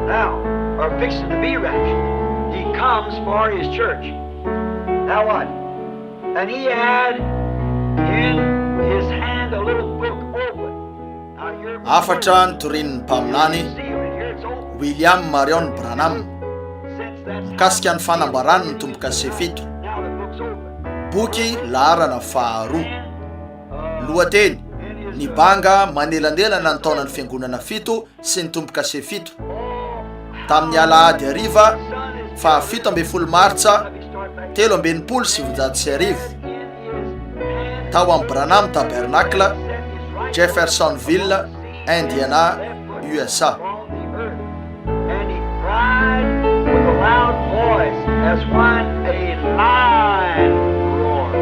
now, are fixing to be raptured. He comes for his church. Now what? And he had in his hand a little book open. Now here afatra ny torin'ny mpaminany William Marion Branham mikasika ny fanambarany ny tombo-kase fito. Boky laharana faharoa. Lohateny: ny banga manelanelana ny taonan'ny fiangonana fito sy ny tombo-kase fito. Tamin'ny alahady hariva fa 17 Martsa 1790. Tao amin'ny Branham Tabernacle, Jeffersonville, Indiana, USA. And he cried with a loud voice as when a lion roars.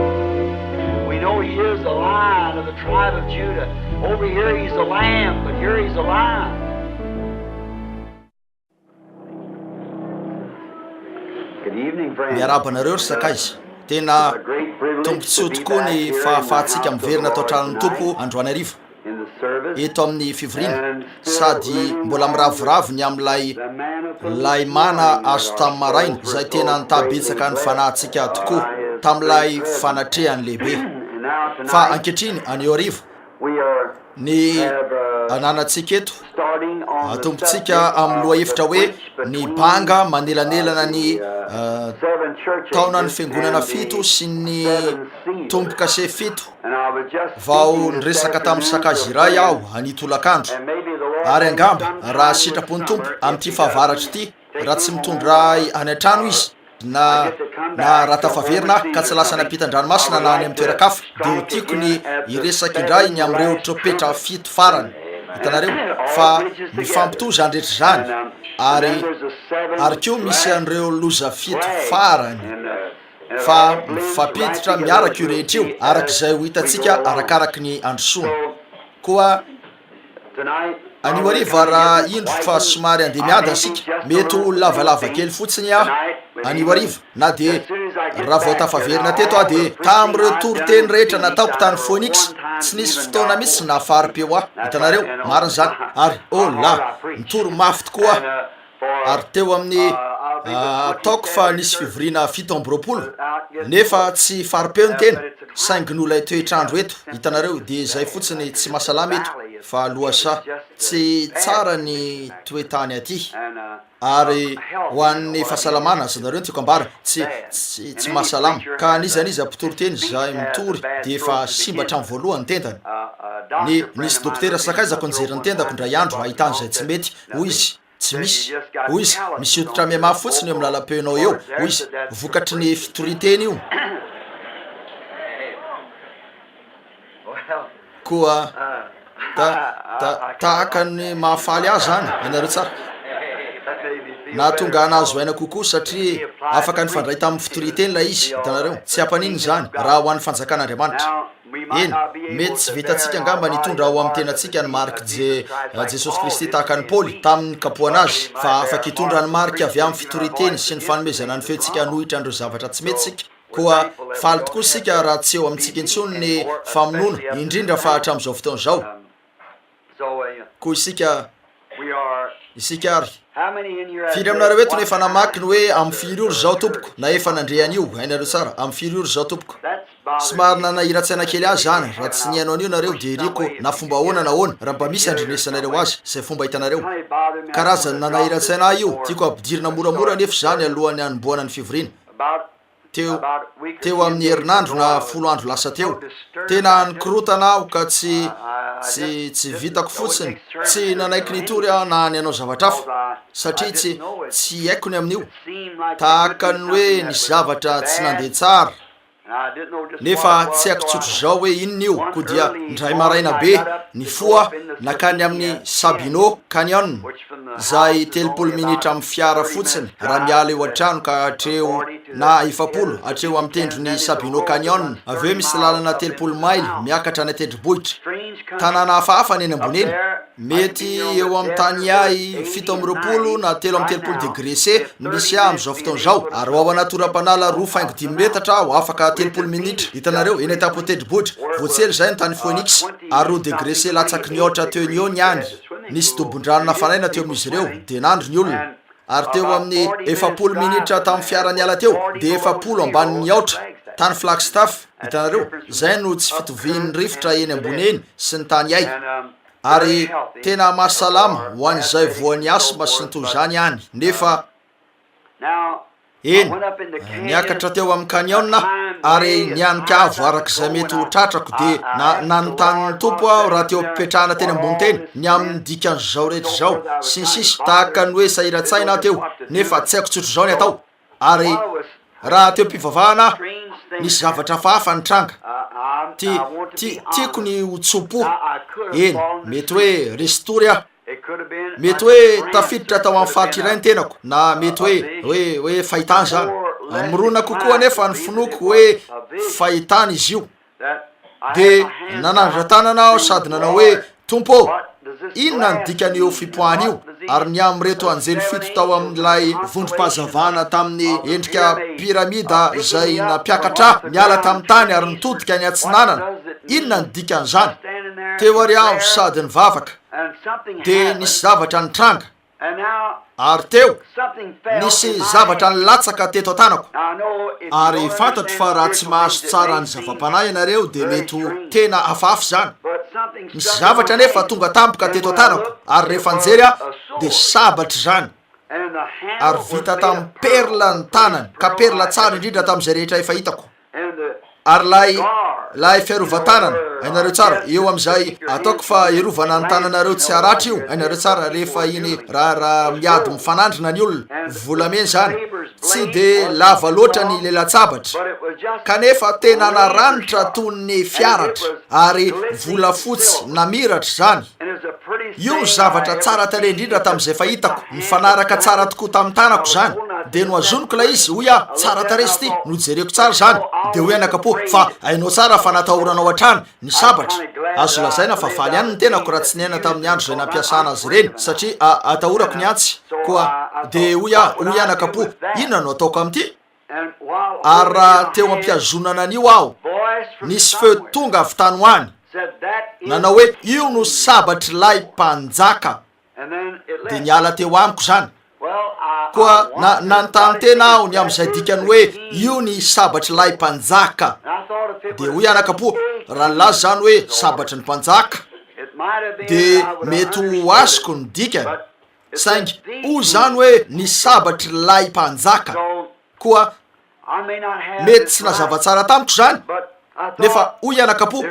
We know he is the lion of the tribe of Judah. Over here he's a lamb, but here he's a lion. Good evening, friends. Miarabanareo ry sakaiza. Tena tombontsoa tokoa ny fahafahantsika miverina tao tranon'ny tompo androany hariva eto amin'ny fivoriana, sady mbola miravoravo ny amin'ilay mana azo tamin'ny maraina izay tena nitabetsaka ny fanahintsika tokoa tamin'ilay fanatrehany lehibe. Fa ankehitriny anio hariva ny ananantsika eto atombotsika amin'ny loha hevitra hoe ny banga manelanelana ny taonan'ny fiangonana fito sy ny tombo-kase fito. Vao niresaka tamin'ny sakaiza iray aho anitolakandro, ary angamba raha sitrapon'ny tompo amin'ity fahavaratra ity raha tsy mitondra any an-trano izy na raha tafaverina ka tsy lasa nampitan-dranomasina na any amin'ny toerakafa, dia ho tiako ny iresaka indray ny amin'ireo tropetra fito farany. Hitanareo fa mifampitohy zany rehetra zany, ary koa misy an'ireo loza fito farany fa mifampiditra miaraka io rehetra io arak'izay ho hitantsika arakaraky ny androsoana. Koa anio hariva raha indro fa somary andeha miady ansika, mety ho lavalava kely fotsiny aho anio hariva, na dia raha vao tafaverina teto aho dia tamin'ireo toriteny rehetra nataoko tany Phoenix tsy nisy fotoana mihitsy nafaripeo aho. Hitanareo marina zany, ary la nitoro mafy tokoa, ary teo amin'ny ataoko fa nisy fivoriana 17 nefa tsy faripeo ny tena saingy nolay toetrandro eto. Hitanareo dia zay fotsiny tsy mahasalama eto, fa loasa tsy tsara ny toetany aty, ary ho an'ny fahasalamana zanareo tiako ambara tsy mahasalama. Ka nizaniza mpitoroteny zay mitory dia efa simbatra amin'ny voalohany tendany. Nisy dokotera sakaizako nijery ny tendako indray andro ahitany zay tsy mety. Hoy izy tsy misy, hoy izy misy hoditra miamafy fotsiny eo amin'ny lalam-peonao eo, hoy izy vokatry ny fitoriteny io. Koa tahaka ny mahafaly azy zany ianareo tsara, na tonga anazy aina kokoa satria afaka nifandray tamin'ny fitoriteny lay izy. Hitanareo tsy hampaninny zany raha ho an'ny fanjakan'Andriamanitra. Eny, mety tsy vitantsika angamba nitondra ao amin'ny tenantsika ny mariky Jesosy Kristy tahaka ny Paoly tamin'ny kapoanazy, fa afaka hitondra ny mariky avy amin'ny fitoriteny sy ny fanomezana ny feontsika hanohitra andreo zavatra tsy mety sika. Koa faly tokoa sika raha tsy eo amintsika intsony ny famonoana, indrindra fa hatramin'izao fotoana zao. Koa isika ary firy aminareo eto nefa namaky ny hoe amin'ny 4 ora zao tompoko, na efa nandrehan'io hainareo tsara, amin'ny 4 ora zao tompoko. Somary nanahira-tsaina kely azy zany, raha tsy nihainao an'io nareo dia riko na fomba ahoana na ahoana raha mba misy andrenesanareo azy zay fomba hitanareo. Karazany nanahira-tsaina io tiako ampidirina moramora nefa zany alohan'ny hanomboana ny fivoriana. Teo amin'ny herinandro na 10 andro lasa teo, tena nikorotana aho ka tsy vitako fotsiny, tsy nanaiky nitory aho na ny anao zavatra hafa, satria tsy haiko ny amin'io, tahaka ny hoe ny zavatra tsy nandeha tsara. Nefa tsy haiko tsotro zao hoe inona io, ko dia ndray maraina be nifoa nakany amin'ny Sabino Canyon, zay 30 minitra amin'ny fiara fotsiny raha miala eo an-trano ka hatreo na 70 hatreo amin'ny tendron'ny Sabino Canyon. Avy eo misy lalana 30 maily miakatra ny tendrombohitra, tanàna hafahafa ny eny ambony eny, mety eo amin'ny tany ay 17 na 30 degré C no misy aho amin'izao fotoana zao, ary ao anaty oram-panala 2.5 metatra aho afaka 30 minitra. Hitanareo eny tapo tendrombohitra voatsely zay ny tany Phoenix, ary 2 degré C latsaky ny ohatra teo ny eo ny any. nisy dobon-drano nafanaina teo amin'izy ireo de nandro ny olona ary teo amin'ny 40 minitra tamin'ny fiarany ala teo de 40 ambanin'ny aotra tany Flagstaff hitanareo zay no tsy fitovian'ny rivotra eny ambony eny sy ny tany ay ary tena mahasalama ho an'izay voan'ny asma sy ny toy zany any nefa eny niakatra teo amin'ny kaniona ary nianikavo arak'izay mety ho tratrako de nanontanyny tompo aho raha teo ampipetrahana teny ambony teny ny amin'ny dikan'izao rehetra zao sinsisy tahaka ny hoe sahiratsaina teo nefa tsy haiko tsotro zao ny atao ary raha teo mpivavahana nisy zavatra fahafa ny tranga tiako ny hotsopo eny mety hoe restory ah mety hoe tafiditra tao amin'ny faritra iray ny tenako na mety hoe fahitany zany mirona kokoa nefa ny finoko hoe fahitany izy io de nanandra-tanana aho sady nanao hoe tompo inona ny dikany eo fipoany io ary ny amin'ny reto anjely fito tao amin'ilay vondrom-pahazavana tamin'ny endrika piramida izay nampiakatra miala tamin'ny tany ary nitodika ny atsinanana inona ny dikan'izany teo ary aho sady nivavaka de nisy zavatra ny tranga ary teo nisy zavatra ny latsaka teto an-tanako ary fantatro fa raha tsy mahazo tsara ny zava-panahy ianareo de mety ho tena hafahafa zany nisy zavatra nefa tonga tampoka teto an-tanako ary rehefa njery a de sabatra zany ary vita tamin'ny perla ny tanany ka perla tsara indrindra tamin'izay rehetra efa hitako ary lay fiarova-tanana ainareo tsara eo am'izay ataoko fa irovana ny tananareo tsy aratra io ainareo tsara rehefa iny raha miady mifanandrina ny olona volameny zany tsy de lava loatra ny lelatsabatra kanefa tena naranitra tony fiaratra ary vola fotsy namiratra zany io zavatra tsara tare indrindra tamin'izay fa hitako mifanaraka tsara tokoa tamin'ny tanako zany de no azonoko la izy hoy a tsara taresy ty no jereko tsara zany de hoe anakapo fa ainao tsara fa natahoranao hatrany ny sabatra azo lazaina fa faly any ny tenako raha tsy niaina tamin'ny andro zay nampiasana azy reny satria atahorako ny antsy koa de hoy anakapo inona no ataoko am'ty ary raha teo ampiazonana an'io aho nisy feo tonga avy tany hoany nanao hoe io no sabatry lay mpanjaka de niala teo amiko zany koa nanontany tena aho ny am'izay dikany hoe io ny sabatry lay mpanjaka de hoy anakapo raha nylazy zany hoe sabatry ny mpanjaka de mety ho azoko ny dikany saingy o zany hoe ny sabatry lay mpanjaka koa mety tsy nazava-tsara tamiko zany nefa hoy anakapo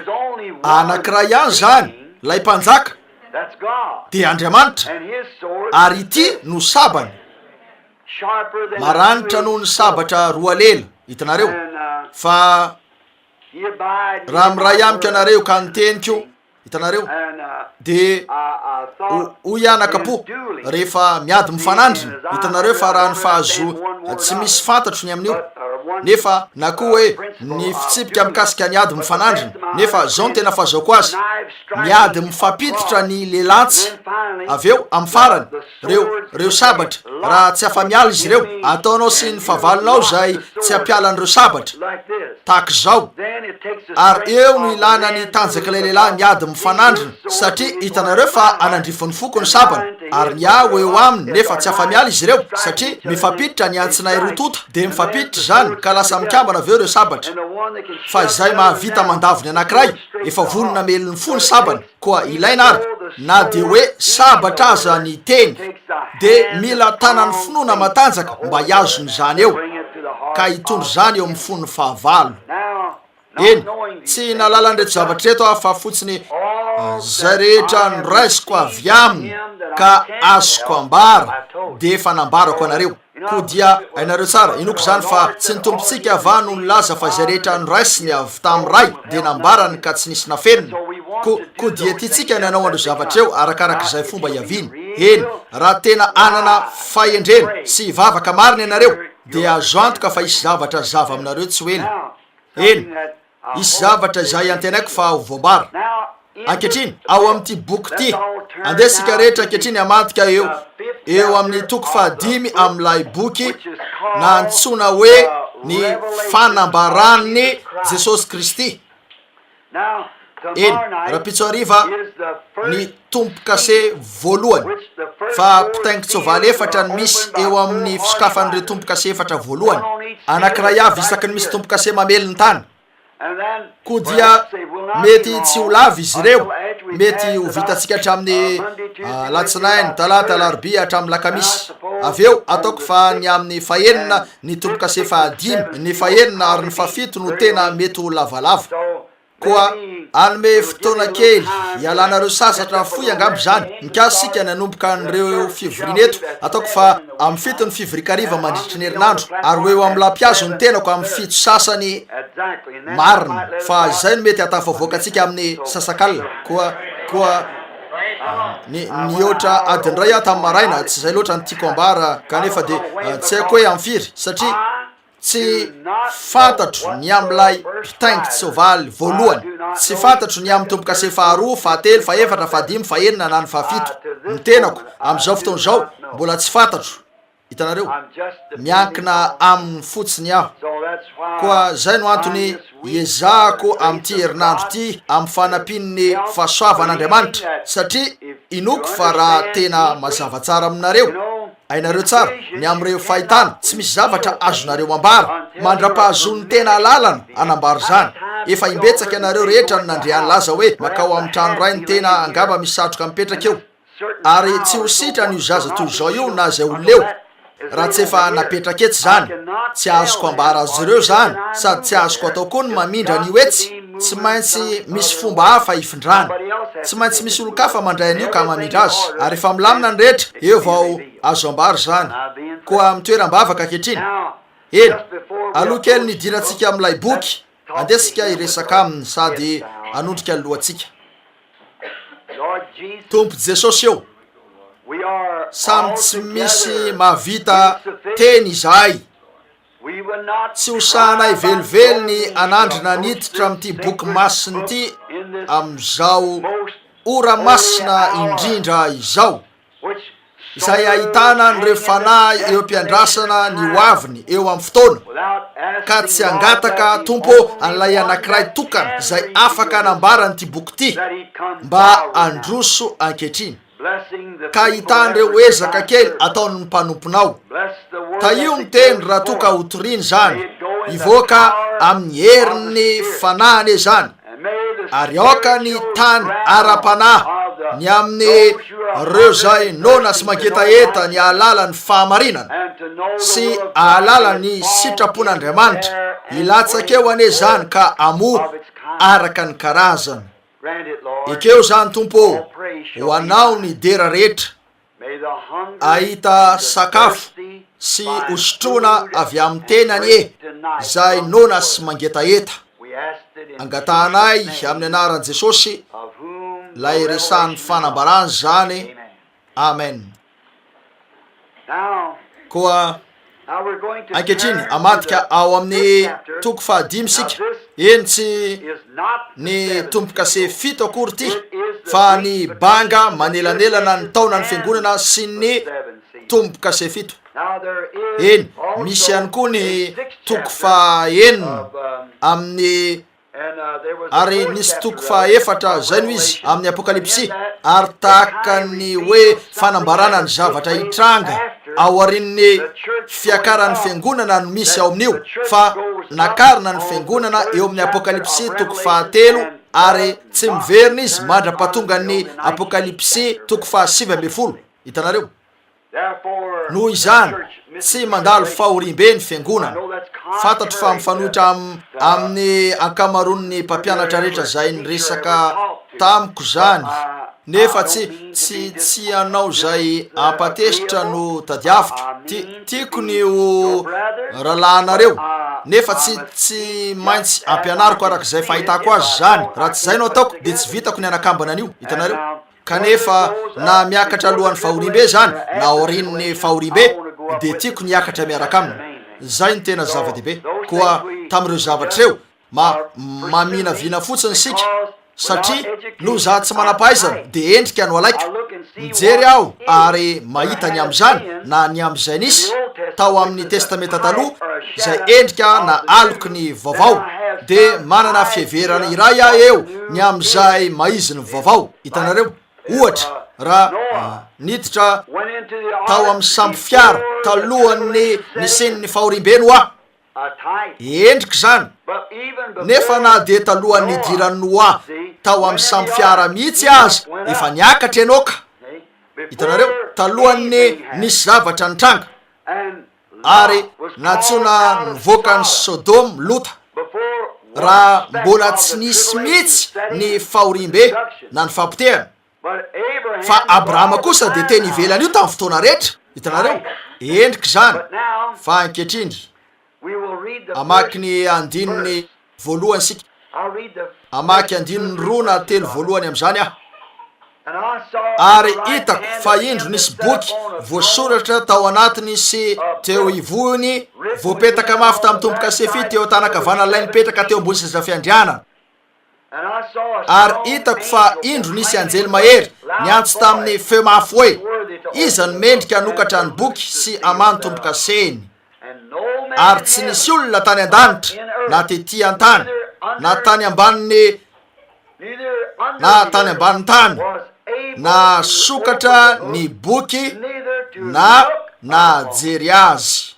anakiray ihany zany lay mpanjaka de Andriamanitra ary ity no sabany maranitra noho ny sabatra roa lela hitanareo fa raha miray amiko anareo ka nyteniko hitanareo de hoy anakapo rehefa miady mifanandrina hitanareo fa raha ny fahazo tsy misy fantatro ny amin'io nefa na koa hoe ny fitsipika mikasika ny ady mifanandrina nefa zao ny tena fahazaoko azy miady mifampiditra ny lelantsy aveo amin'ny farany reo sabatra raha tsy afa-miala izy ireo ataonao sy ny fahavalonao zay tsy ampialan'ireo sabatra tahaky zao ary eo no ilana ny tanjaka ilay lehilahy miady mifanandrina satria hitanareo fa anandrifon'ny foko ny sabana ary ny aho eo aminy nefa tsy afa-miala izy ireo satria mifampiditra ny antsinay rotota de mifampiditra zany ka lasa mikambana aveo reo sabatra fa izay mahavita mandavony anankiray efa volona melon'ny fo ny sabany koa ilaina ary na de hoe sabatra aza ny teny de mila tanany finoana matanjaka mba hiazony zany eo ka hitondro zany eo amin'ny fon'ny fahavalo eny tsy nalalandreto zavatra reto ah fa fotsiny zay rehetra noraisiko avy aminy ka azoko ambara de efa nambarako anareo ko dia ainareo tsara inoko zany fa tsy nitompontsika avano ny laza fa zay rehetra noraisiny avy tamin'ray de nambarany ka tsy nisy nafenina ko dia tiatsika ny anao andro zavatra eo arakarak'izay fomba hiaviny eny raha tena anana fahendrena sy vavaka mariny ianareo de azo antoka fa isy zavatra zava aminareo tsy hoely eny isy zavatra izay antenaiko fa ho voambara ankehitriny ao amin'ity boky ty andesika rehetra ankehitriny amantika eo amin'ny toko fahadimy amin'ilay boky na antsona hoe ny fanambarany Jesosy Kristy eny raha pitsoariva ny tompo-kase voalohany fa mpitaingin-tsoavaly efatra ny misy eo amin'ny fisokafan'ireo tompo-kase efatra voalohany anankiray avy isaky ny misy tompo-kase mamely ny tany koa dia mety tsy ho lavy izy ireo mety ho vitantsika hatramin'ny latsinainy talata larobia hatramin'ny lakamisy avy eo ataoko fa ny amin'ny fahenina ny tompo-kase fahadimy ny fahenina ary ny fafito no tena mety ho lavalava koa anome fotoana kely ialanareo sasatra foy angambo zany mikasika nanomboka an'ireo fivoriana eto ataoko fa amin'ny fito ny fivorikariva mandritry ny herinandro ary hoeo amin'ny lampiazo ny tenako amin'ny fito sasany marina fa zay no mety atafavoaka atsika amin'ny sasakalina koa ny oatra adiny ray aho tamin'ny maraina tsy zay loatra ny tiako ambara kanefa de tsy haiko hoe amfiry satria tsy fantatro ny am'ilay mpitaingin-tsoavaly voalohany tsy fantatro ny amin'ny tompo-kase faharoa fahatelo faefatra fahadimy fahenina na ny fahafito ny tenako am'izao fotoana zao mbola tsy fantatro hitanareo miankina amin'ny fotsiny aho koa zay no antony iezahako amin'ity herinandro ity amin'ny fanampian'ny fahasoavan'Andriamanitra satria inoko fa raha tena mazava tsara aminareo ainareo tsara ny am'ireo fahitana tsy misy zavatra azonareo ambara mandra-pahazon'ny tena lalana anambary zany efa imbetsaka ianareo rehetra no nandriany laza hoe makao amin'ny trano ray ny tena angamba misy satroka mipetraka eo ary tsy ho sitra ny zaza toy zao io na zay oloneo raha tsy efa napetraka etsy zany tsy azoko ambara azy ireo zany sady tsy azoko atao koa ny mamindra ny oetsy tsy maintsy misy fomba hafa ifindrany tsy maintsy misy olo-kafa mandray an'io ka mamindra azy ary efa milamina ny rehetra eo vao azo ambary zany koa mitoeram-bavaka ankehitriny eny aloha kely nidirantsika amin'ilay boky andesika iresaka aminy sady anondrika alohantsika tompo jesosy eo samy tsy misy mahavita teny izahay tsy hosanay velively ny anandrina niditra amin'ity boky masiny ity am'izao ora masina indrindra izao izay ahitana nyreo fanahy eo am-piandrasana ny hoaviny eo amin'ny fotoana ka tsy angataka tompo an'ilay anankiray tokana izay afaka anambarany ity boky ity mba androso ankehitriny ka hitan'ireo ezaka kely ataony ny mpanomponao ta io miteny raha toka hotoriny zany ivoaka amin'ny herin'ny fanahany e zany ary aoka ny tany ara-panahy ny amin'ny reo zay nona sy mangetaeta ny ahalala ny fahamarinana sy ahalala ny sitrapon'Andriamanitra ilatsakeo ane zany ka amo araka ny karazany ekeo zany tompo ho anao ny dera rehetra ahita sakafo sy hosotrona avy amin'ny tenany e zay nona sy mangetaeta angatanay amin'ny anaran'i Jesosy lay resan'ny fanambarany zany amen koa ankehitriny amadika ao amin'ny toko fahadimy sika eny tsy ny tompo-kase fito akory ty fa ny banga manelanelana ny taona ny fiangonana sy ny tompo-kase fito eny misy ihany koa ny toko fahenina amin'ny ary nisy toko faefatra zay no izy amin'ny apokalipsy ary tahaka ny hoe fanambarana ny zavatra hitranga ao arin'ny fiakaran'ny fiangonana no misy ao amin'io fa nakarina ny fiangonana eo amin'ny apokalipsy toko fahatelo ary tsy miverina izy mandra-pahatonga ny apokalipsy toko fahasivy amby folo hitanareo noho izany tsy mandalo fahorimbe ny fiangonana fantatro fa mifanohitra amin'ny ankamaron'ny mpampianatra rehetra zay ny resaka tamiko zany nefa tsy anao zay ampatesitra no tadiavitra tiako ny ho rahalanareo nefa tsy maintsy ampianariko arak'izay fahitako azy zany raha tsy zay no ataoko de tsy vitako ny anakambana an'io hitanareo kanefa na miakatra alohan'ny fahorimbe zany na aorin'ny fahorimbe de tiako niakatra miaraka aminy zay ny tena zava-dehibe koa tamin'ireo zavatra reo mamina vina fotsiny sika satria no za tsy manam-pahaizana de endrika no alaiko mijery aho ary mahita ny am'izany na ny am'izay nisy tao amin'ny testamenta taloha zay endrika na aloko ny vaovao de manana fiheverana iray ah eo ny am'izay maiziny vaovao. Hitanareo ohatra raha niditra tao amin'ny samby fiara talohany ny seniny fahorimbeno ah endriky zany, nefa na de talohan'ny dirano ah tao amin'ny samby fiara mihitsy azy efa niakatra ianao ka. Hitanareo talohan'ny nisy zavatra nitranga ary natsona nivoaka ny Sodoma Lota raha mbola tsy nisy mihitsy ny fahorimbe na ny fampitehana, fa Abrahama kosa de teny ivelany io tamin'ny fotoana rehetra. Hitanareo endriky zany, fa ankehitriny amaky ny andininy voalohany sika, amaky andininy roa na telo voalohany am'izany ah, ary hitako fa indro nisy boky voasoratra tao anatiny sy teo ivony voapetaka mafy tamin'ny tombo-kase fito teo tanakavana lay nipetraka teo ambony seza fiandrianana. Ary hitako fa indro nisy anjely mahery niantso tamin'ny feo mafy hoe iza ny mendrika hanokatra ny boky sy amany tombo-kaseny. Ary tsy nisy olona tany an-danitra na tetỳ an-tany na tany ambaniny na tany ambanin'ny tany na sokatra ny boky na najery azy.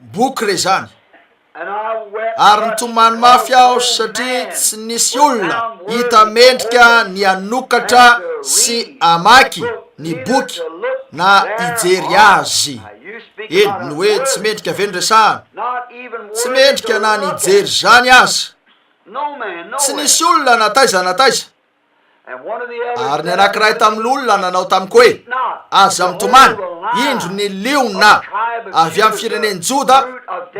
Boky re zany. Ary nitomany mafy aho satria tsy nisy olona hita mendrika ny anokatra sy amaky ny boky na ijery azy. Eny ny hoe tsy mendrika aveny resahana, tsy mendrika na nijery zany azy, tsy nisy olona nataiza nataiza. Ary ny anankiray tamin'ny olona nanao tamiko hoe aza mitomany indro ny liona avy amin'ny fireneny Joda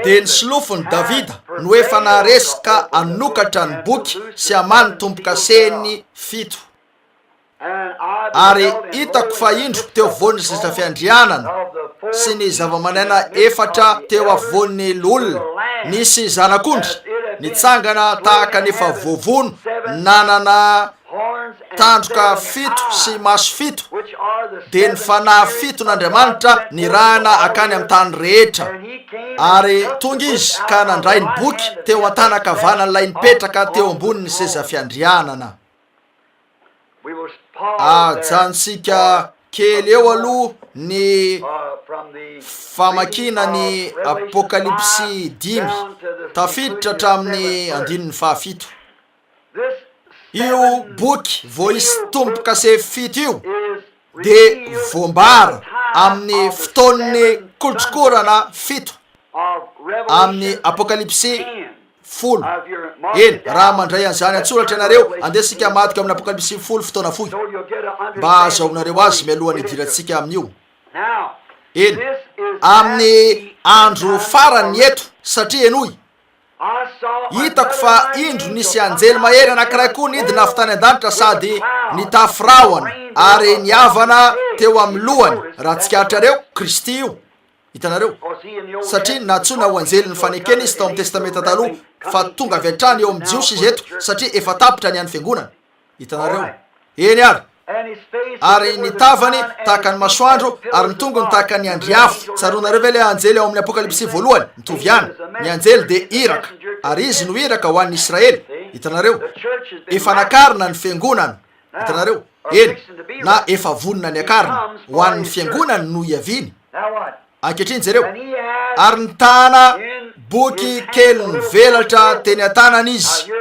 de ny solofony Davida no efa naresy ka anokatra ny boky sy amany tombo-kaseny fito. Ary hitako fa indro teo afovoan'ny seza fiandrianana sy ny zava-manana efatra teo afovoan'ny olona nisy zanak'ondry nitsangana tahaka nefa voavono, nanana tandroka fito sy maso fito, de ny fanahy fito n'Andriamanitra nirahana akany amin'ny tany rehetra. Ary tonga izy ka nandray ny boky teo an-tanakavanan'ilay nipetraka teo ambonin'ny seza fiandrianana. Ajantsika kely eo aloha ny famakina ny Apokalipsy 5 tafiditra hatramin'ny andininy fahafito. Io boky vo isy tombo-kase fito io de voambara amin'ny fotoan'ny kolotrokorana fito amin'ny Apokalipsy 10. Eny raha mandray an'izany antsoratra ianareo andesika matoko amin'ny Apokalipsy 10 fotoana fohy mba azahoanareo azy mialohan'ny idirantsika amin'io. Eny amin'ny andro farany eto satria enoy hitako fa indro nisy anjely mahery anankiray koa nidina avy tany an-danitra sady nitafiraoana ary niavana teo amin'ny lohany raha tsikatrareo Kristy io. Hitanareo satria natsona ho anjely ny fanekena izy tao amin'ny testamenta taloha fa tonga avy hatrany eo amin'ny jiosy izy eto satria efa tapitra ny any fiangonana. Hitanareo eny ary nitavany tahaka ny masoandro ary ny tongony tahaka ny andriafo. Tsaronareo ve le anjely ao amin'ny Apokalipsy voalohany mitovy ihany, ny anjely de iraka ary izy no iraka ho an'ny Israely. Hitanareo efa nakarina ny fiangonana. Hitanareo eny na efa vonona ny akarina ho an'ny fiangonana no iaviny. Ankehitriny zareo ary nitana boky kely nivelatra teny an-tanany izy.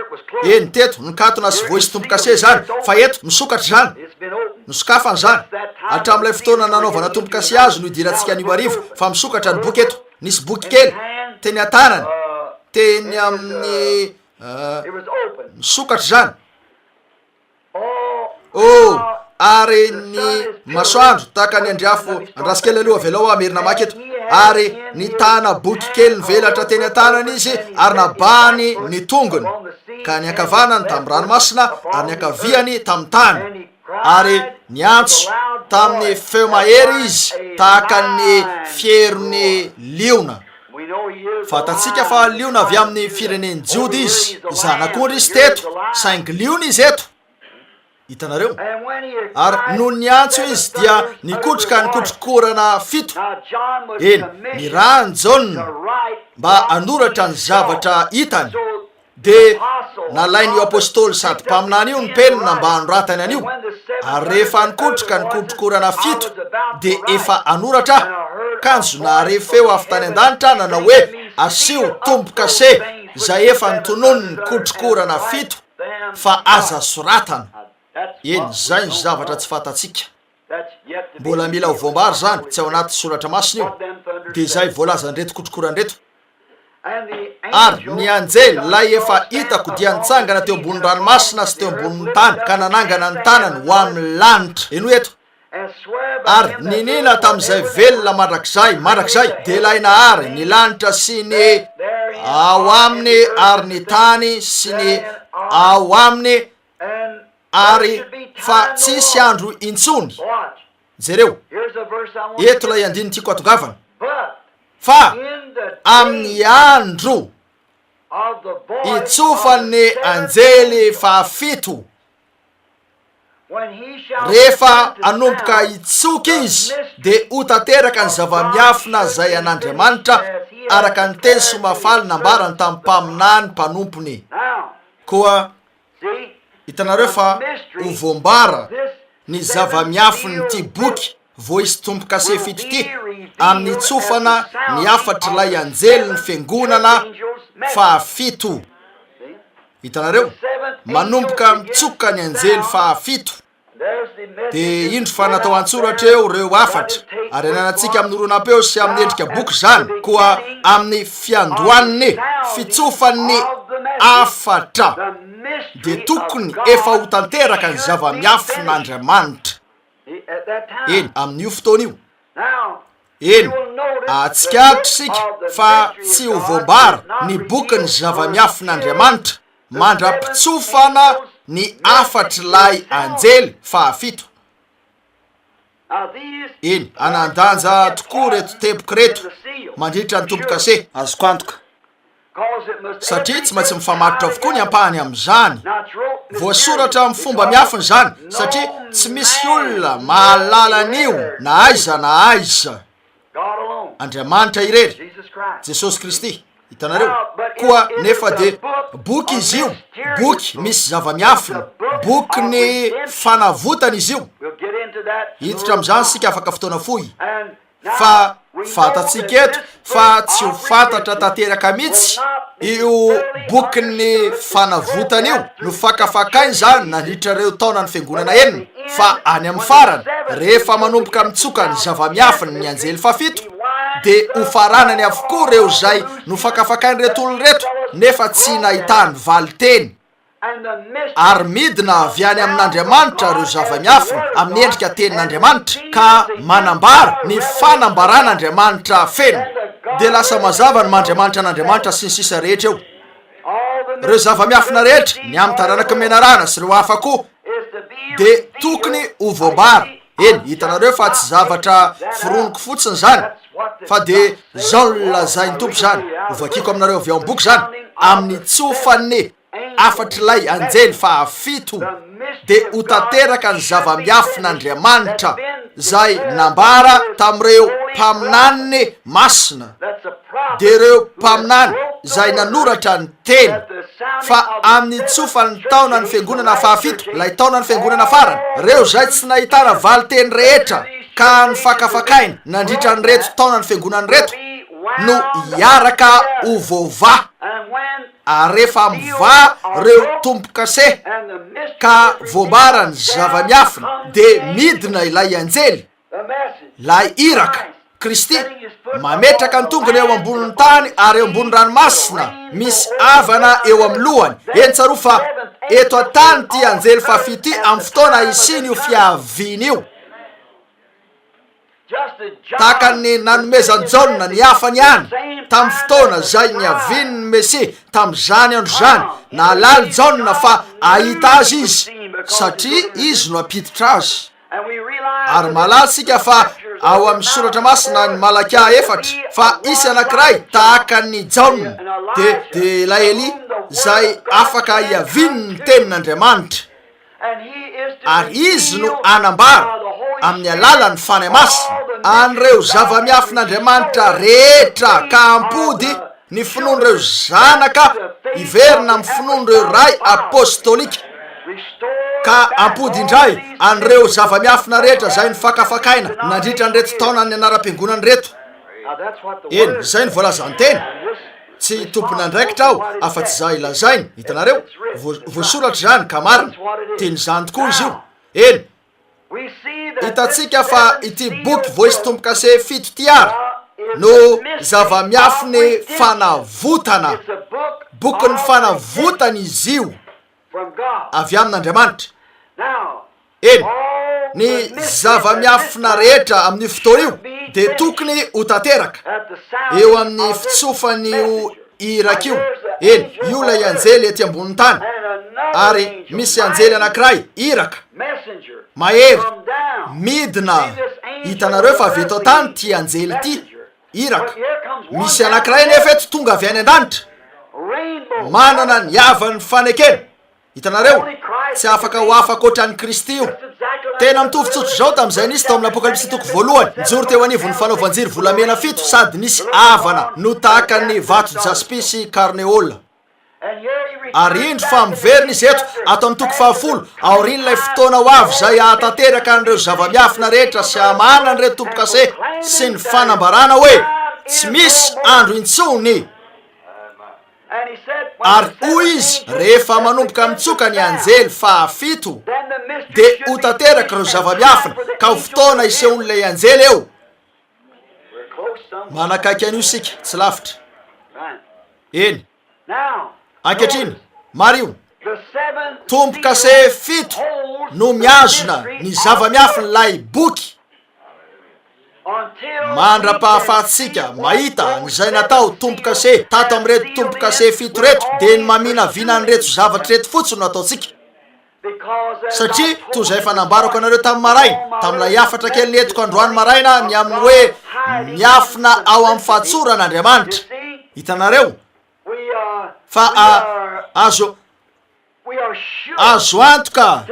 Eny teto nikatona sy voisy tombo-kase zany, fa eto misokatra zany, nisokafana zany hatramin'ilay fotoana nanaovana tombo-kase azy no idirantsika anio arivo, fa misokatra ny boky eto. Nisy boky kely teny an-tanany teny amin'ny misokatra zany. Ary ny masoandro tahaka ny andriafo andrasikely aloha avelao amerina maky eto. Ary nitana boky kely nivelatra teny an-tanany izy ary nabany ny tongony ka ny ankavanany tamin'ny ranomasina ary ny ankaviany tamin'ny tany. Ary niantso tamin'ny feo mahery izy tahaka ny fierony liona. Fatatsika fa liona avy amin'ny fireneny Joda izy, zanak'ondry izy teto, saingy liona izy eto. Hitanareo ary no niantso izy dia nikotroka nikotrokorana fito. Eny ny raha ny Jaune mba anoratra ny zavatra hitany de nalainy io apôstôly sady mpaminany io ny penina mba hanoratany an'io, ary rehefa nikotroka nikotrokorana fito de efa anoratra kanjo nare feo avy tany an-danitra nanao hoe asio tomboka se zay efa nitonony nikotrokorana fito fa aza soratana. Eny zay ny zavatra tsy fatatsika, mbola mila hovoambary zany tsy ao anaty soratra masina io, de zay voalaza ndreto kotrokorandreto. Ary ny anjely lay efa hitako dia nitsangana teo ambony ranomasina sy teo ambony tany ka nanangana ny tanany ho amin'ny lanitra. Eno eto, ary ninina tam'izay velona mandrakizay de lay nahary ny lanitra sy ny ao aminy ary ny tany sy ny ao aminy, ary fa tsisy andro intsony. Jereo, eto lay andiny tiako atongavana, fa amin'ny andro itsofan'ny anjely fahafito, rehefa anomboka itsoky izy de ho tanteraka ny zava-miafina zay an'Andriamanitra araka ny teny somafaly nambarany tamin'ny mpaminany mpanompony. Koa hitanareo fa ho voambara ny zava-miafiny ty boky vo isy tomboka se fito ty amin'ny tsofana ny afatra lay anjely ny fiangonana fahafito. Hitanareo, manomboka mitsoka ny anjely fahafito de indro fa natao antsoratra eo reo afatra, ary ananatsika amin'ny oronampeo sy amin'ny endrika boky zany koa amin'ny fiandohaniny fitsofan'ny afatra de tokony efa ho tanteraka ny zava-miafin'Andriamanitra. Eny amin'io fotoana io, eny atsikatro sika fa tsy ho voambara ny boky ny zava-miafin'Andriamanitra mandra-pitsofana ny afatra lay anjely fahafito. Eny anandanja tokoa reto teboka reto mandritra ny tomboka se azoko antoka, satria tsy maintsy mifamaritra avokoa ny ampahany amin'izany. Voasoratra amin'ny fomba miafiny zany, satria tsy misy olona mahalala an'io na aiza na aiza, Andriamanitra irery, Jesosy Kristy. Hitanareo, koa nefa de boky izy io, boky misy zava-miafina, boky ny fanavotana izy io. Hiditra am'izany sika afaka fotoana fohy, fa fatatsika eto fa tsy ho fantatra tanteraka mihitsy io boky ny fanavotana io no fakafakainy zany nandritra reo taona ny fiangonana enina, fa any amin'ny farany rehefa manomboka mitsoka ny zava-miafina ny anjely fafito de ho faranany avokoa reo zay no fakafakainy reto olo reto nefa tsy nahitany valiteny, ary midina avy any amin'Andriamanitra reo zava-miafina amin'ny endrika tenin'Andriamanitra ka manambara ny fanambaran'Andriamanitra feno, de lasa mazava ny mandriamanitra an'Andriamanitra sy ny sisa rehetra eo. Reo zava-miafina rehetra ny amin'ny taranaky menarana sy reo hafa koa de tokony ho voambara. Eny hitanareo fa tsy zavatra fironoko fotsiny zany, fa de zao lazainy tompo zany, ho vakiko aminareo avy ao amin'ny boky zany, amin'ny tsofan'ny afatra lay anjely fahafito de ho tanteraka ny zava-miafin'Andriamanitra zay nambara tamin'ireo mpaminany masina, de reo mpaminany zay nanoratra ny teny fa amin'ny tsofan'ny taona ny fiangonana fahafito, lay taona ny fiangonana farany, reo zay tsy nahitana valiteny rehetra ka ny fakafakainy nandritra ny reto taona ny fiangonany reto no hiaraka ho voava. Ary rehefa miva reo tomboka se ka voambara ny zava-miafina de midina ilay anjely lay iraka Kristy mametraka ny tongony eo ambonin'ny tany ary eo ambony ranomasina misy avana eo amin'ny lohany. Eny tsaroa fa eto an-tany ty anjely fafity amin'ny fotoana isiny io fiaviany io, taka ny nanomezany Jaona ny afany any tamin'ny fotoana zay niaviany ny Mesia tamin'izany andro zany, nahalaly Jaona fa ahita azy izy satria izy no ampiditra azy. Ary malala sika fa ao amin'ny soratra masina ny Malakia 4 fa isy anankiray tahaka ny Jaona de la Eli zay afaka hiaviany ny tenin'Andriamanitra, ary izy no anambara amin'ny alalan'ny fanahy masina an'ireo zava-miafin'Andriamanitra rehetra ka ampody ny finoan'ireo zanaka iverina amin'ny finoan'ireo ray apostolika ka ampody indray an'ireo zava-miafina rehetra zay ny fakafakaina nandritra ny reto taona ny anaram-piangonany reto. Eny, zay ny voalazany teny, tsy tompona andraikitra aho afa-tsy za ilazainy. Hitanareo, voasoratra zany ka marina, teny zany tokoa izy io. Eny, hitatsika fa ity boky voisy tomboka se 7 tiara no zava-miafiny fanavotana, bokyny fanavotana izy io avy amin'Andriamanitra. Eny, ny zava-miafina rehetra amin'ny fotoana io de tokony ho tanteraka eo amin'ny fitsofan'io iraka io. Eny, io lay anjely ety ambony tany, ary misy anjely anankiray iraka mahery midina. Hitanareo fa avy eto tany ty anjely ty iraka, misy anankiray nefa eto tonga avy any an-danitra, manana ny havany fanekena. Hitanareo, tsy afaka ho afaka ohatran'ny Kristy io. Tena mitovy tsotro zao tamin'izay nisy tao amin'ny Apokalipsy toko 1, nijory teo anivon'ny fanaovanjiry volamena 7, sady nisy avana no tahaka ny vato jaspi sy karneola. Ary indro fa miverina izy eto ato amin'ny toko 10, aorin'ilay fotoana ho avy zay ahatanteraka an'ireo zava-miafina rehetra sy amana an'ireo tompo-kase sy ny fanambarana hoe tsy misy andro intsony. Ary hoy izy, rehefa manomboka mitsoka ny anjely 7 de ho tanteraka ireo zava-miafina ka ho fotoana isehon'ilay anjely eo. Manakaiky an'io sika, tsy lavitra. Eny, ankehitriny, Mario, tompo-kase 7 no miazona ny zava-miafina lay boky mandra-pahafahatsika mahita nyzay natao tompo-kase tato am'reto tompo-kase 7 reto de ny mamina vina ny reto zavatra reto fotsiny no ataotsika. Satria toy zay efa nambarako anareo tamin'ny maraina, tamin'ilay afatra kely netiko androany maraina ny amin'ny hoe miafina ao amin'ny fahatsoran'Andriamanitra. Hitanareo fa azo antoka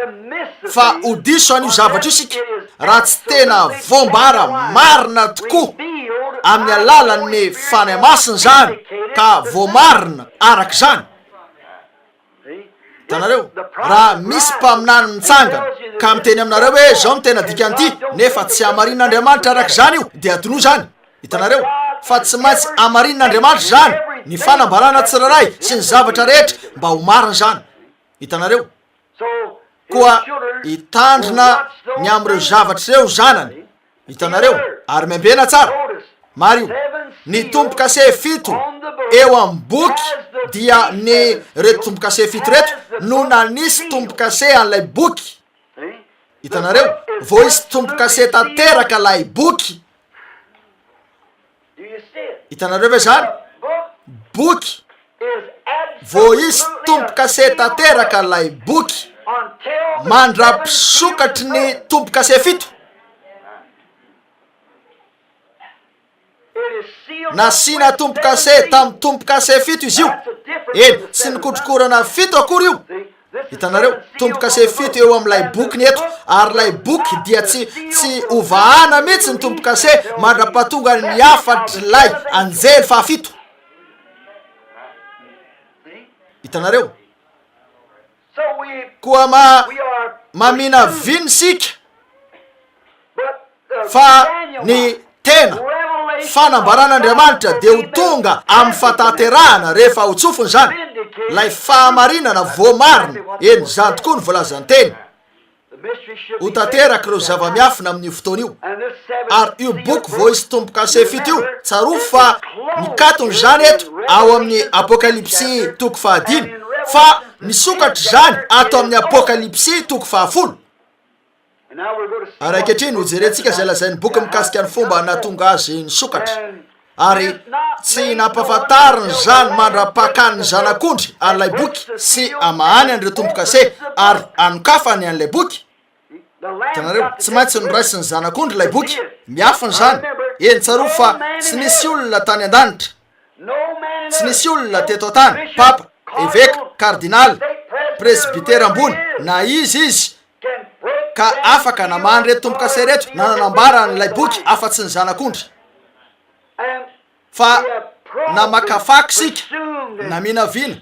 fa odiso an'io zavatra io sika raha tsy tena voambara marina tokoa amin'ny alalan'ny fanahy masina zany ka voamarina araka zany. Hitanareo, raha misy mpaminany mitsangana ka miteny aminareo hoe zao no tena dikan'ity nefa tsy hamarin'Andriamanitra araka zany io de atinoa zany. Hitanareo, fa tsy maintsy hamarin'Andriamanitra zany ny fanambarana tsiraray sy ny zavatra rehetra mba ho marina zany. Hitanareo, koa hitandrina ny am'ireo zavatra reo zanany. Hitanareo, ary membena tsara. Mario, ny tompo-kase 7 eo amin'ny boky dia ny reto tompo-kase 7 reto no nanisy tompo-kase an'ilay boky. Hitanareo, vo isy tompo-kase tanteraka lay boky. Hitanareo ve zany? Boky vo isy tompo-kase tanteraka lay boky mandra-pisokatry ny tompo-kase 7. Nasina tompo-kase tamin'ny tompo-kase 7 izy io. Eny, sy nikotrokorana 7 akory io. Hitanareo, tompo-kase 7 eo amin'ilay boky ny eto, ary lay boky dia tsy ovahana mihitsy ny tompo-kase mandra-pahatonga ny afatry lay anjely 7. Hitanareo, koa mamina viny sika fa ny tena fanambaran'Andriamanitra de ho tonga amin'ny fataterahana rehefa ho tsofony zany lay fahamarinana voamarina. Eny, zany tokoa ny voalazany teny, ho tanteraka ireo zava-miafina amin'io fotoana io. Ary io boky vo isy tompo-kase 7 io tsaroa fa mikatony zany eto ao amin'ny Apokalipsy toko 15 fa nisokatra zany ato amin'ny Apokalipsy toko 10. Ary ankehitriny ho jerentsika zay lazainy boky mikasika ny fomba natonga azy nisokatra, ary tsy nampahafantariny zany mandra-pakany zanak'ondry an'ilay boky sy amahany an'ireo tompo-kase ary anokafany an'ilay boky. Hitanareo, tsy maintsy noraisy ny zanak'ondry lay boky, miafiny zany. Eny, tsaroa fa tsy nisy olona tany an-danitra, tsy nisy olona teto an-tany, papa, eveka, kardinaly, presbitera ambony na izy ka afaka namahany reto tompo-kase reto nananambara n'ilay boky afa-tsy ny zanak'ondry. Fa na makafaky sika na minavina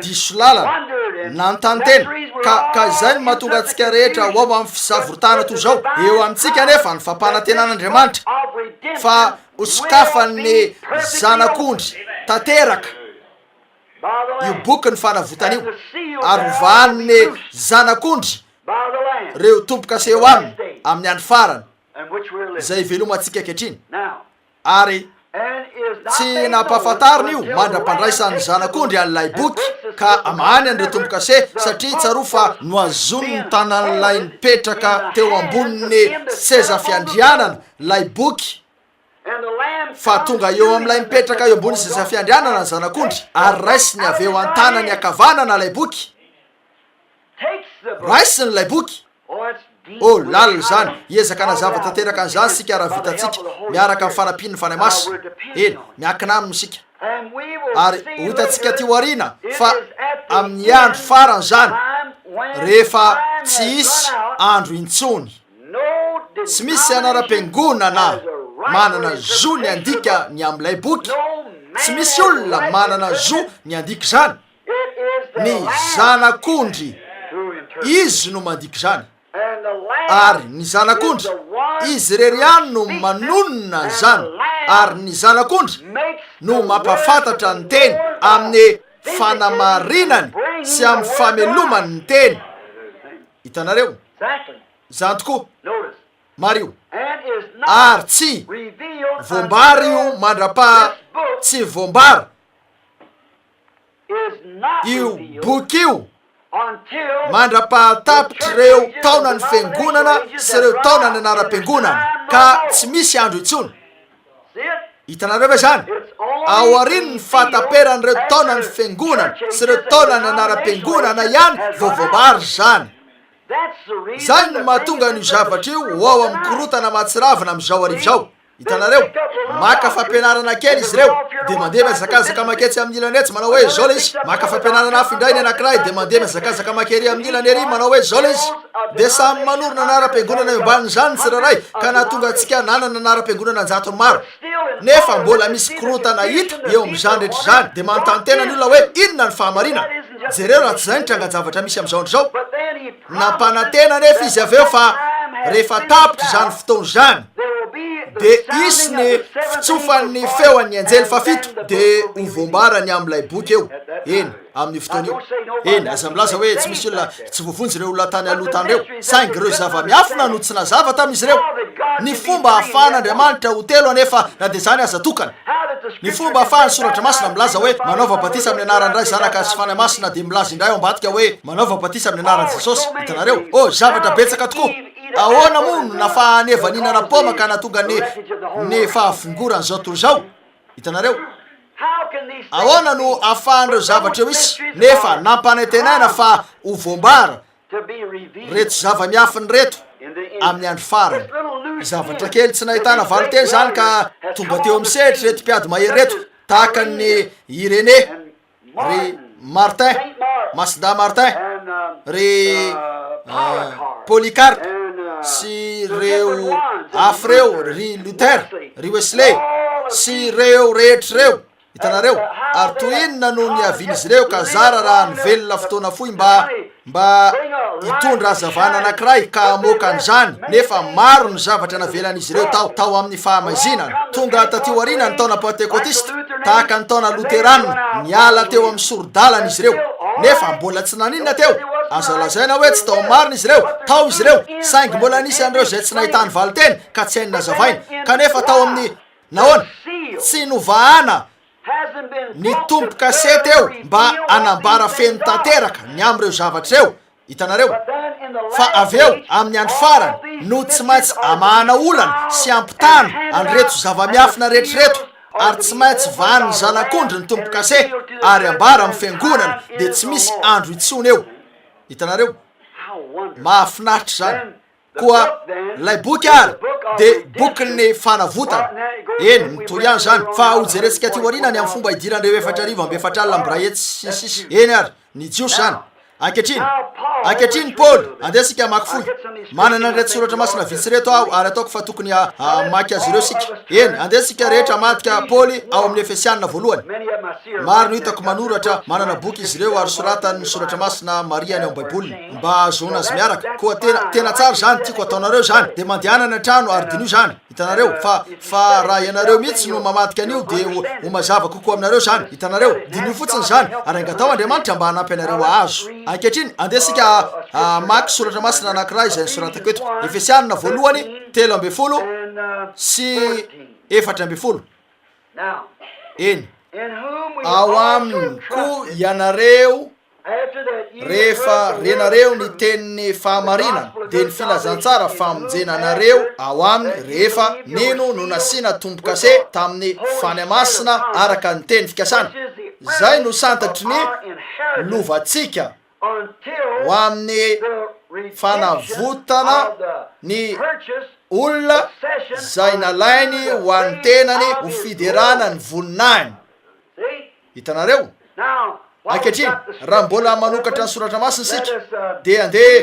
diso lalana na nytantena ka zay ny mahatonga antsika rehetra ao amin'ny fisavorotana toy zao eo amintsika nefa ny fampanantenan'Andriamanitra fa osokafany zanak'ondry tanteraka io boky ny fanavotana io ary ovan'ny zanak'ondry reo tompo-kase ho aminy amin'ny andro farany zay velomantsika ankehitriny ary tsy nampahafantarina io mandra-pandraisan'ny zanak'ondry an'ilay boky ka amany an'ireo tompo-kase satria tsaro fa noazony ny tanan'ilay nipetraka teo ambonin'ny seza fiandrianana lay boky fa tonga eo amin'ilay mipetraka eo ambony seza fiandrianana ny zanak'ondry ary raisiny avy eo an-tanany akavanana lay boky raisiny lay boky lalina zany iezaka nazava tanteraka an'izany sika raha vitantsika miaraka amin'ny fanampiny ny fanahy masy eny miankina aminy sika ary hitantsika tio arina fa amin'ny andro farany zany rehefa tsy hisy andro intsony tsy misy anara-piangonana manana zo ny andika ny amin'ilay boky tsy misy olona manana zo ny andika zany ny zanak'ondry izy no mandiky zany ary ny zanak'ondry izy rery any no manonona zany ary ny zanak'ondry no mampafantatra ny teny amin'ny fanamarinany sy amin'ny famelomany ny teny hitanareo zany tokoa mario ary tsy voambary io mandra-pa tsy voambary io boky io mandra-pahatapitra reo taona ny fiangonana sy reo taona ny anara-piangonana ka tsy misy andro intsony hitanareo ve zany ao ariny ny fataperan'ireo taona ny fiangonana sy reo taona ny anara-piangonana ihany vovoambary zany zany no mahatonga n'io zavatra io ho ao amin'ny korotana mahatsiravina amin'izao arivo zao hitanareo maka fampianarana kely izy reo de mandeha miazakazaka maketsy amin'ny ilany etsy manao hoe zao le izy maka fampianarana hafa indray ny anankiray de mandeha miazakazaka makery amin'ny ilany ery manao hoe zao le izy de samy manorona anara-piangonana ioambaniny zany ny tsirairay ka nahatonga antsika nanana anara-piangonana anjatony maro nefa mbola misy korotana hita eo amin'izany rehetra zany de manontany ny olona hoe inona ny fahamarina jereo raha tsy zay nitranga zavatra misy amin'izao andro zao nampanantena nefa izy aveo fa rehefa tapitra zany fotoana zany de isy ny fitsofan'ny feo an'ny anjely fafito de hovoambarany amin'ilay boky eo eny amin'ny fotoana io eny aza milaza hoe tsy misy olona tsy voavonjy reo olona tany aloha tany reo saingy reo zava-miafina no tsy nazava tamin'izy reo ny fomba ahafahan'Andriamanitra ho telo anefa na de zany aza tokana ny fomba ahafahany soratra masina milaza hoe manaova batisa amin'ny anarany ray zanaka sy fanahy masina de milaza indray ao ambadika hoe manaova batisa amin'ny anaran'i Jesosy hitanareo zavatra betsaka tokoa ahoana mono nafahanevaninana poma ka natonga ny fahafongorany zao tontolo zao hitanareo ahoana no ahafahan'ireo zavatra eo isy nefa nampanantenaina fa ho voambara reto zava-miafiny reto amin'ny andro farany zavatra kely tsy nahitana valo teny zany ka tonga teo amin'ny seritry reto mpiady mahery reto tahaka ny Irénée ry Martin Masda Martin ry Polycarpe sy reo afy reo ry Luther ry Wesley sy reo rehetra reo hitanareo ary toy inona no niavin'izy reo ka zara raha nivelona fotoana fohy mba hitondra hazavana anankiray ka amoaka an'izany nefa maro ny zavatra navelan'izy reo tao amin'ny fahamaizinana tonga tatio arina ny taona pentekotista tahaka ny taona luteranina niala teo amin'ny sorodalana izy reo nefa mbola tsy naninona teo aza lazaina hoe tsy tao marina izy reo tao izy reo saingy mbola nisy an'ireo zay tsy nahitany valiteny ka tsy hainy nazavaina kanefa tao amin'ny nahoana tsy novahana ny tompo-kase teo mba anambara feno tanteraka ny am'ireo zavatra reo hitanareo fa aveo amin'ny andro farany no tsy maintsy amahana olana sy ampitana an'reto zava-miafina rehetrareto ary tsy maintsy vahany zanak'ondry ny tompo-kase ary ambara amin'ny fiangonana de tsy misy andro itsony eo hitanareo mahafinaritra zany koa lay boky ary de bokyny fanavotana eny mitoriany zany fa hojeretsika tio arinany amin'ny fomba hidiran'ireo 4 amby 4 alina amby raha etsy sisy eny ary ny jiosy zany ankehitriny Paoly andesika makifoy manana ndray soratra masina vitsy reto aho ary ataoko fa tokony maky azy ireo sika eny andesika rehetra matika Paoly ao amin'ny Efesianina voalohany maro no hitako manoratra manana boky izy ireo ary soratany soratra masina Mariany ao baibolina mba azoana azy miaraka koa tena tsara zany tiako ataonareo zany de mandehanana trano ary dinio zany hitanareo fa raha ianareo mihitsy no mamadika anio de ho mazava kokoa aminareo zany hitanareo dinio fotsiny zany ary angatao Andriamanitra mba hanampy anareo azo ankehitriny andesika maky soratra masina anankiray izay soratako eto Efesianina voalohany 13 sy 14 eny ao aminy ko ianareo rehefa renareo ny tenin'ny fahamarinana de ny filazantsara famonjena anareo ao aminy rehefa nino no nasiana tombo-kase tamin'ny fany masina araka ny teny fikasana zay no santatry ny lovantsika ho amin'ny fanavotana ny olona zay nalainy ho an'ny tenany ho fiderana ny voninahiny hitanareo ankehitriny raha mbola manokatra ny soratra masina sika de andeha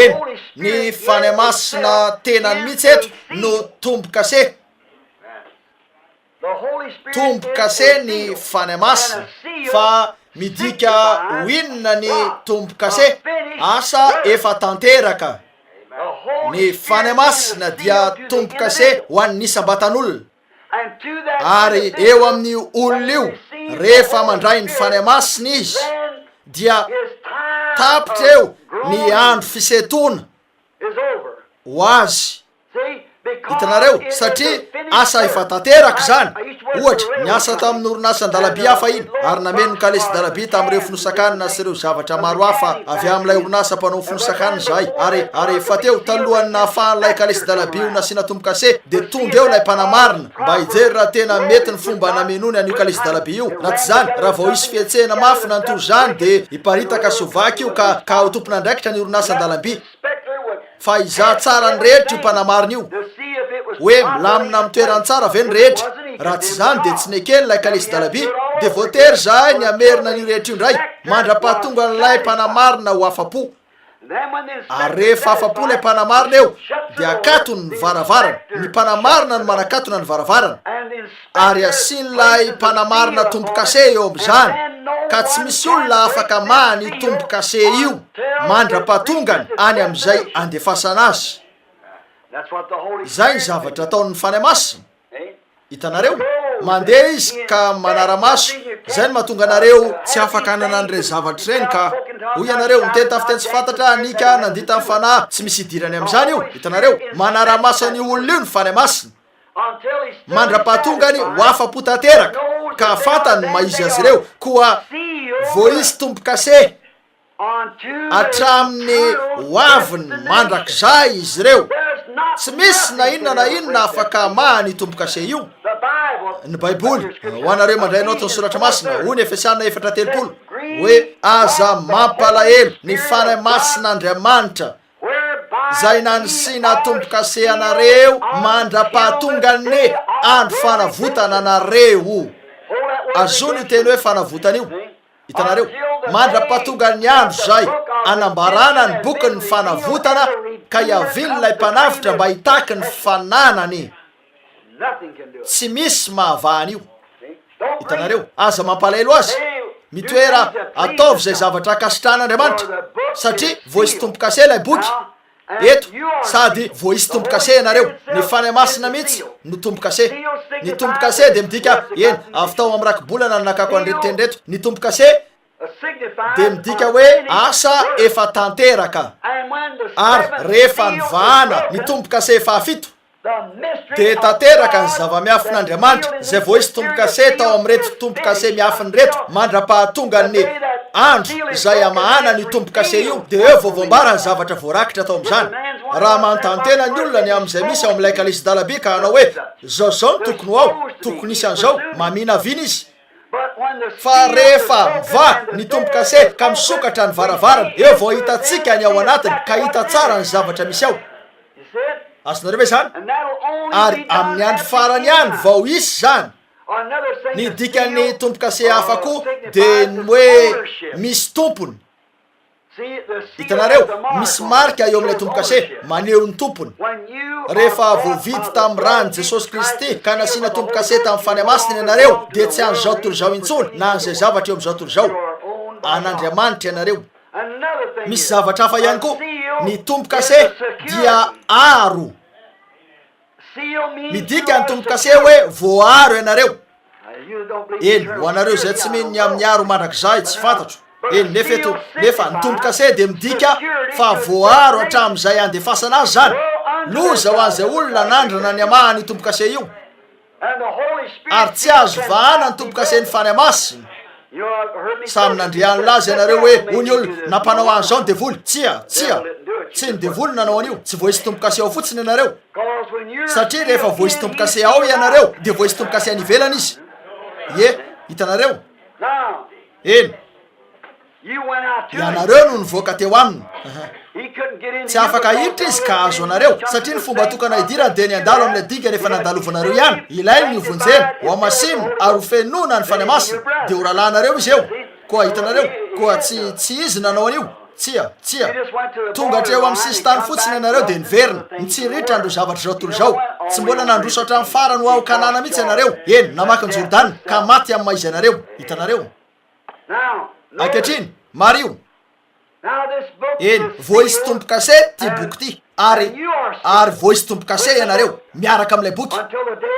eny ny fany masina tenany mihitsy eto no tombo-kase tombo-kase ny fany masina fa midika ho inona ny tombo-kase asa efa tanteraka ny fany masina dia tombo-kase ho an'ny isam-batan'olona ary eo amin'ny olona io rehefa mandray ny fany masina izy dia tapitra eo ny andro fisetona ho azy hitanareo satria asa efa tanteraka zany ohatra niasa tamin'ny orinasandalaby hafa iny ary nameno kalesy dalaby tamin'ireo finosakanina sy ireo zavatra maro hafa avy amin'ilay orinasa mpanao finosakanina zay ary efa teo talohan'ny nahafahan'ilay kalesy dalaby io nasiana tombo-kase de tonga eo lay mpanamarina mba hijery raha tena mety ny fomba namenony an'io kalesy dalaby io raha tsy zany raha vao isy fietsehana mafy nantory zany de hiparitaka sovaky io ka ho tompona andraikitra ny orinasandalaby fa iza tsara ny rehetra io mpanamarina io hoe milamina amin'ny toerany tsara ve ny rehetra raha tsy zany de tsy nekely lay kalesy dalaby de voatery zahay ny amerina ny rehetra io ndray mandra-pahatonga n'lay mpanamarina ho afapo ary rehefa afapo lay mpanamarina eo de akatony ny varavarana ny mpanamarina no manakatona ny varavarana ary asian'lay mpanamarina tombo-kase eo am'izany ka tsy misy olona afaka mahany tombo-kase io mandra-pahatongany any am'izay andefasana azy zay ny zavatra ataon'ny fany masina hitanareo mandeha izy ka manara-maso zay ny mahatonga anareo tsy afaka hanana an'ireny zavatra ireny ka hoy ianareo miteny tafiteny tsy fantatra anika nandita amin'ny fanahy tsy misy idirany am'izany io hitanareo manara-maso an'io olona io ny fany masina mandra-pahatongany ho afapo tanteraka ka fantany maizy azy ireo koa vo izy tombo-kase hatramin'ny hoaviny mandrak'izay izy ireo tsy misy na inona afaka mahany tombo-kase io ny baiboly ho anareo mandray notiny soratra masina hoy ny Efesianina 4:13 hoe aza mampalahelo ny fany masina Andriamanitra zay nanisiana tombo-kase anareo mandra-pahatonga ny andro fanavotana anareo azony io teny hoe fanavotana io hitanareo mandra-pahatonga ny andro zay anambarana ny bokyny fanavotana ka iaviny lay mpanavitra mba hitaky ny fananany tsy misy mahavahany io hitanareo aza mampalahelo azy mitoera ataovy zay zavatra akasitran'Andriamanitra satria vo isy tombo-kase lay boky eto sady vo isy tombo-kase ianareo ny fany masina mihitsy no tombo-kase ny tombo-kase de midika eny avy tao amin'ny rakibolana ny nakako andretiteny reto ny tombo-kase de midika hoe asa efa tanteraka ary rehefa nivahana ny tombo-kase fahafito de tanteraka ny zava-miafin'Andriamanitra zay vo isy tombo-kase tao amin'reto tombo-kase miafiny reto mandra-pahatonga ny andro zay amahana ny tombo-kase io de eo voavoambara ny zavatra voarakitra tao am'izany raha manontany ny olona ny am'izay misy ao am'ilay kalesy dalaby ka hanao hoe zao ny tokony ho ao tokony isy an'izao mamina viny izy fa rehefa miva ny tombo-kase ka misokatra ny varavarana eo vao hitatsika ny ao anatiny ka hita tsara ny zavatra misy ao azonareo ve zany ary amin'ny andro farany any vao isy zany ny dikany tombo-kase hafa koa de ny hoe misy tompony hitanareo misy marika eo amin'ilay tombo-kase maneho ny tompony rehefa voavidy tamin'ny rany Jesosy Kristy ka nasiana tombo-kase tamin'ny fany masina ianareo dia tsy any zao tontolo zao intsony na an'izay zavatra eo amin'izao tontolo zao an'Andriamanitra ianareo. Misy zavatra hafa ihany koa, ny tombo-kase dia aro. Midika ny tombo-kase hoe voaro ianareo. Eny ho anareo zay tsy mino ny amin'ny aro mandrakizay tsy fantatro. Eny nefa ny tombo-kase dia midika fa voaro hatramin'izay andefasana azy zany. Loza ho an'izay olona nandrana ny amahany tombo-kase io ary tsy azo vahana ny tombo-kase ny fany masina. Samy nandriany laza ianareo hoe ony olona nampanao an'izao ny devoly. Tsy ny devoly nanao an'io, tsy voahisy tombo-kase ao fotsiny ianareo. Satria rehefa voahisy tombo-kase ao ianareo dia voahisy tombo-kase any ivelany izy. Hitanareo? Eny ianareo no nivoaka teo aminy. Tsy afaka hiditra izy ka azo anareo satria ny fomba tokana hidirany dia ny andalo amin'ilay diga rehefa nandalovanareo ihany. Ilainy ny vonjena ho amasinina ary ho fenona ny fany masina dia ho rahalahinareo izy eo. Koa hitanareo, koa tsy izy nanao an'io. Tsia tonga hatreo amin'ny sisintany fotsiny ianareo dia niverina nitsiritra andro zavatra zao tontolo zao. Tsy mbola nandroso hatramin'ny farany ho ao Kanana mihitsy ianareo. Eny namaky ny Jordana ka maty amin'ny maizy ianareo. Hitanareo? Ankehitriny Mario. Eny voahisy tombo-kase ty boky ty ary voahisy tombo-kase ianareo miaraka amin'ilay boky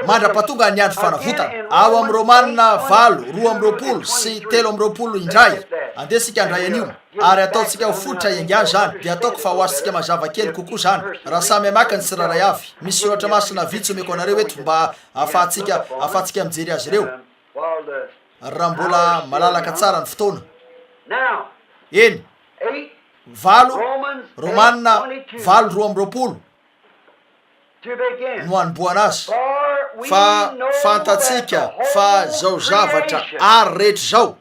mandra-pahatonga ny andro fanavotana ao amin'ny Romanina 8:20 sy 3:20 indray. Andesika andray an'io ary ataotsika ho fototra iangany zany dia ataoko fa ho azontsika mazava kely kokoa zany raha samy amaka ny tsiraray avy. Misy soratra masina vitsy omeko anareo eto mba ahafahantsika mijery azy ireo raha mbola malalaka tsara ny fotoana. Eny 8 Romanina 8:20 no anomboana azy fa fantatsika fa zao zavatra ary rehetra zao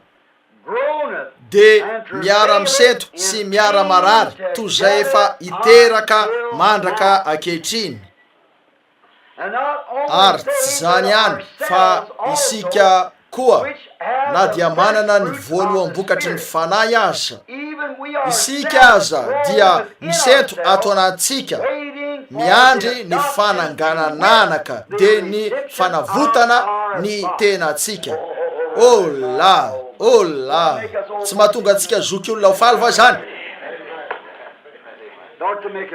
dia miara-misento sy miara-marary toy izay efa hiteraka mandraka ankehitriny. Ary tsy zany ihany fa isika koa na dia manana ny voaloham-bokatry ny fanahy aza. Isika aza dia misento ato anatsika miandry ny fananganananaka dia ny fanavotana ny tenatsika. Ola tsy mahatonga antsika zoky olona ho faly va zany?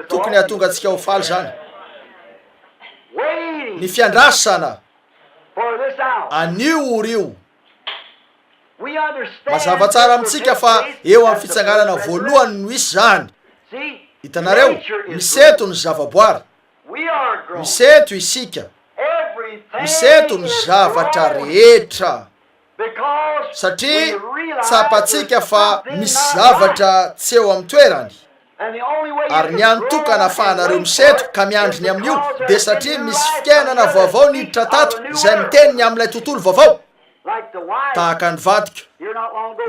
Tokony hahatonga antsika ho faly zany. Ny fiandrasana anio orio. Mazava tsara amintsika fa eo amin'ny fitsanganana voalohany no isy zany. Hitanareo? Miseto ny zavaboary. Miseto isika. Miseto ny zavatra rehetra. Satria tsapatsika fa misy zavatra tsy eo amin'ny toerany. Ary ny antokana ahafahanareo miseto ka miandry ny amin'io dia satria misy fiainana vaovao niditra tato izay miteniny amin'ilay tontolo vaovao. Tahaka ny vadika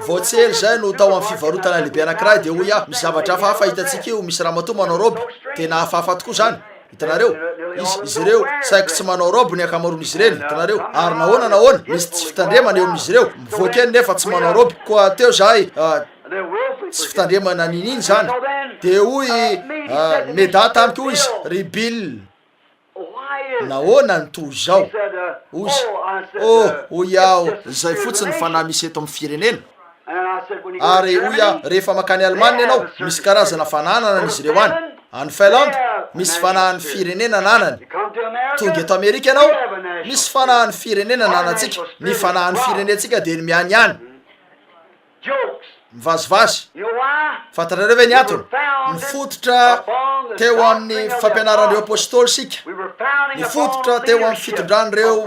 voatsely zay no tao amin'ny fivarotana lehibe anankiray dia hoy mizavatra hafahafa hitantsika io misy ramatoa manao roby tena hafahafa tokoa zany. Hitanareo? Izy ireo saiko tsy manao roby ny akamaroan'izy ireny. Hitanareo? Ary nahoana misy tsy fitandremana eo amin'izy ireo. Mivoaka eny nefa tsy manao roby. Koa teo zahay tsy fitandremana nininy zany dia hoy meda tamiko izy Ribil. Nahoana ny toy zao? Hoy aho zay fotsiny fa na misy eto amin'ny firenena. Ary hoy rehefa makany Alemana ianao misy karazana fananana n'izy ireo any. Any Finlande misy fanahany firenena nanany. Tonga eto Amerika ianao misy fanahany firenena nanantsika. Ny fanahany firenentsika dia ny miany ihany. Mivazivazy. Fantarareo ve ny antony? Nifototra teo amin'ny fampianaran'ireo apôstôly sika. Nifototra teo amin'ny fitondran'ireo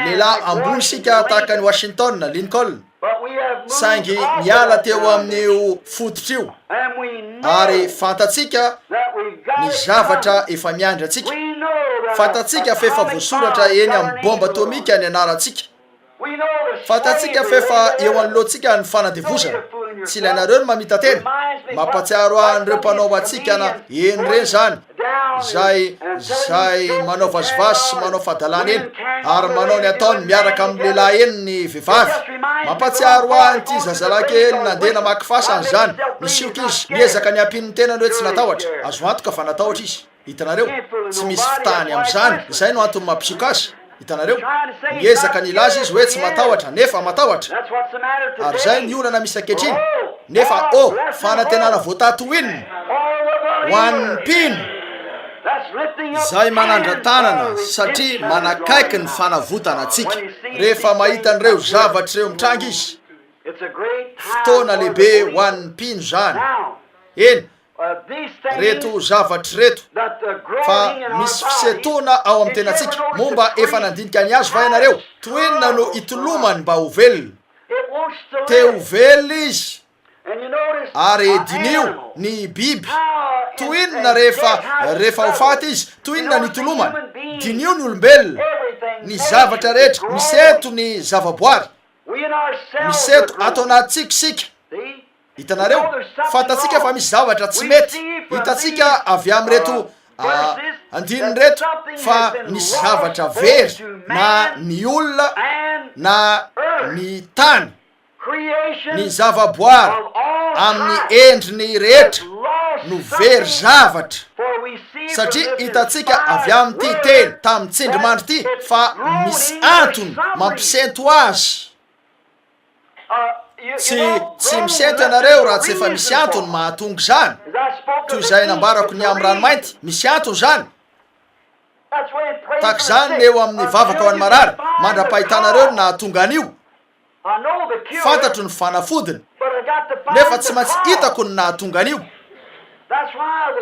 lehilahy ambony sika tahaka ny Washington, Lincoln. Saingy niala teo amin'io fototra io. Ary fantatsika ny zavatra efa miandry atsika. Fantatsika fa efa voasoratra eny amin'ny bomba atomika ny anarantsika. Fantatsika fa efa eo anoloantsika ny fanadevozana. Tsy ilainareo ny mamita tena. Mampatsiaro an'ireo mpanao atsika na eny ireny zany zay manao vazivasy sy manao fahadalàna eny ary manao ny ataony miaraka amin'ny lehilahy eny ny vehivavy. Mampatsiaro ahy ty zazalahy kely nandeha namaky fasany zany, misioka izy miezaka ny ampin'ny tenany hoe tsy natahotra, azo antoka fa natahotra izy. Hitanareo, tsy misy fitahany am'izany, izay no antony mampisioka azy. Hitanareo, miezaka ny laza izy hoe tsy matahotra nefa matahotra, ary zay ny olana misy ankehitriny. Nefa fanantenana voatatoinina ho an'ny mpino, zay manandra-tanana satria manakaiky ny fanavotana atsika. Rehefa mahita an'ireo zavatra ireo mitranga izy, fotoana lehibe ho an'ny mpino zany. Eny, reto zavatra reto fa misy fisetona ao amin'ny tenatsika momba efa nandinika ny azo va ianareo. Toinona no itolomany mba ho velona, te ho velona izy ary dinio ny biby. Toinona rehefa ho faty izy, toinona ny tolomany, dinio ny olombelona. Ny zavatra rehetra miseto ny zavaboary, miseto ato anatsika sika. Hitanareo, fatatsika fa misy zavatra tsy mety. Hitatsika avy amin'reto andininy reto fa misy zavatra very na ny olona na ny tany, ny zavaboary amin'ny endriny rehetra no very zavatra. Satria hitatsika avy amin'ty teny tamin'ny tsindrimandry ty fa misy antony mampisento azy. Tsy misento ianareo raha tsy efa misy antony mahatonga zany. Toy izay nambarako ny amin'ny ranomainty, misy antony zany. Tahaka zany eo amin'ny vavaka ao any marary, mandra-pahitanareo na tonga an'io. Fantatro ny fanafodiny, nefa tsy maintsy hitako ny nahatonga an'io.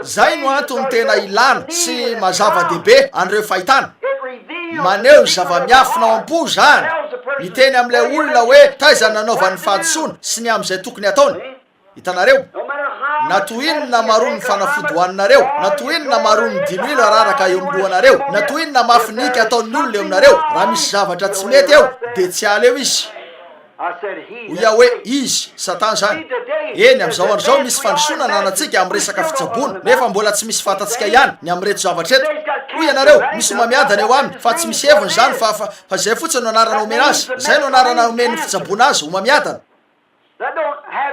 Zay no antony tena ilana sy mazava-dehibe an'ireo fahitana. Maneho zava-miafina ao am-po zany, miteny amin'ilay olona hoe taiza nanaovan'ny fahadisoana sy ny amin'izay tokony ataony. Hitanareo, na toinona marony ny fanafody hoaninareo, na toinona marony ny dinoilo araraka eo amin'ny lohanareo, na toinona mafiniky ataon'ny olona eo aminareo, raha misy zavatra tsy mety eo de tsy ala eo izy. Hoia hoe izy Satana zany. Eny amin'izao andro zao misy fandrosoana nanatsika amin'ny resaka fitsaboana, nefa mbola tsy misy fatatsika ihany ny amin'reto zavatra eto. Hoy ianareo, misy mamiadana eo aminy fa tsy misy heviny zany fa zay fotsiny no anarana omena azy, zay no anarana omeny fitsaboana azy, ho mamiadana.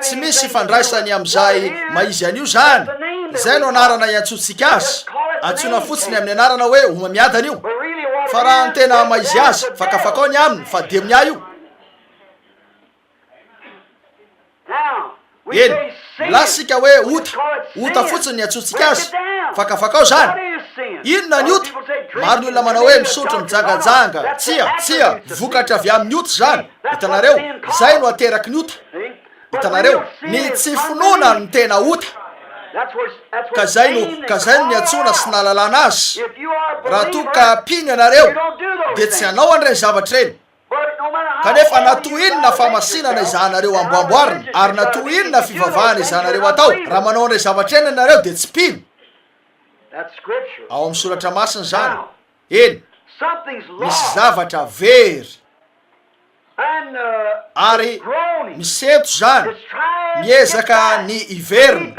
Tsy misy fandraisany amin'izay maizy an'io zany, zay no anarana iantsotsika azy. Antsoina fotsiny amin'ny anarana hoe ho mamiadana io, fa raha ny tena maizy azy fakafakao ny aminy fa demia io. Eny, lasika hoe ota fotsiny ny antsotsika azy, fakafakao zany. Inona ny ota? Maro ny olona manao hoe misotro mijangajanga, tsia vokatra avy amin'ny ota zany. Hitanareo, zay no ateraky ny ota. Hitanareo, ny tsy finoana ny tena ota. Ka zay no niantsona sy nalalana azy. Raha toka piny ianareo de tsy hanao an'ireny zavatra reny. Kanefa natoinona famasinana izanareo amboamboarina, ary natoinona fivavahana izanareo atao, raha manao an'ireny zavatra eny ianareo de tsy pino. Ao amin'ny soratra masina zany. Eny, misy zavatra very ary misento zany, miezaka ny iverina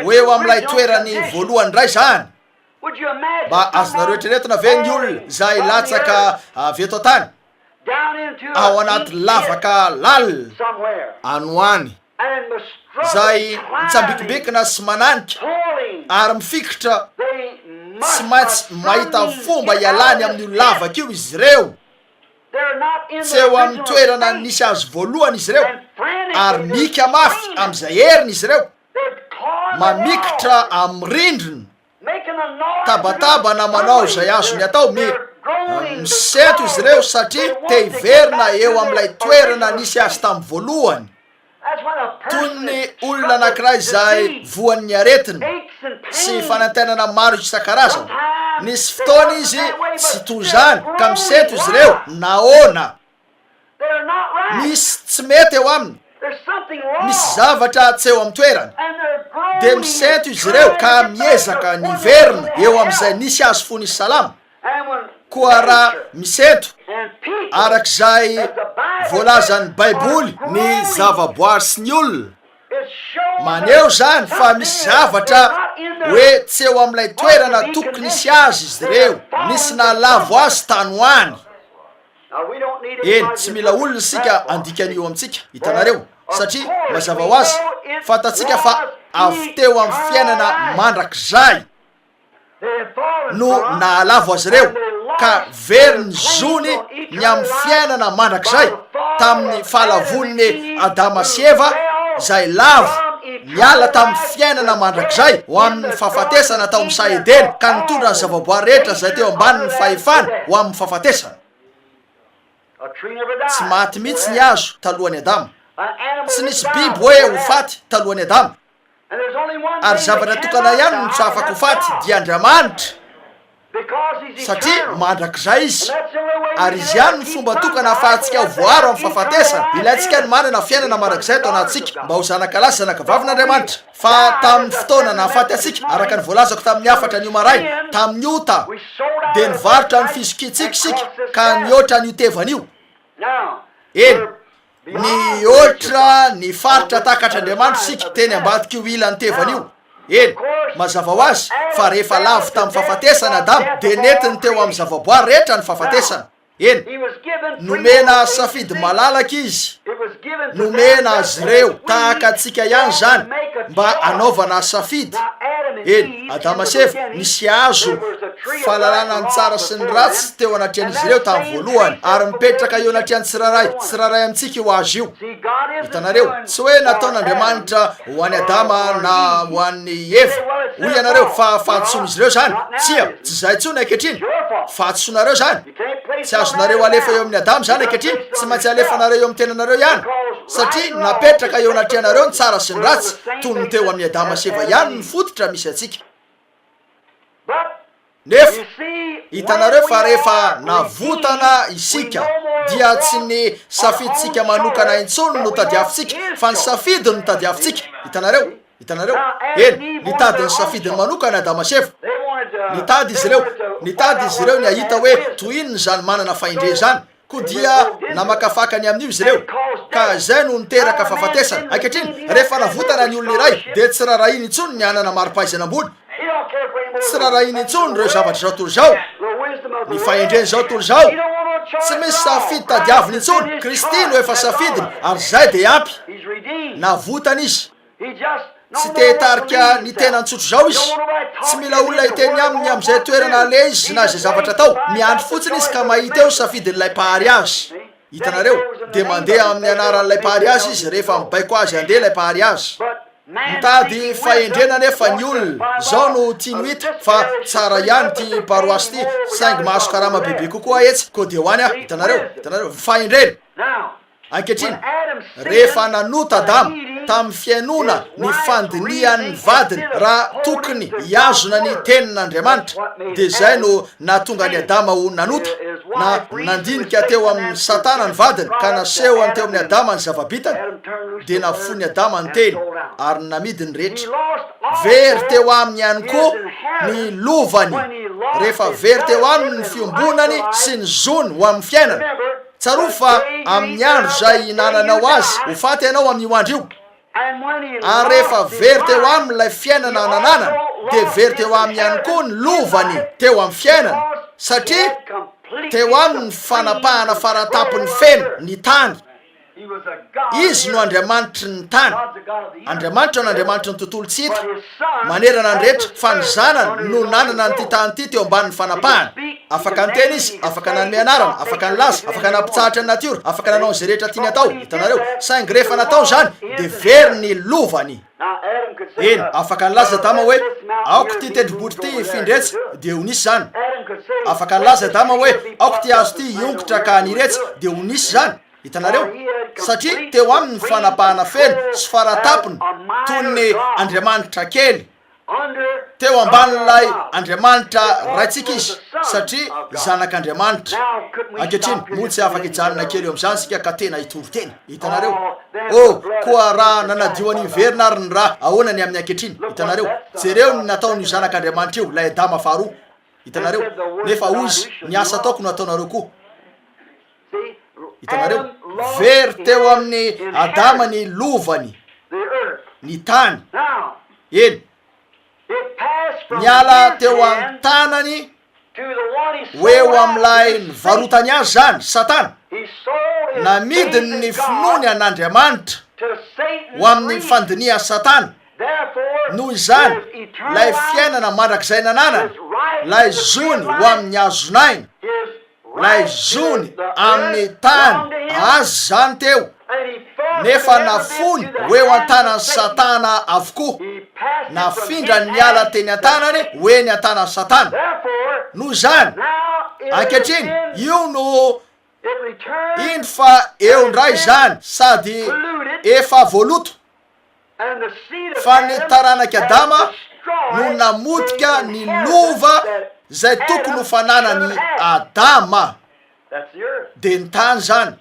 ho eo amin'ilay toerany voalohany indray zany. Mba azonareo etreretona ve ny olona zay latsaka avy eto tany ao anaty lavaka lalina anoany, zay mitsambikimbikina sy mananika ary mifikitra, tsy maintsy mahita fomba ialany amin'ny lavaka io izy ireo. Tsy eo amin'ny toerana nisy azy voalohany izy ireo, ary mika mafy amin'izay heriny izy ireo, mamikitra amin'ny rindrina, tabataba na manao izay azony atao, miseto izy ireo satria te hiverina eo amin'ilay toerana nisy azy tamin'ny voalohany. Toy ny olona anankiray zay voan'ny aretina sy fanantenana maro isan-karazany. Nisy fotoana izy tsy toy zany ka miseto izy ireo naona. Misy tsy mety eo aminy, misy zavatra tsy eo amin'ny toerany, de miseto izy ireo ka miezaka ny verina eo amin'izay nisy azy fony salama. Koa raha miseto arak'izay voalazan'ny Baiboly, ny zavaboary sy ny olona, maneho zany fa misy zavatra hoe tsy eo amin'ilay toerana tokony isy azy izy ireo, nisy nalavo azy tany hoany. Eny, tsy mila olona sika andikan'io amintsika, hitanareo, satria mazava ho azy fantatsika fa avy teo amin'ny fiainana mandrakizay no naalavo azy ireo, ka very ny zony ny amin'ny fiainana mandrakizay tamin'ny fahalavon'ny Adama sy Eva, zay lavo miala tamin'ny fiainana mandrakizay ho amin'ny fahafatesana tao amin'ny Saedena, ka nitondra ny zavaboary rehetra zay teo ambanin'ny fahefana ho amin'ny fahafatesana. Tsy maty mihitsy ny azo talohan'ny Adama, tsy nisy biby hoe ho faty talohan'ny Adama, ary zavatra tokana ihany no tsy afaka ho faty dia Andriamanitra, satria mandrakizay izy, ary izy ihany ny fomba tokana ahafahantsika voaro amin'ny fahafatesana. Ilayntsika ny manana fiainana mandrakizay atao anatintsika mba ho zanaka lahy zanakavavin'Andriamanitra. Fa tamin'ny fotoana nahafaty antsika, araka ny voalazako tamin'ny 4 ny maraina, tamin'ny ota dia nivarotra ny fizokintsika isika ka niotra ny otevan'io. Eny, ny otra ny faritra takatr'Andriamanitra isika teny ambadika io ilan'ny tevan'io. Eny, mazava ho azy fa rehefa lavo tamin'ny fahafatesana Adama dia netiny teo amin'ny zavaboary rehetra ny fahafatesana. Eny, nomena safidy malalaka izy, nomena azy ireo tahaka antsika ihany zany mba anaovana safidy. Eny, Adama sy Eva nisy azo fahalalana ny tsara sy ny ratsy teo anatrehan'izy ireo tamin'ny voalohany, ary mipetraka eo anatrehany tsiraray amintsika io azo io. Hitanareo, tsy hoe nataon'Andriamanitra ho an'ny Adama na ho an'ny Eva hoy ianareo fa fahatsoan'izy ireo zany. Tsia, tsy zay tsony ankehitriny, fahatsoanareo zany. Tsy azonareo alefa eo amin'ny Adama zany ankehitriny, tsy maintsy alefanareo eo amin'ny tenanareo ihany, satria napetraka eo anatrehanareo ny tsara sy ny ratsy toy ny teo amin'ny Adama sy Eva ihany ny fototra misy atsika. Nefa hitanareo fa rehefa navotana isika dia tsy ny safiditsika manokana intsony no tadiavintsika, fa ny safidy no tadiavintsika. Hitanareo, eny, nitady ny safidiny manokana Adama sy Eva. Nitady izy ireo ny ahita hoe toinony zany manana faindre zany, ko dia namakafakany amin'io izy ireo, ka zay no niteraka fahafatesana. Ankehitriny rehefa navotana ny olona iray dia tsy rarahiny intsony ny anana maripaizana ambony, tsy rarahiny intsony reo zavatra zao tory zao, ny fahendreny zao tory zao, tsy misy safidy tadiaviny intsony. Kristy no efa safidiny, ary zay dia ampy, navotana izy. Tsy te hitarika ny tena ntsotro zao izy, tsy mila olona hiteny aminy amin'izay toerana ale izy na zay zavatra atao, miandry fotsiny izy ka mahita eo safidin'ilay pahary azy. Hitanareo, dia mandeha amin'ny anaran'ilay pahary azy izy rehefa mibaiko azy andeha ilay pahary azy. Mitady fahendrena nefa ny olona zao no tiany hita, fa tsara ihany ty paroasy ty, saingy mahazo karama bebe kokoa etsy, ko dia hoany aho. Hitanareo, fahendrena. Ankehitriny rehefa nanota Adama tamin'ny fiainona ny fandinian'ny vadiny raha tokony hiazona ny tenin'Andriamanitra, dia zay no nahatonga ny Adama ho nanota, na nandinika teo amin'ny Satana ny vadiny ka naseho any teo amin'ny Adama ny zavabitany, dia nafony Adama ny teny ary namidy ny rehetra. Very teo aminy ihany koa ny lovany, rehefa very teo aminy ny fiombonany sy ny zony ho amin'ny fiainana. Tsaroa fa amin'ny andro zay nananao azy ho faty ianao amin'io andro io, ary rehefa very teo amin'ilay fiainana nananana dia very teo aminy ihany koa ny lovany teo amin'ny fiainana, satria teo amin'ny fanapahana faratapony feno ny tany. Izy no Andriamanitra ny tany. Andriamanitra no Andriamanitra ny tontolo tsy hita manerana ny rehetra, fa ny zanany no nanana ny ty tany ty teo ambanin'ny fanapahana. Afaka ny teny izy, afaka nanome anarana, afaka ny laza, afaka nampitsahatra ny natiora, afaka nanao zay rehetra tiany atao. Hitanareo, saingy rehefa natao zany dia very ny lovany. Eny, afaka ny laza Adama hoe aoko ty tendrombohitra ty findretsy dia ho nisy zany. Afaka ny laza Adama hoe aoko ty hazo ty iongotra ka niretsy dia ho nisy zany. Hitanareo, satria teo aminy fanapahana feno sy faratapony toy ny Andriamanitra kely, teo ambanin'ilay Andriamanitra raitsika izy, satria zanak'Andriamanitra. Ankehitriny moa tsy afaka hijanona kely eo amin'izany sika ka tena hitory-teny. Hitanareo, koa raha nanadio any iverina ary ny raha ahonany amin'ny ankehitriny. Hitanareo, jereo ny nataon'io zanak'Andriamanitra io, lay Adama faharoa. Hitanareo, nefa ozy ny asa ataoko no ataonareo koa. Hitanareo, very teo amin'ny Adama ny lovany, ny tany. Eny, niala teo amin'ny tanany hoeo amin'ilay nivarotany azy zany satana namidiny ny finoany an'Andriamanitra ho amin'ny fandiniha satana. Noho izany lay fiainana mandrakizay nananany lay zony ho amin'ny azonaina, lay zony amin'ny tany azy zany teo, nefa nafony hoeo an-tanany satana avokoa, nafindra ny ala teny an-tanany hoe ny an-tanany satana. Noho izany ankehitriny io no iny fa eo ndray zany sady efa voaloto fa ny taranaki Adama no namotika ny lova zay tokony ho fananany Adama, de ny tany zany.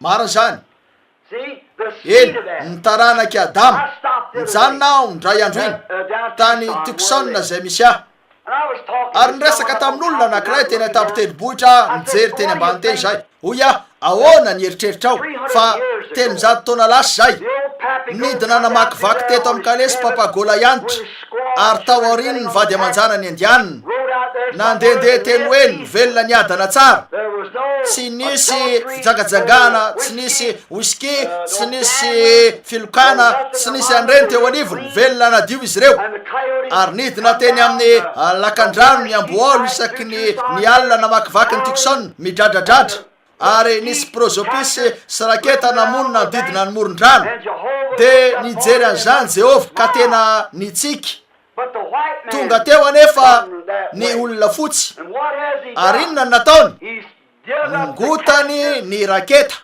Marina zany eny ny taranaky Adama nijanonao ndray andro iny tany Tucson zay misy ahy, ary niresaka tamin'olona anankiray teny an-tampon-tendrombohitra mijery teny ambany teny zay, hoy aho ahoana ny eritreritrao fa 300 taona lasa zay nidina namakivaky teto amin'ny kalesy papagola iantitra, ary tao aoriny ny vady amanjana ny Indianina nandehandeha teny hoe velona ny adana tsara, tsy nisy fijangajangana, tsy nisy whisky, tsy nisy filokana, tsy nisy an'ireny teo anivony, velona nadio izy ireo. Ary nidina teny amin'ny lakandrano ny amboalo isaky ny alina namakivaky ny Tucson midradradratra, ary nisy prosopis sy raketa namonina nodidina ny moron-drano, de nijery an'izany Jehovah ka tena nitsiky. Tonga teo anefa ny olona fotsy, ary inona ny nataony? Ngotany ny raketa,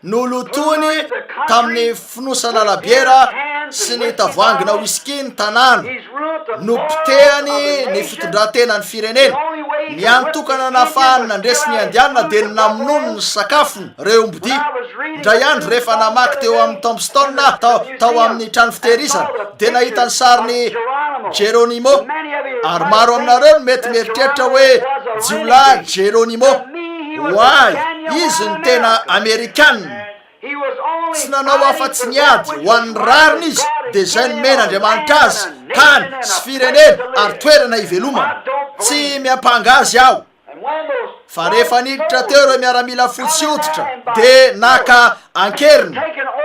nolotony tamin'ny finosana labiera sy ny tavoangina whisky ny tanàna, nopitehany ny fitondran-tenany firenena. Ny antokana nafahany nandresy ny Indianina de namonono ny sakafony reo ombody. Ndray andro rehefa namaky teo amin'ny Tombstone tao amin'ny trano fitehirizana de nahita ny sariny Geronimo, ary maro aminareo mety mieritreritra hoe jiolahy Geronimo, hoay izy ny tena Amerikanina, tsy nanao afa-tsy niady ho an'ny rariny izy, de zay nomena Andriamanitra azy tany sy firenena ary toerana ivelomana, tsy miampanga azy aho. Fa rehefa niditra teo reo miaramila fotsy hoditra de naka ankeriny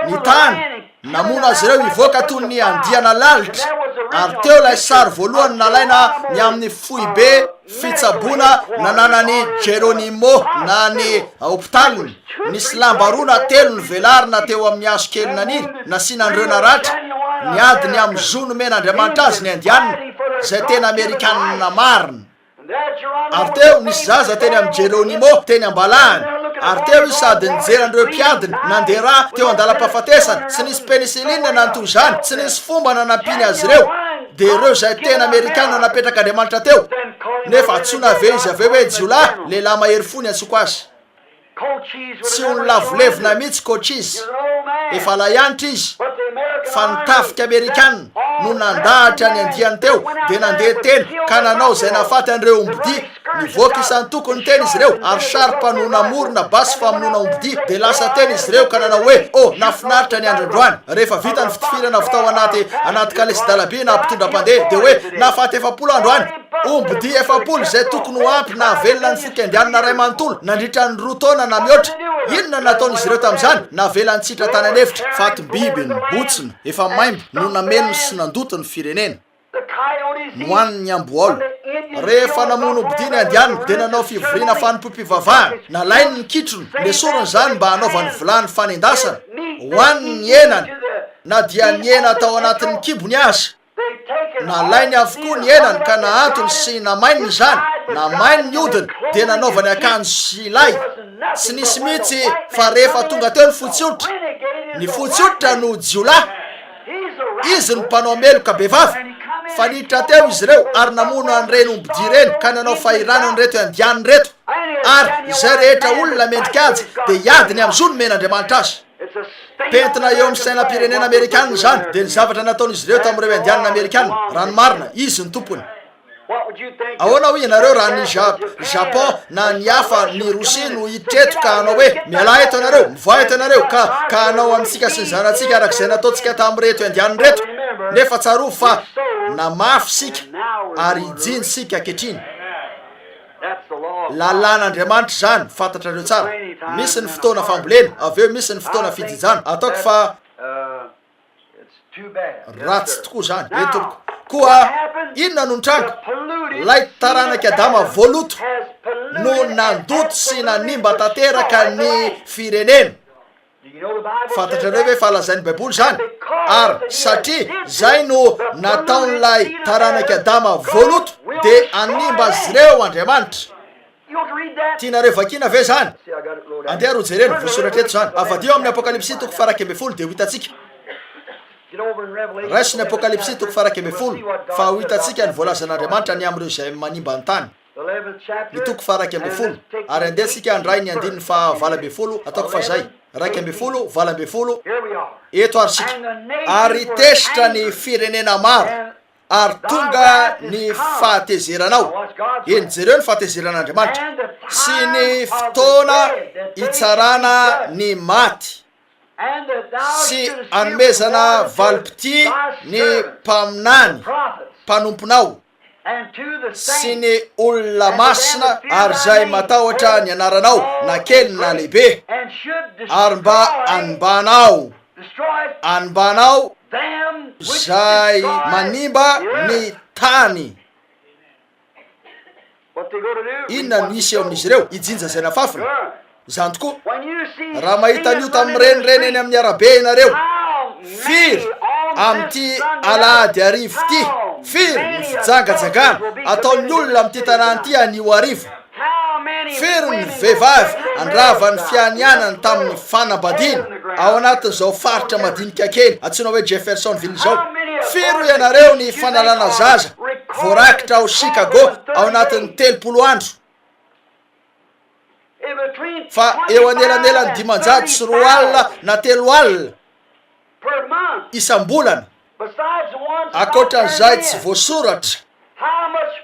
ny tany, namona azy ireo ivoaka toy ny andiana lalitra, ary teo lay sary voalohany nalaina ny amin'ny foibe fitsabona nananany Geronimo na ny hopitaliny. Nisy lamba rona telo ny velarina teo amin'ny hazo kely naniry nasinan'ireo naratra, niadiny amin'ny zono men'Andriamanitra azy ny Indianina zay tena Amerikanina marina. Ary teo nisy zaza teny amin'ny Geronimo teny ambalahany, ary teo izy sady nijery an'ireo mpiadiny nandera teo andalam-pahafatesana, tsy nisy penicilline nantoy zany, tsy nisy fomba nanampiny azy ireo, de ireo zay tena Amerikanina napetraka Andriamanitra teo nefa atsona ave izy aveo hoe jiolahy, lehilahy mahery fony atsoko azy. Tsy ony lavolevona mihitsy coaches, efa layanitra izy, fa nitafika Amerikanina no nandahatra ny andiany teo de nandeha teny ka nanao zay nafaty an'ireo ombody, nivoaka isan'ny tokony teny izy ireo, ary sarpa no namorona basy famonona ombody, de lasa teny izy ireo ka nanao hoe oh nafinaritra ny androandroany. Rehefa vita ny fitifirana avy tao anaty kalesy dalaby na mpitondram-pandeha de hoe nafaty 700 androany, ombody 700 zay tokony ho ampy na velona ny foky Indianina ray manontolo nandritra ny 2 taona na mihoatra. Inona nataon'izy ireo tamin'izany? Navelany tsitra tany anefitra, fatim-bibiny, botsiny, efa maimbo no namenony sy nandotony firenena. Nohaniny ny amboalo, rehefa namono ombody ny Indianina de nanao fivoriana fanimpom-pivavahana, nalainy ny kitrony, lesorony zany mba hanaovany vilany fanendasana, hohaniny ny henany, na dia ny hena atao anatin'ny kibony azy, nalainy avokoa ny henany ka naantony sy namaininy zany, namainy ny hodiny de nanaovany akanjo sy lay. Tsy nisy mihitsy fa rehefa tonga teo ny fotsy hoditra no jiolahy, izy ny mpanao meloka bevavy, fa niditra teo izy ireo ary namono an'ireny ombody reny ka nanao fahirana an'ireto Indianina reto, ary izay rehetra olona mendrika azy de iadiny amin'izao no men'Andriamanitra azy. Pentina eo amin'ny sainam-pirenena Amerikanina zany, de ny zavatra nataon'izy ireo tamin'ireo Indianina Amerikanina, rano marina izy ny tompony. Ahoana ho ianareo raha ny Japon na ny hafa ny Rosia no hitreto ka hanao hoe miala eto anareo, mivoa eto anareo ka hanao amintsika sy ny zanatsika arak'izay nataontsika tamin'ireto Indianina reto? nefa tsaro fa namafy sika ary ijiny sika ankehitriny. Lalàn'Andriamanitra zany fantatrareo tsara. Misy ny fotoana fambolena, avy eo misy ny fotoana fijijana. Ataoko fa ratsy tokoa zany. Eto koa inona no nitranga? Lay taranaka Adama voaloto no nandoto sy nanimba tanteraka ny firenena. Fantatrareo ve falazain'ny Baiboly zany? Ary satria zay no nataon'lay taranaka Adama voaloto de animba azy ireo Andriamanitra. Tianareo vakina ve zany? Andeha ro jereny vosoratra eto zany. Avadio amin'ny Apokalipsy 2:10 de ho hitantsika. Raisiny Apokalipsy 2:10 fa ho hitantsika ny voalazan'Andriamanitra ny am'ireo izay manimba ny tany. Ny 2:10 ary andesika andray ny andininy fa 20 ataoko fa zay 2:20 20 eto ary sika. Ary tesitra ny firenena maro ary tonga ny fahatezeranao. Eny jereo ny fahatezeran'Andriamanitra sy ny fotoana itsarana ny maty sy anomezana valopity ny mpaminany mpanomponao sy ny olona masina ary zay matahotra ny anaranao na kely na lehibe ary mba animbanao zay manimba ny tany. Inona no isy eo amin'izy ireo? Ijinja zay nafafina. Zany tokoa raha mahita an'io tamin'ny renireny eny amin'ny arabe ianareo, firy am'ty alahady arivo ty, firy ny fijangajangana ataon'ny olona am'ty tanàny ty anio arivo, firy ny vehivavy andrava ny fianianany tamin'ny fanambadiana ao anatin'izao faritra madinika kely antsoina hoe Jeffersonville zao. Firy ianareo ny fanalana zaza voarakitra ao Chicago ao anatin'ny 30 andro, fa eo anelanelany 500 sy 4 alina na 3 alina isam-bolana. Akoatran'izay tsy voasoratra.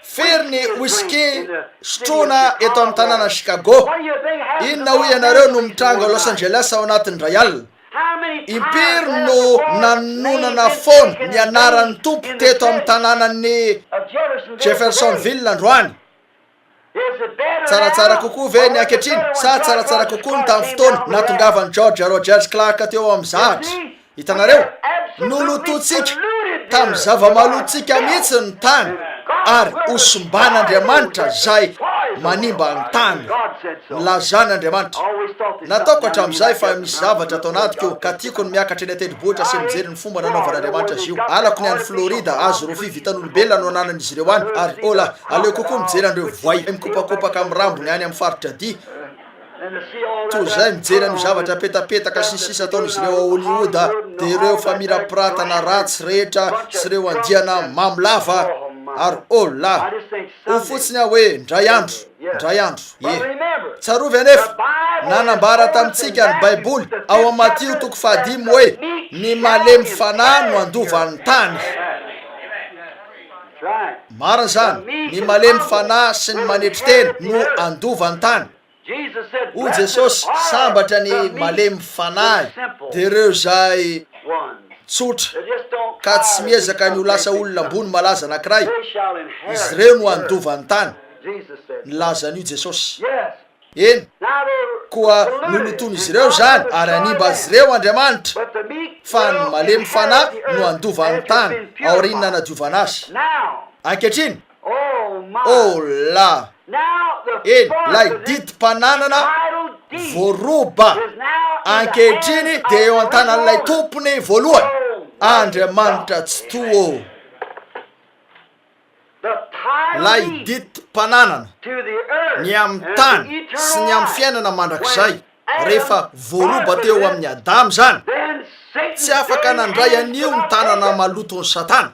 Firy ny whisky sotrona eto amin'ny tanàna Chicago. Inona ho ianareo no mitranga Los Angeles ao anatin'ny ray alina? Impiry no nanonana foana ny anaran'ny tompo teto amin'ny tanànan'ny Jeffersonville androany. Tsaratsara kokoa ve ny ankehitriny sa tsaratsara kokoa ny tamin'ny fotoana natongavan'ny George Rogers Clark teo amin'ny zahatra? Hitanareo, nolototsika tamin'ny zava-malotsika mihitsy ny tany ary osomban'Andriamanitra zay manimba ny tany. Nilazan'Andriamanitra. Nataoko hatramin'izay fa misy zavatra atao anatiko ka tiako ny miakatra eny an-tendrombohitra sy mijery ny fomba nanaovan'Andriamanitra azy io. Alako ny any Florida azo rofia vitan'olombelona no ananan'izy ireo any ary ola aleo kokoa mijery andreo voay mikopakopaka amin'ny rambony any amin'ny faritra dy. Toy zay mijery an'io zavatra petapetaka sy ny sisa ataon'izy ireo a Hollywood de ireo famirapiratana ratsy rehetra sy ireo andiana mamolava ary ola ho fotsiny aho hoe ndray andro ye. Tsarovy anefa nanambara tamintsika ny Baiboly ao amin'ny Matio 5 hoe ny malemy fanahy no andovan'ny tany. Marina zany, ny malemy fanahy sy ny manetry teny no andovan'ny tany. O Jesosy sambatra ny malemy fanahy de ireo zay tsotra ka tsy miezaka ny ho lasa olona ambony malaza anankiray, izy ireo no andovan'ny tany. Nilazan'io Jesosy. Eny koa noloton'izy ireo zany ary animba azy ireo Andriamanitra fa ny malemy fanahy no andovan'ny tany aorinina nadiovana azy. Ankehitriny la eny lay didi-pananana voaroba ankehitriny de eo an-tanan'ilay tompony voalohany Andriamanitra tsy toa. Lay didi-pananana ny amin'ny tany sy ny amin'ny fiainana mandrakizay rehefa voaroba teo amin'ny Adamo zany, tsy afaka nandray an'io ny tanana malotony Satana.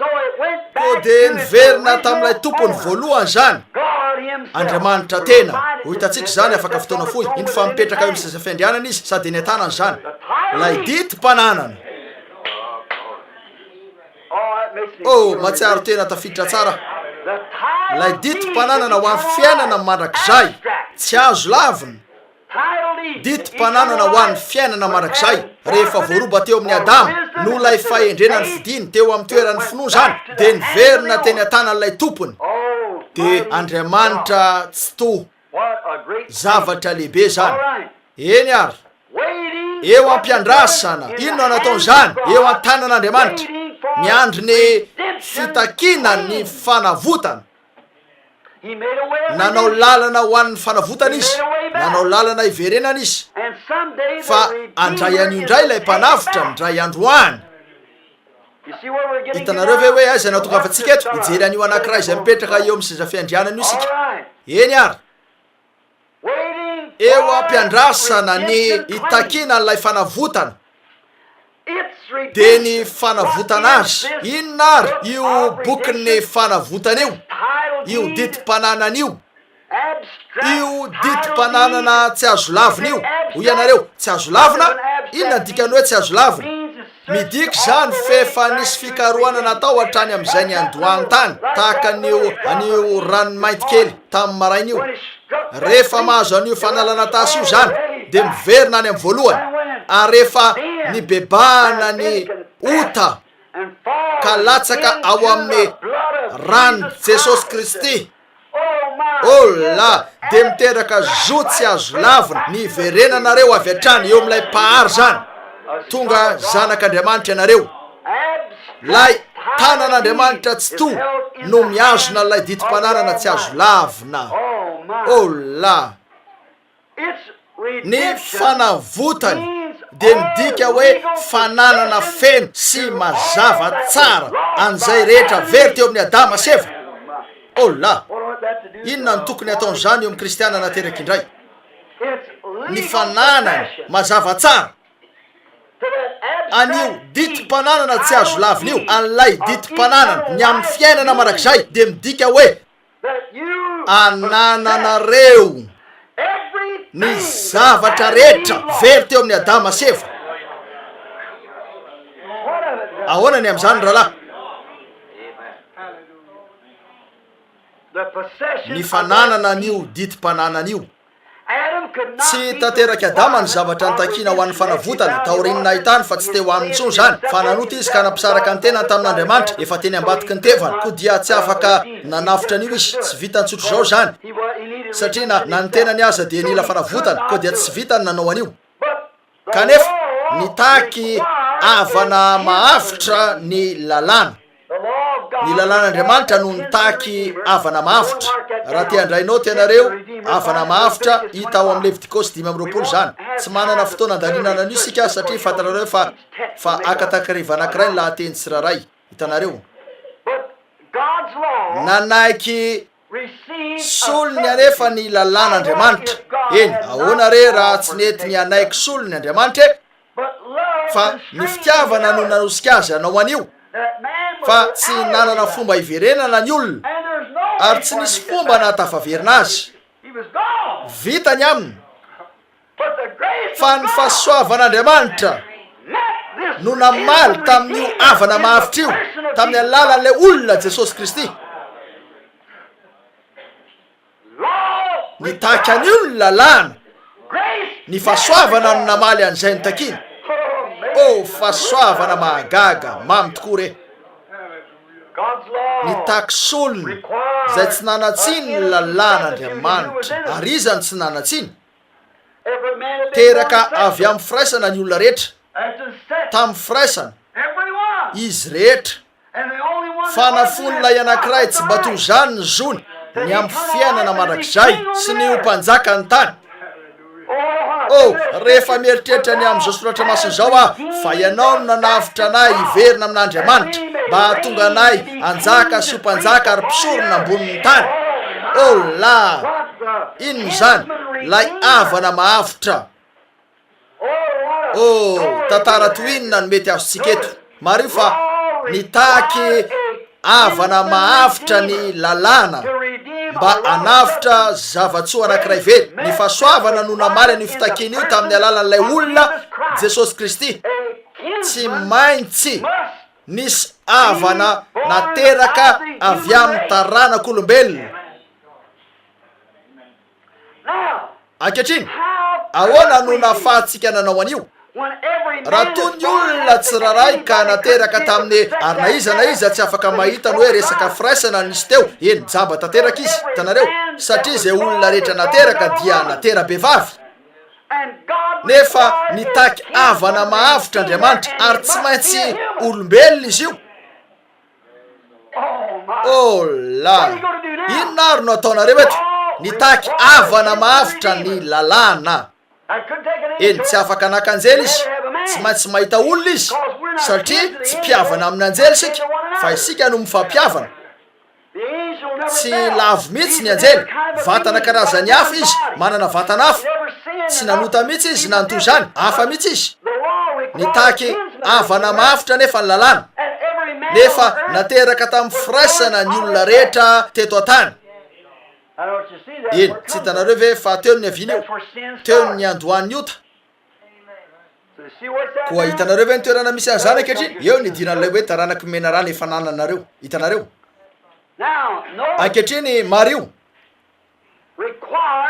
Ko de niverina tamin'ilay tompony voalohany zany Andriamanitra tena. Ho hitantsika zany afaka fotoana fohy iny fa mipetraka eo amin'ny fiandrianana izy sady ny an-tanany zany. Lay didi-pananana. Matsiaro tena tafiditra tsara. Lay didi-pananana ho amin'ny fiainana mandrakizay tsy azo lavina. Didi-pananana ho amin'ny fiainana mandrakizay rehefa voaroba teo amin'ny Adama no lay fahendrena ny fidiny teo amin'ny toeran'ny finoa zany de niverina teny an-tanan'ilay tompony de Andriamanitra tsy to zavatra lehibe zany. Eny ary eo ampiandrasana inona nataon'izany eo an-tanan'Andriamanitra miandry ny fitakina ny fanavotana. Nanao lalana ho an'ny fanavotana izy, nanao lalana iverenana izy, fa andray an'io indray ilay mpanavitra ndray androany. Hitanareo ve hoe aiza natokavantsika eto ijery an'io anankiray izay mipetraka eo amin'ny seza fiandrianana io isika. Eny ary eo ampiandrasana ny itakina n'ilay fanavotana de ny fanavotana azy. Inona ary io bokin'ny fanavotana io ditim-pananana io ditim-pananana tsy azo lavina io. Ho ianareo tsy azo lavina, inona dikany hoe tsy azo lavina? Midiky zany fefa nisy fikarohana natao hatrany amin'izay ny andohany-tany tahaka an'io ranomainty kely tamin'ny maraina io. Rehefa mahazo an'io fanalana tasy io zany de miverina any amin'ny voalohany, ary rehefa nibebahana ny ota ka latsaka ao amin'ny rano Jesosy Kristy, oh la de miteraka zo tsy azo lavina ny verenanareo avy hatrany eo amin'ilay pahary zany. Tonga zanak'Andriamanitra ianareo, lay tanan'Andriamanitra tsy to no miazona lay ditim-pananana tsy azo lavina. Oh la ny fanavotany de midika hoe fananana feno sy mazava tsara an'izay rehetra very teo amin'ny Adama sy Eva. Oh la inona ny tokony ataon'izany eo amin'ny kristiana nateraka indray? Ny fananany mazava tsara an'io ditim-pananana tsy azo lavina io, an'ilay ditim-pananana ny amin'ny fiainana marak'izay de midika hoe anananareo ny zavatra rehetra very teo amin'ny Adama sy Eva. Ahoana ny amin'izany rahalahy? Ny fananana an'io ditim-pananana io tsy tanteraky Adama ny zavatra nitakina ho an'ny fanavotana taorinina ahitany fa tsy teo aminy intsony zany, fa nanota izy ka nampisaraka ny tenany tamin'Andriamanitra efa teny ambadiky ny tevana, ko dia tsy afaka nanavitra an'io izy. Tsy vita ntsotro zao zany satria na ny tenany aza de nila fanavotana, ko dia tsy vita ny nanao an'io. Kanefa nitaky avana mahavitra ny lalàna. Ny lalàn'Andriamanitra no nitaky avana mahavitra. Raha te andrainao tenareo avana mahavitra hita ao amin'ny Levitikosy 5:20 zany. Tsy manana fotoana andalinana an'io sika satria fantarareo fa akatakariva anankiray ny lahateny tsiraray. Hitanareo nanaiky solony anefa ny lalàn'Andriamanitra. Eny ahoana re raha tsy nety ny anaiky solony Andriamanitra fa ny fitiavana no nanosika azy anao an'io, fa tsy nanana fomba iverenana ny olona ary tsy nisy fomba nahatafaverina azy. Vita ny aminy, fa ny fahasoavan'Andriamanitra no namaly tamin'io avana mahavitra io tamin'ny alalan'ilay olona Jesosy Kristy. Nitaky an'io ny lalàna, ny fahasoavana no namaly an'izay nitakina. Oh, fahasoavana mahagaga mamy tokoa re. Nitaky solony izay tsy nanatsiny ny lalàn'Andriamanitra, ary izany tsy nanatsiny. Teraka avy amin'ny firaisana ny olona rehetra, tamin'ny firaisana izy rehetra, fanafon'ilay anankiray tsy bato zany ny zony ny amin'ny fiainana marak'izay sy ny mpanjaka ny tany. Oh, rehefa mieritreritra ny amin'izao soratra masina zao fa ianao no nanavitra anay hiverina amin'Andriamanitra mba hahatonga anay anjaka sy mpanjaka ary mpisorona ambonin'ny tany. Oh la inona zany? Lay avana mahavitra. Oh, tantara toinona no mety azontsika eto. Mario fa nitaky avana mahavitra ny lalàna mba anavitra zavatsoa anankiray very. Ny fahasoavana no namaly ny fitakina io tamin'ny alalan'ilay olona Jesosy Kristy. Tsy maintsy nisy avana nateraka avy amin'ny taranak'olombelona. Ankehitriny ahoana no nahafahantsika nanao an'io? raha toy ny olona tsy raharay ka nateraka tamin'ny ary na iza tsy afaka mahita ny hoe resaka firaisana nisy teo eny jamba tanteraka izy hitanareo satria zay olona rehetra nateraka dia natera bevavy nefa nitaky avana mahavitra Andriamanitra ary tsy maintsy olombelona izy io. Oh la inona ary no ataonareo eto? Nitaky avana mahavitra ny lalàna eny tsy afaka nakanjely izy tsy maintsy mahita olona izy satria tsy mpiavana amin'ny anjely sika fa isika no mifampiavana. Tsy lavo mihitsy ny anjely vatana karazany hafa izy manana vatana hafa tsy nanota mihitsy izy nantoy zany hafa mihitsy izy nitaky avana mahavitra nefa ny lalàna nefa nateraka tamin'ny firaisana ny olona rehetra teto an-tany. Eny tsy hitanareo ve fa teo ny aviny eo teo ny andohan'ny ota koa hitanareo ve ny toerana misy an'izany ankehitriny eo ny dinan'ilay hoe taranaky mena rano efa nananareo hitanareo ankehitriny mario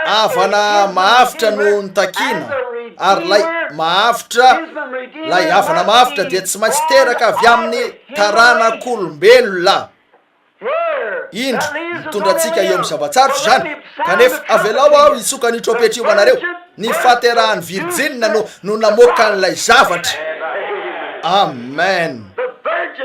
avana mahavitra no nitakina ary lay mahavitra lay avana mahavitra dia tsy maintsy teraka avy amin'ny taranak'olombelona indro mitondra antsika eo amin'ny zava-tsarotra zany kanefa avelao aho hitsoka ny tropetra io anareo ny faterahan'ny virjina no namoaka n'ilay zavatra. Amen.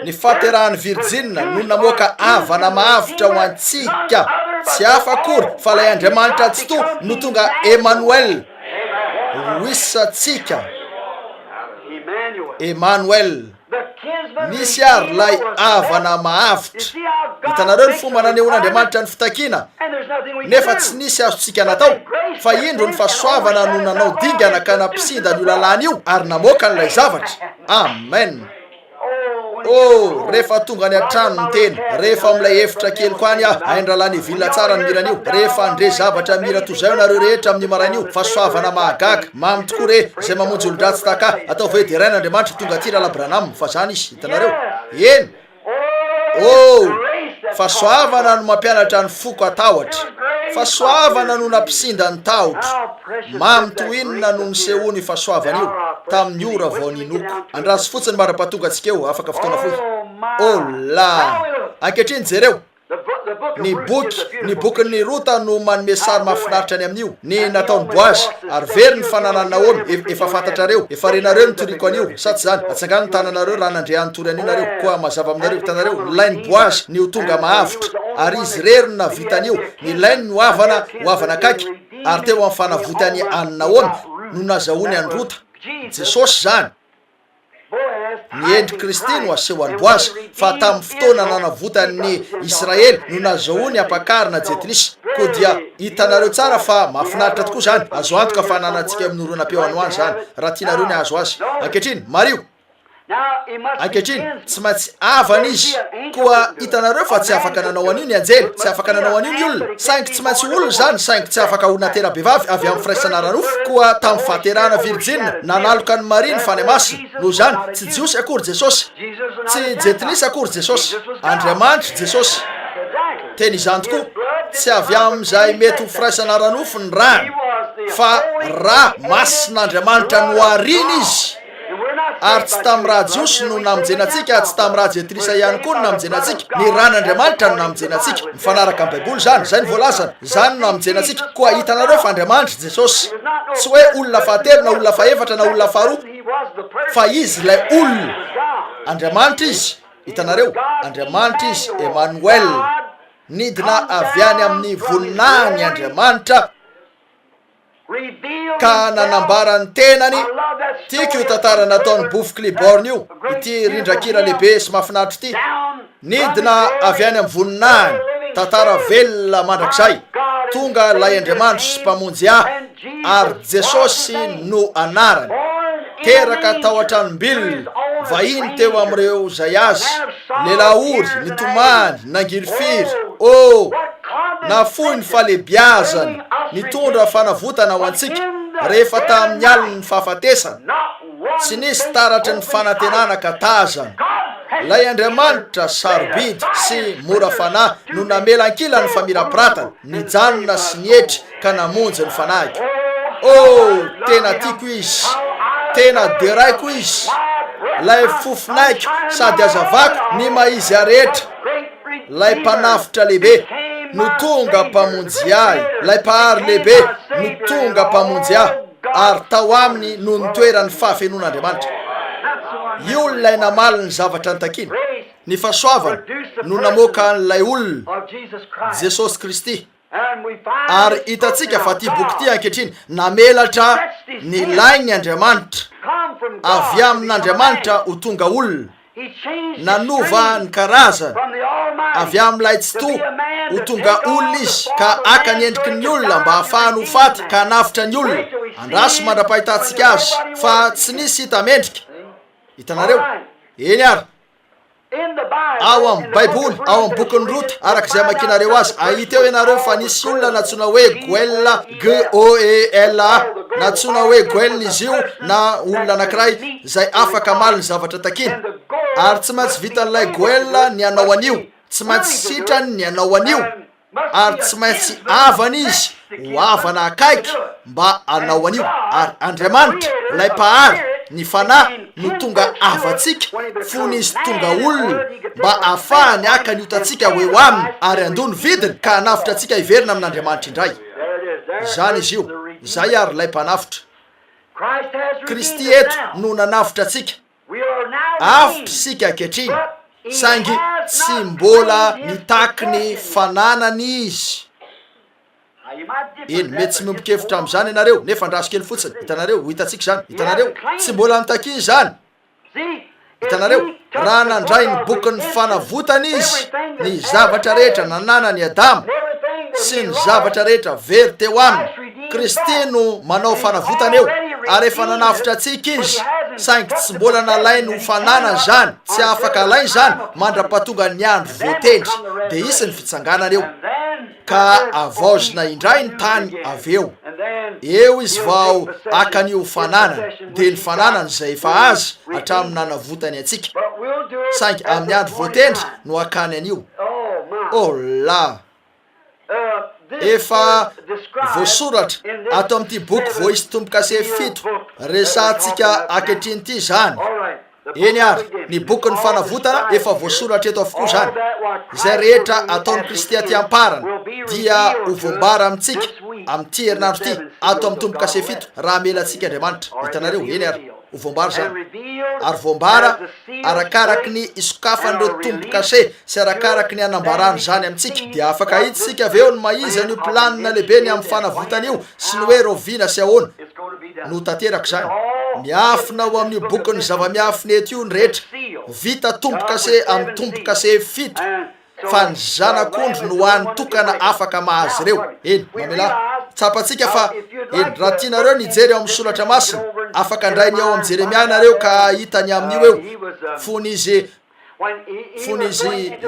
Ny faterahan'ny virjina no namoaka avana mahavitra ho antsika tsy hafa akory fa lay Andriamanitra tsy to no tonga Emmanuel wisatsika Emmanuel misy ary lay avana mahavitra. Hitanareo ny fomba nanehoan'Andriamanitra ny fitakina nefa tsy nisy azontsika natao fa indro ny fahasoavana no nanao dingana ka nampisinda ny lalàna io ary namoaka n'ilay zavatra. Amen. Oh, rehefa tonga ny an-trano ny teny rehefa amilay efitra kely ko any aindralany vilona tsara ny miran'io rehefa andre zavatra mira toy zay nareo rehetra amin'ny marain'io fahasoavana mahagaga mamy tokoa re zay mamonjy olo-dratsy taka atao ve de rain'Andriamanitra tonga ty lala Branham fa zany izy hitanareo eny. Oh, fahasoavana no mampianatra ny foko atahotra fahasoavana no nampisinda ny tahotra mamy toy inona no nisehony fahasoavana io tamin'ny ora vao ninoko andraso fotsiny mara-pahatonga antsika eo afaka fotoana fohy. Oh la ankehitriny jereo ny bokin'ny Rota no manome sary mahafinaritra ny amin'io ny nataony Boazy ary very ny fananany Naomy efa fantatrareo efa renareo nitoriko an'io sa tsy zany atsangano ny tananareo raha nandre anotory an'io nareo koa mazava aminareo hitanareo nilainy Boazy ny ho tonga mahavitra ary izy rery no navitanyio nilainy ny hoavana akaky ary teo amin'ny fanavotany any Naomy no nazahoany any Rota Jesosy zany ny endry Kristy no aseho any Boazy fa tamin'ny fotoana nanavotany Israely no nazahoany ampakarina Jetlisy koa dia hitanareo tsara fa mahafinaritra tokoa zany azo antoka fa nanantsika amin'ny oronam-peo anoany zany raha tianareo ny azo azy. Ankehitriny Mario ankehitriny tsy maintsy avana izy koa hitanareo fa tsy afaka nanao an'io ny anjely tsy afaka nanao an'io ny olona saingy tsy maintsy olona zany saingy tsy afaka ho natera bevavy avy amin'ny firaisana ranofo koa tamin'ny fahaterahana virjina nanaloka ny Maria ny fany masina noho zany tsy Jiosy akory Jesosy tsy Jetlisy akory Jesosy Andriamanitra Jesosy teny izany tokoa tsy avy amin'izay mety ho firaisana ranofo ny rano fa raha masin'Andriamanitra no ariny izy ary tsy tamin'ny raha Jiosy no namonjenatsika tsy tamin'ny raha Jetlisa ihany koa no namonjenatsika ny ran'Andriamanitra no namonjenatsika mifanaraka amin'ny Baiboly zany zay ny voalazana zany no namonjenatsika koa hitanareo fa Andriamanitra Jesosy tsy hoe olona fahatelo na olona fahaefatra na olona faharoa fa izy ilay olona Andriamanitra izy hitanareo Andriamanitra izy Emmanuel nidina avy any amin'ny voninahiny Andriamanitra ka nanambara ny tenany tiako io tantara nataony Bof Cliborn io ity rindrakira lehibe sy mahafinaritra ity nidina avy any amin'ny voninahiny tantara velona mandrakizay tonga lay Andriamanitra sy mpamonjy ary Jesosy no anarany teraka tao an-tranombilona vahiny teo amin'ireo zay azy lelaory nitomany nangilifiry oh nafoy ny falebiazany nitondra fanavotana ho antsika rehefa tamin'ny aliny ny fahafatesana tsy nisy taratry ny fanantenana ka tazana lay Andriamanitra sarobidy sy mora fanahy no namelan-kila ny famirapiratana nijanona sy nietry ka namonjy ny fanahy. Oh tena tiako izy tena de raiko izy lay fofonaiky sady azavako ny maizy arehetra lay mpanafitra lehibe no tonga mpamonjy ahy lay mpahary lehibe no tonga mpamonjy ahy ary tao aminy no nitoerany fahafenon'Andriamanitra. I olona namaly ny zavatra antakiny ny fahasoavana no namoaka an'ilay olona Jesosy Kristy. Ary hitatsika fa ty boky ty ankehitriny namelatra ny lainy Andriamanitra avy amin'Andriamanitra ho tonga olona, nanova ny karazana avy amin'ilay tsy to ho tonga olona izy ka aka ny endriky ny olona mba hahafahany ho faty ka hanafitra ny olona. Andraso mandra-pahitantsika azy fa tsy nisy hita mendrika. Hitanareo eny ary ao amin'ny baiboly ao amin'ny bokin'ny Rota arak'izay makinareo azy ahita eo ianareo fa nisy olona natsona hoe Goela Goela natsona hoe Goela izy io na olona anankiray zay afaka maly ny zavatra takiny ary tsy maintsy vitan'ilay Goela ny anao an'io, tsy maintsy sitrany ny anao an'io ary tsy maintsy avana izy ho avana akaiky mba anao an'io. Ary Andriamanitra lay mpahary ny fanahy no tonga avatsika fony izy tonga olona mba ahafahany aka ny otatsika ho eo aminy ary andony vidiny ka hanafitra atsika hiverina amin'Andriamanitra indray. Zany izy io, zay ary lay mpanafitra. Kristy eto no nanafitra atsika, afitra sika ankehitriny saingy tsy mbola nitaky ny fananany izy. Eny mety tsy miombokevitra amin'izany ianareo nefa andraso kely fotsiny. Hitanareo ho hitatsika zany, hitanareo tsy mbola nitaky izy zany. Hitanareo raha nandray ny bokin'ny fanavotana izy ny zavatra rehetra nananany Adama sy ny zavatra rehetra very teo aminy, Kristy no manao fanavotana eo ary efa nanafitra atsika izy saingy tsy mbola nalainy ho fananany zany, tsy afaka alainy zany mandra-pahatonga ny andro voatendry de isy ny fitsanganana eo ka avaozina indray ny tany avy eo izy vao akan'io fananana de ny fananany zay efa azy hatramin'ny nanavotany atsika saingy amin'ny andro voatendry no akany an'io. Oh la efa voasoratra ato amin'ity boky voaisy tombo-kase 7 resantsika ankehitriny ity zany. Eny ary ny bokin'ny fanavotana efa voasoratra eto avokoa zany. Zay rehetra ataon'ny Kristy aty amparany dia ho voambara amintsika amin'ity herinandro ty ato amin'ny tombo-kase 7 raha melantsika Andriamanitra. Hitanareo eny ary ho voambara zany ary voambara arakaraky ny isokafan'ireo tombo-kase sy arakaraky ny anambarany zany amintsika de afaka hitsika avy eo ny maizany io planina lehibe ny amin'ny fanavotana io sy ny hoe rovina sy ahoana no tanteraka zany. Miafina ao amin'io bokin'ny zava-miafina eto io ny rehetra vita tombo-kase amin'ny tombo-kase 7 fa ny zanak'ondry no antokana afaka mahazy ireo. Eny mamela tsapatsika fa eny raha tianareo nijery ao amin'ny solatra masina afaka andrainy ao amin'ny Jeremia nareo ka hitany amin'io eo fony izy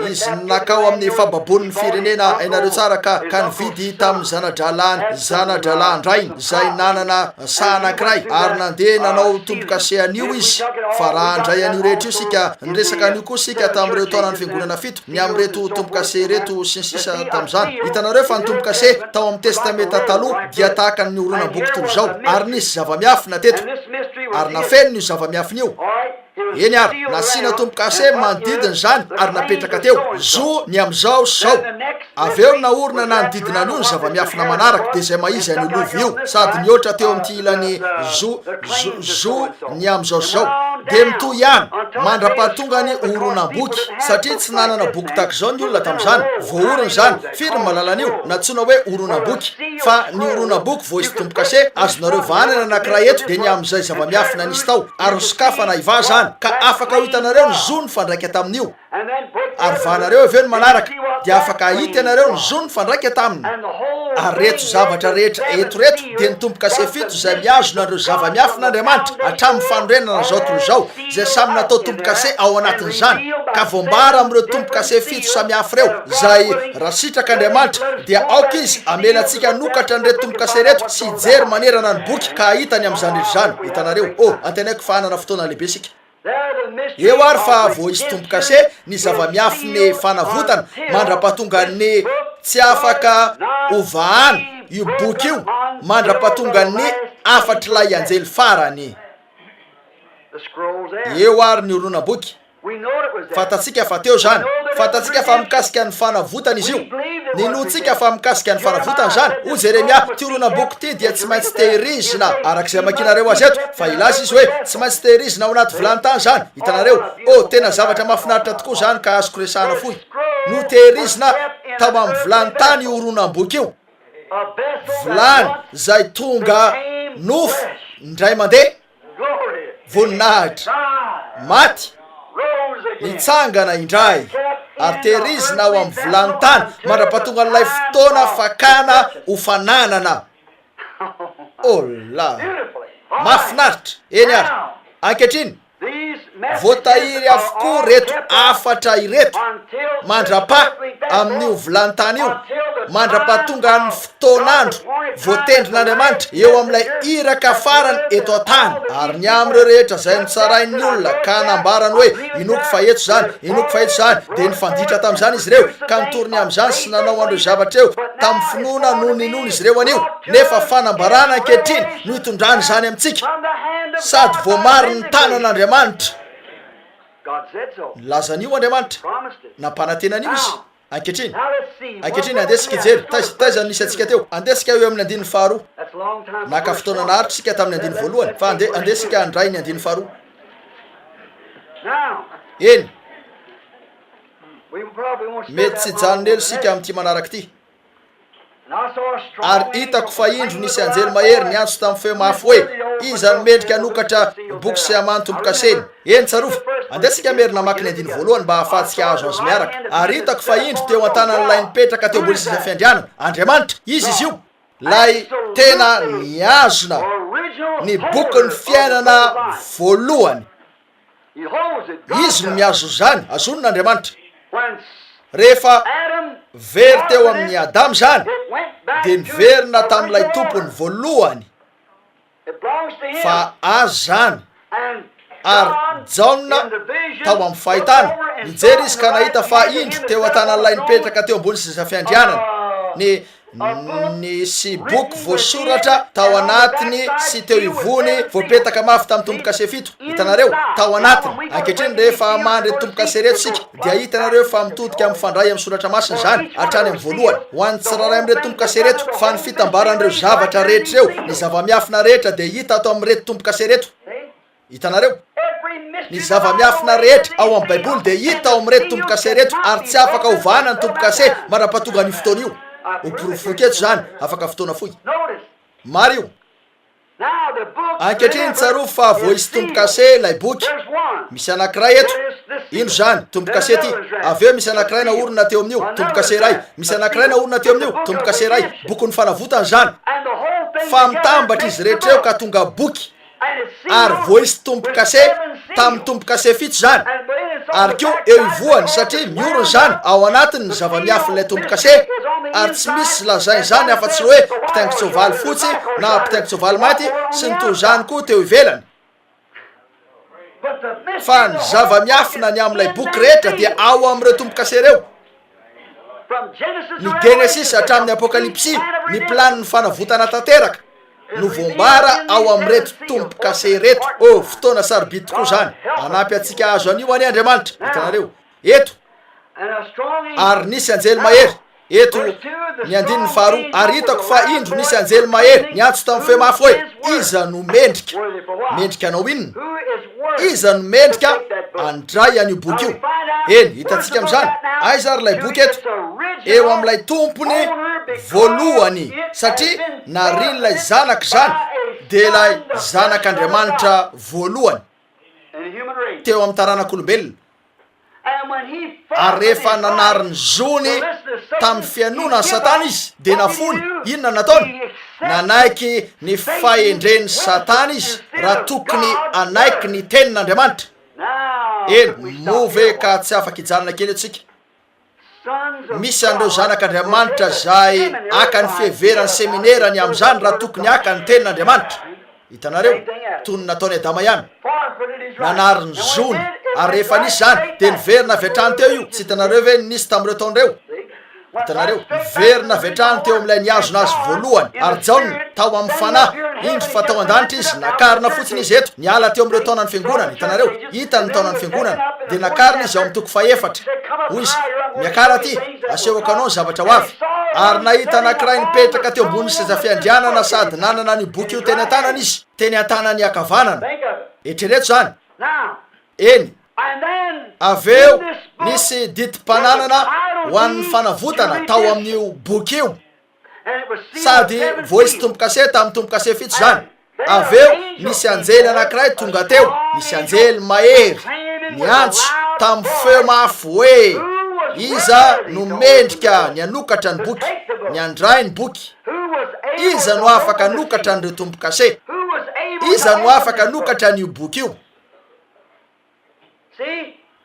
izy nakao amin'ny fababon'ny firenena ainareo tsara ka nividy tamin'ny zanadralany rainy zay nanana saha anankiray ary nandeha nanao tombo-kase an'io izy. Fa raha andray an'io rehetra io sika niresaka an'io koa sika tamin'ireo taonany fiangonana 7 ny amin'reto tombo-kase reto sy ny sisa tamin'izany. Hitanareo fa ny tombo-kase tao amin'ny testamenta taloha dia tahaka ny oronan-boky toy zao ary nisy zava-miafina teto ary nafeny io zava-miafina io. Eny ary nasina tombo-kase manodidiny zany ary napetraka teo zo ny am'izao zao avy eo naorina nanodidina an'io ny zava-miafina manaraka de zay maizy any lovy io sady mihoatra teo amin'ity ilany zo ny am'izao zao de mitoy ihany mandra-pahatonga ny oronan-boky satria tsy nanana boky tahaka zao ny olona tamin'izany. Voaorona zany firy malalan'io natsona hoe oronan-boky fa ny oronan-boky vao izy tombo-kase azonareo vanana anankiray eto de ny am'izay zava-miafina nisy tao ary hosokafana iva zany ka afaka ho hitanareo ny zo ny fandraika tamin'io ary vanareo avy eo ny manaraka de afaka hita ianareo ny zo ny fandraika taminy. Ary reto zavatra rehetra eto reto de ny tombo-kase 7 zay miazona andreo zava-miafin'Andriamanitra hatramin'ny fanorenana zao toy zao zay samy natao tombo-kase ao anatin'izany ka voambara amin'ireo tombo-kase 7 samihafa reo zay raha sitraka Andriamanitra dia aoka izy amelantsika nokatra an'ireto tombo-kase reto sy hijery manerana ny boky ka hitany amin'izany rehetra zany. Hitanareo antenaiko fa hanana fotoana lehibe sika eo ary fa vo izy tombo-kase ny zava-miafiny fanavotana mandra-pahatonga ny tsy afaka ovahana io boky io mandra-pahatonga ny afatry lay anjely farany. eo ary ny oronam-boky fatatsika fa teo zany fatatsika fa mikasika ny fanavotana izy io ninotsika fa mikasika ny fanavotana zany o Jeremia ty oronam-boky ty dia tsy maintsy tehirizina arak'izay makinareo azy eto fa ilaza izy hoe tsy maintsy tehirizina ao anaty vilantany zany hitanareo tena zavatra mahafinaritra tokoa zany ka azoko resahana foy no tehirizina tao amin'ny vilantany io oronam-boky io vilany zay tonga nofo ndray mandeha voninahitra maty nitsangana indray ary tehirizina ao amin'ny vilantany mandra-pahatonga n'ilay fotoana fakana hofananana la mahafinaritra eny ary ankehitriny voatahiry avokoa reto afatra ireto mandra-pa amin'io vilantany io mandra-pahatonga ny fotoanandro voatendrin'Andriamanitra eo amin'ilay iraka farany eto an-tany ary ny am'ireo rehetra zay nitsarain'ny olona ka nambarany hoe inoko fa eto zany inoko fa eto zany de nifanditra tamin'izany izy ireo ka nitorony amin'izany sy nanao andreo zavatra eo tamin'ny finoana no ninona izy ireo anio nefa fanambarana ankehitriny no hitondrany zany amintsika sady voamary ny tanan'Andriamanitra nilazan'io Andriamanitra nampanantenan'io izy ankehitriny andesika ijery taiza nisy atsika teo andesika eo amin'ny andininy faharoa naka fotoana naharitra sika tamin'ny andiny voalohany fa andesika andray ny andiny faharoa eny mety tsy janonelo sika amin'ity manaraky ty ary hitako fa indro nisy anjely mahery niantso tamin'ny feo mafy hoe iza ny mendrika anokatra boky sy amanotombo-kaseny eny tsarova andesika merina maki ny andiny voalohany mba hahafahantsika azo azy miaraka ary hitako fa indro teo an-tanan'ilay nipetraka teo ambony sisa fiandrianana Andriamanitra izy io lay tena niazona ny boky ny fiainana voalohany izy no miazo zany azonon'Andriamanitra rehefa very teo amin'ny Adamo zany de niverina tamin'ilay tompony voalohany fa azy zany ary jaona tao amin'ny fahitana nijery izy ka nahita fa indro teo an-tanan'ilay nipetraka teo ambony sisa fiandrianana nisy boky voasoratra tao anatiny sy teo ivony voapetaka mafy tamin'ny tombo-kase fito hitanareo tao anatiny ankehitriny rehefa mandry tombo-kase reto sika dia hitanareo fa mitodika amin'ny fandray amin'ny soratra masina zany hatrany amin'ny voalohany ho an'ny tsiraray amin'reto tombo-kase reto fa ny fitambaran'ireo zavatra rehetra reo ny zava-miafina rehetra de hita atao amin'reto tombo-kase reto hitanareo ny zava-miafina rehetra ao amin'ny baiboly de hita ao amin'reto tombo-kase reto ary tsy afaka hovana ny tombo-kase mandra-pahatonga ny fotoana io oporofoketo zany afaka fotoana foy Mario ankehitriny tsarova fa voaisy tombo-kase lay boky misy anankiray eto ino zany tombo-kase ty aveo misy anankiray na orona teo amin'io tombo-kase ray misy anankiray na orona teo amin'io tombo-kase ray boky ny fanavotana zany fa mitambatra izy rehetra eo ka tonga boky ary voaisy tombo-kase tamin'ny tombo-kase fito zany ary keo eo ivoany satria miorony zany ao anatiny ny zava-miafin'ilay tombo-kase ary tsy misy lazainy zany afa-tsy hoe mpitaingin-tsoavaly fotsy na mpitaingin-tsoavaly maty sy ny toy zany koa teo ivelany fa ny zava-miafina ny amin'ilay boky rehetra dia ao amin'ireo tombo-kase reo ny Genesis hatramin'ny Apokalipsy ny planiny fanavotana tanteraka no voambara ao amin'reto tombo-kase reto fotoana sarobidy tokoa zany anampy atsika azo anio any Andriamanitra hitanareo eto ary nisy anjely mahery eto ny andininy faharoa ary hitako fa indro nisy anjely mahery niantso tamin'ny feo mafy hoe iza no mendrika anao inona iza no mendrika andray an'io boky io eny hitantsika amin'izany aiza ary lay boky eto eo amin'ilay tompony voalohany satria narin'ilay zanaka zany de lay zanak'Andriamanitra voalohany teo amin'ny taranak'olombelona ary rehefa nanariny zony tamin'ny fianonany Satana izy de nafony inona nataony nanaiky ny fahendren'ny Satana izy raha tokony anaiky ny tenin'Andriamanitra eny move ka tsy afaka hijanona kely atsika misy andreo zanak'Andriamanitra zay aka ny fiheverany seminairany amin'izany raha tokony aka ny tenin'Andriamanitra hitanareo tony nataony Adama ihany nanariny zony ary rehefa nisy zany de niverina vetrany teo io tsy hitanareo ve nisy tamin'ireo taonireo hitanareo niverina vetrany teo amin'ilay niazona azy voalohany ary jaona tao amin'ny fanahy indro fa tao an-danitra izy nakarina fotsiny izy eto niala teo am'ireo taonany fiangonana hitanareo hitany taonany fiangonana de nakarina izy ao am toko faefatra hoy izy miakara ty asehoko anao ny zavatra ho avy ary nahita anankiray nipetraka teo ambony seza fiandrianana sady nanana ny boky io teny an-tanana izy teny an-tanany akavanana etrereto zany eny aveo nisy diti-pananana ho an'ny fanavotana tao amin'io boky io sady voisy tombo-kase tamin'ny tombo-kase fito zany aveo nisy anjely anankiray tonga teo nisy anjely mahery niantso tamin'ny feo mafy hoe iza no mendrika ny anokatra ny boky ny andray ny boky iza no afaka anokatra n'ireo tombo-kase iza no afaka anokatra n'io boky io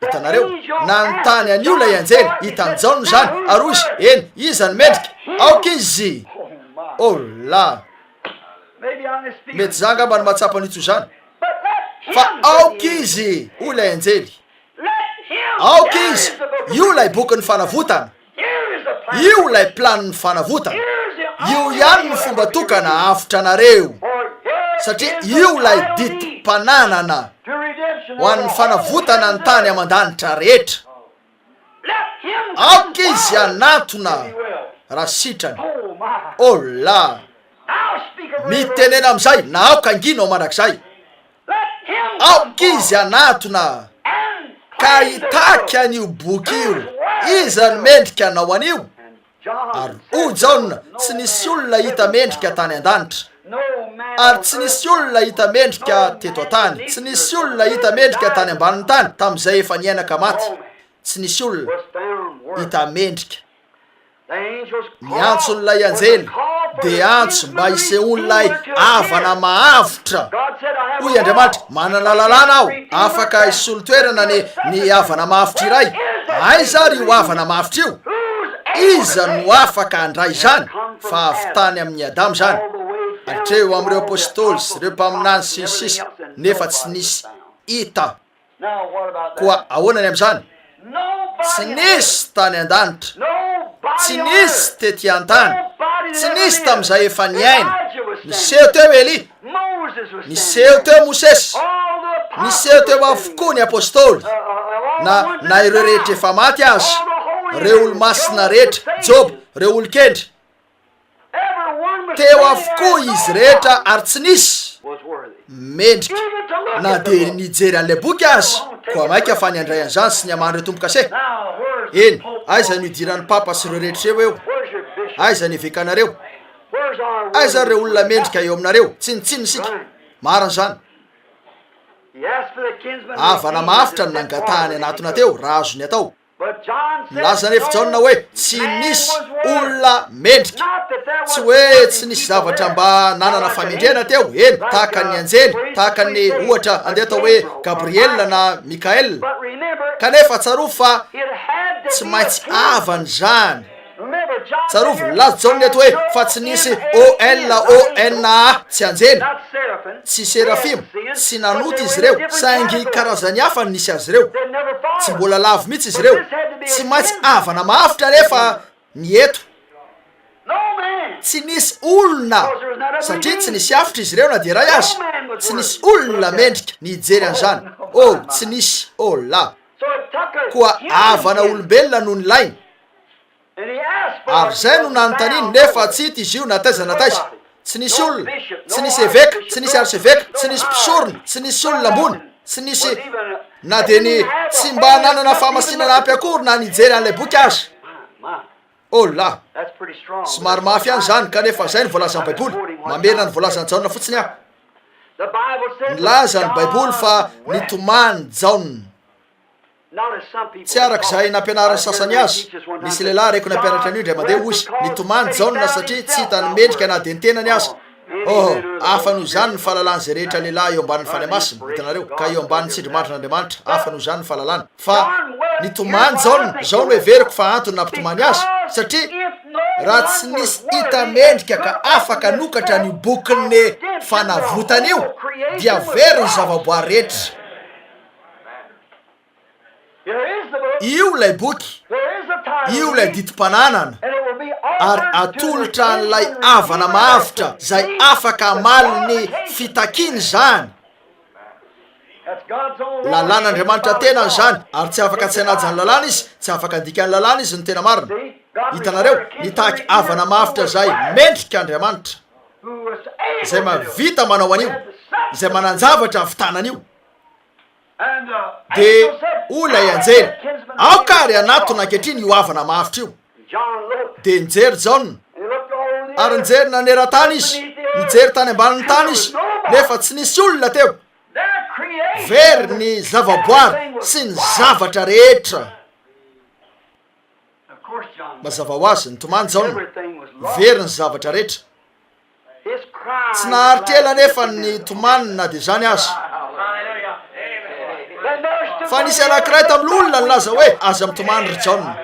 hitanareo nanontany an'io lay anjely hitanjaony zany ary izy eny iza ny mendrika aoka izy la mety za ngamba ny mahatsapa n'itso zany fa aoka izy o lay anjely aoka izy io lay boky ny fanavotana io lay planiny fanavotana io ihany ny fomba tokana avotra anareo satria io lay diti-pananana ho an'ny fanavotana ny tany aman-danitra rehetra aoka izy anatona raha sitrany la mitenena am'izay na aoka angina ao mandrak'izay aoka izy anatona ka hitaky an'io boky io iza ny mendrika anao an'io ary ojaona tsy nisy olona hita mendrika tany an-danitra ary tsy nisy olona hita mendrika teto an-tany tsy nisy olona hita mendrika tany ambanin'ny tany tamin'izay efa niainaka maty tsy nisy olona hita mendrika niantson'ilay anjely de antso mba hisehoan'ilay avana mahavitra hoy Andriamanitra manana lalàna aho afaka hisolo-toerana ny avana mahavitra iray aiza ry io avana mahavitra io iza no afaka andray zany fa avy tany amin'ny Adamo zany atreo am'ireo apôstôly sy ireo mpaminany sisisy nefa tsy nisy hita koa ahoanany am'izany tsy nisy tany an-danitra tsy nisy tety an-tany tsy nisy tam'izay efa niaina niseho teo Eli niseho teo Mosesy niseho teo avokoa ny apôstôly na ireo rehetra efa maty azy reo olo masina rehetra Job reo olo kendry teo avokoa izy rehetra ary tsy nisy mendrika na de nijery an'ilay boky azy koa maika fa niandray an'izany sy ny aman'ireo tombo-kase eny aiza ny idiran'ny papa sy ireo rehetra eo eo aiza ny evekanareo aiza reo olona mendrika eo aminareo tsinitsiny sika mariny zany avana mafitra ny nangatahany anatona teo raha azony atao milaza nefa jaona hoe tsy nisy olona mendrika tsy hoe tsy nisy zavatra mba nanana famendrena teo eny tahaka ny anjely tahaka ny ohatra andeha atao hoe Gabriela na Mikaela kanefa tsaroa fa tsy maintsy avany zany tsarovo laza jaona eto hoe fa tsy nisy OLONA tsy anjely tsy serafima tsy nanota izy reo saingy karazany hafa nisy azy reo tsy mbola lavo mihitsy izy reo tsy maintsy avana mahavitra nefa ny eto tsy nisy olona satria tsy nisy afitra izy reo na de ray azy tsy nisy olona mendrika nijery an'izany tsy nisy la koa avana olombelona noho ny lainy ary zay no nanontaniny nefa tsy hita izy io nataiza nataiza tsy nisy olona tsy nisy eveka tsy nisy arseveka tsy nisy mpisorona tsy nisy olona ambony tsy nisy na de ny tsy mba nanana fahamasinana ampy akory na nijery an'ilay boky azy la somary mafy any zany kanefa zay ny voalazan'ny baiboly mamerina ny voalazany jaona fotsiny aho nilaza ny baiboly fa nitomany jaona tsy arak'izay nampianarany sasany azy nisy lehilahy reko nampianatra an'io indray mandeha ozy nitomany jaona satria tsy hitany mendrika na de nitenany azy afa noho zany ny fahalalany rehetra lehilahy eo ambanin'ny fany masina hitanareo ka eo ambanin'ny tsindrimandrin'Andriamanitra afa noho zany ny fahalalany fa nitomany jaona zao no everiko fa antony nampitomany azy satria raha tsy nisy hita mendrika ka afaka nokatra ny bokin'ny fanavotana io dia very ny zavaboary rehetra io lay boky io lay diti-pananana ary atolotra n'ilay avana mahavitra zay afaka amaly ny fitakiny zany. Lalàn'Andriamanitra tena zany, ary tsy afaka tsy hanajany lalàna izy, tsy afaka andikany lalàna izy ny tena marina. Hitanareo, nitaky avana mahavitra zay mendrika Andriamanitra zay mavita manao an'io, zay mananjavatra avy tanan'io. De olona ianjely aokary anatona ankehitriny io avana mahavitra io. De nijery Jaona, ary nijery naneran-tany izy, nijery tany ambanin'ny tany izy, nefa tsy nisy olona teo. Very ny zavaboary sy ny zavatra rehetra. Mazava ho azy nitomany Jaona, very ny zavatra rehetra. Tsy naharitra ela nefa ny tomany na de zany azy. Fa nisy anankiray tamin'ny olona nilaza hoe aza mitomany ry Jaona.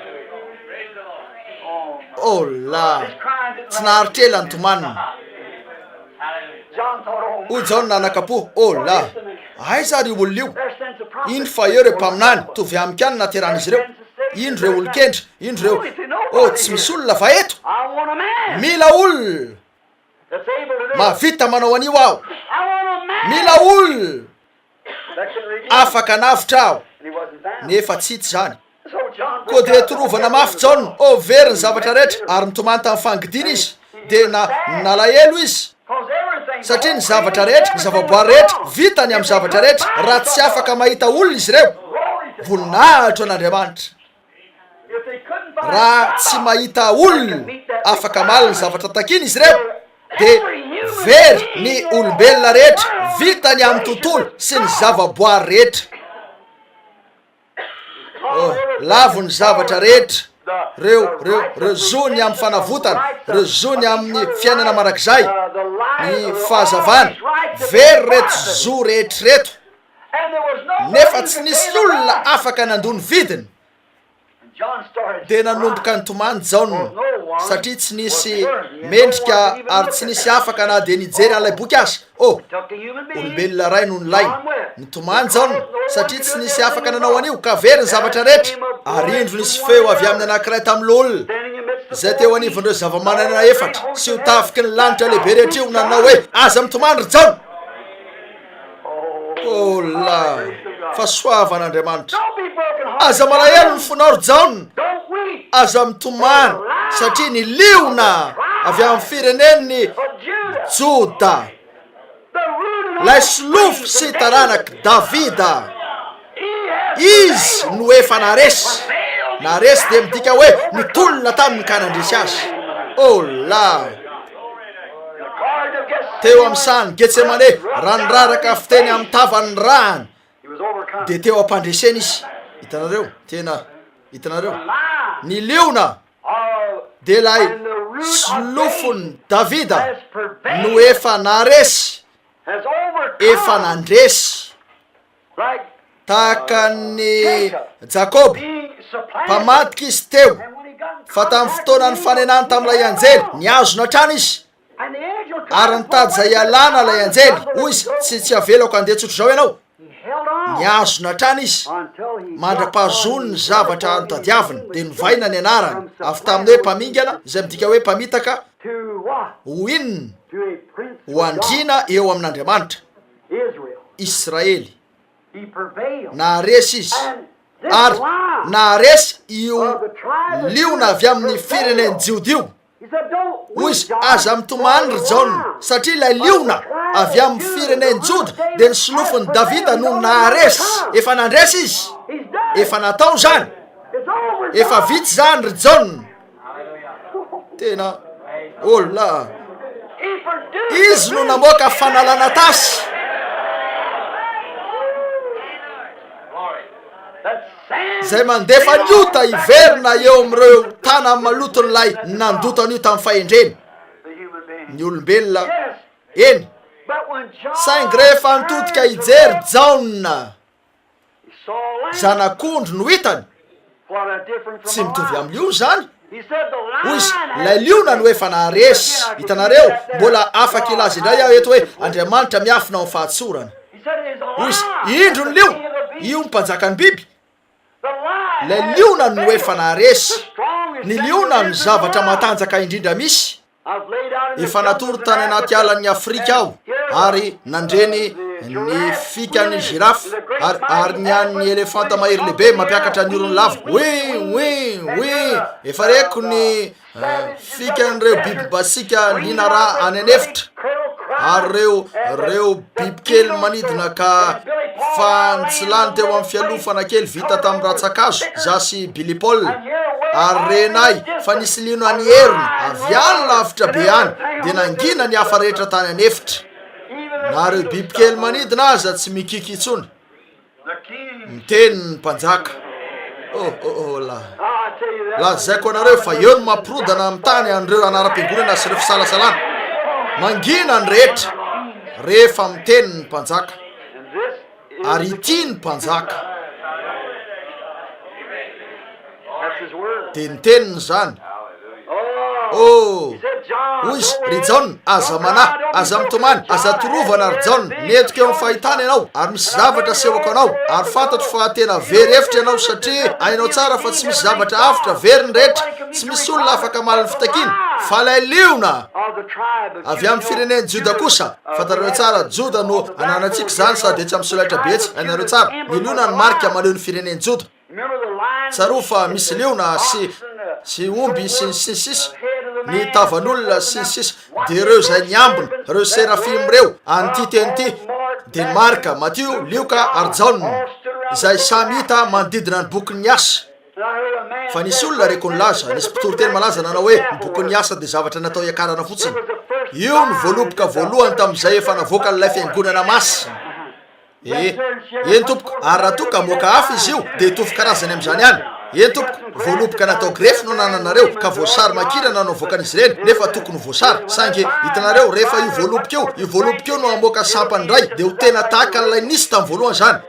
Oh la, tsy naharitra ela ny tomaniny. O Jaona anakapo, oh la, aiza ry olona io? Ino fa eo reo mpaminany, tovy amiko ihany nateran'izy ireo. Ino reo olon-kendry, ino reo? Oh, tsy misy olona fa eto. Mila olona mavita manao an'io aho. Mila olona afaka navitra aho. Nefa tsy hita zany. Koa de torovana mafy Jaona, oh very ny zavatra rehetra, ary nitomany tamin'ny fangidina izy, de nalahelo izy. Satria ny zavatra rehetra, ny zavaboary rehetra, vitany amin'ny zavatra rehetra, raha tsy afaka mahita olona izy ireo. Voninahitra an'Andriamanitra. Raha tsy mahita olona afaka maly ny zavatra takiny izy ireo, de very ny olombelona rehetra, vitany amin'ny tontolo sy ny zavaboary rehetra. Oh, lavo ny zavatra rehetra, reo zony amin'ny fanavotana, reo zony amin'ny fiainana marak'izay, ny fahazavana, very reto zo rehetrareto. Nefa tsy nisy olona afaka nandony vidiny. De nanomboka nitomany Jaona, satria tsy nisy mendrika ary tsy nisy afaka na de nijery an'ilay boky azy. Oh, olombelona ray no nilay. Nitomany Jaona, satria tsy nisy afaka nanao an'io, ka very ny zavatra rehetra. Ary indro nisy feo avy amin'ny anankiray tamin'ny olona zay teo anivon'ireo zavamanana efatra sy ho tafiky ny lanitra lehibe rehetra io, nanao hoe aza mitomany ry Jaona. Oh la, fa soavan'Andriamanitra. Aza malahelo ny fonao ry Jaona. Aza mitomany, satria ny liona avy amin'ny firenen'ny Joda, lay solofo sy taranaky Davida, izy no efa naresy. Naresy de midika hoe nitolona tamin'ny kanandresy azy. Oh la, teo amin'ny sany Getsemane, ranoraraka fiteny amin'ny tavan'ny rany, de teo ampandreseny izy. Hitanareo, tena hitanareo, ny liona de lay solofony Davida no efa naresy, efa nandresy. Tahaka ny Jakoba, mpamadika izy teo, fa tamin'ny fotoana ny fanenany tamin'ilay anjely, niazona trano izy, ary nitady zay alana ilay anjely. Hoy izy, tsy avelako andeha tsotro zao ianao. Niazona trano izy, mandra-pahazony ny zavatra notadiavina, de nivaina ny anarany, avy tamin'ny hoe mpamingana, izay midika hoe mpamitaka, ho inona? Ho andrina eo amin'Andriamanitra. Israely naharesy izy, ary naharesy io liona avy amin'ny firenen'ny Jiody io. Hoy izy, aza mitomany ry Jaona, satria ilay liona avy amin'ny firenen'ny Joda de ny solofony Davida no naharesy. Efa nandresy izy, efa natao zany, efa vitsy zany ry Jaona. Tena, oh la, izy no namoaka fanalana tasy. Zay mandefa niota iverina eo amin'ireo tana maloton'ilay nandotana io tamin'ny fahendreny. Ny olombelona, eny, saingy rehefa nitodika hijery Jaona, zanak'ondry no hitany, tsy mitovy amin'io zany. Hoy izy, ilay liona no efa naharesy. Hitanareo, mbola afaka ilaza indray aho eto hoe Andriamanitra miafina amin'ny fahatsorana. Hoy izy, indro ny io mpanjakany biby. Ilay liona no efa naharesy, ny liona ny zavatra matanjaka indrindra misy. Efa natoro tany anaty alan'ny Afrika aho ary nandreny ny fikany girafy ary ny an'ny elefanta mahery lehibe mampiakatra ny orony lava. Oui, efa reko ny fikan'ireo biby basika linara any anefitra ary reo biby kely manidina ka fanitsilany teo amin'ny fialofana kely vita tamin'ny ratsakazo zasy bilipol ary renay fa nisy lino any heriny avy any lavitra be any dia nangina ny hafa rehetra tany anefitra na reo biby kely manidina aza tsy mikiky intsony. Miteny ny mpanjaka lazaiko anareo fa eo no mampirodana amin'ny tany an'ireo anaram-piangonana sy ireo fisalasalana mangina ny rehetra rehefa miteny ny mpanjaka ary ity ny mpanjaka dia niteniny zany. Hoy izy ry Jaona, aza mana, aza mitomany, aza torovana ry Jaona, netiko eo amin'ny fahitana ianao ary misy zavatra sehoko anao ary fantatro fa tena very hevitra ianao satria hainao tsara fa tsy misy zavatra afitra veriny rehetra, tsy misy olona afaka maliny fitakiana fa ilay liona avy amin'ny fireneny Joda kosa. Fantareo tsara Joda no ananatsika zany sady etsy amin'ny solaitra betsy. Hainareo tsara ny liona ny marika maneho ny fireneny Joda. Tsaro fa misy liona sy omby sy sisy ny tavan'olona sy sisy dia ireo zay niambina reo serafim reo an'ity teny ity dia ny marika Matio, Lioka ary Jaona izay samy hita manodidina ny boky ny asa. Fa nisy olona reko ny laza, nisy mpitoroteny malaza nanao hoe ny boky ny asa dia zavatra natao iakarana fotsiny. Io ny voaloboka voalohany tamin'izay efa navoaka n'ilay fiangonana masina. Eny tompoko, ary raha toka moka hafa izy io dia hitovy karazany amin'izany ihany. Eny tompoko, voaloboka natao grefy no nananareo ka voasary makirana no avoakan'izy ireny nefa tokony voasary sange hitanareo rehefa io voaloboka io no amoaka sampany iray dia ho tena tahaka n'ilay nisy tamin'ny voalohany zany.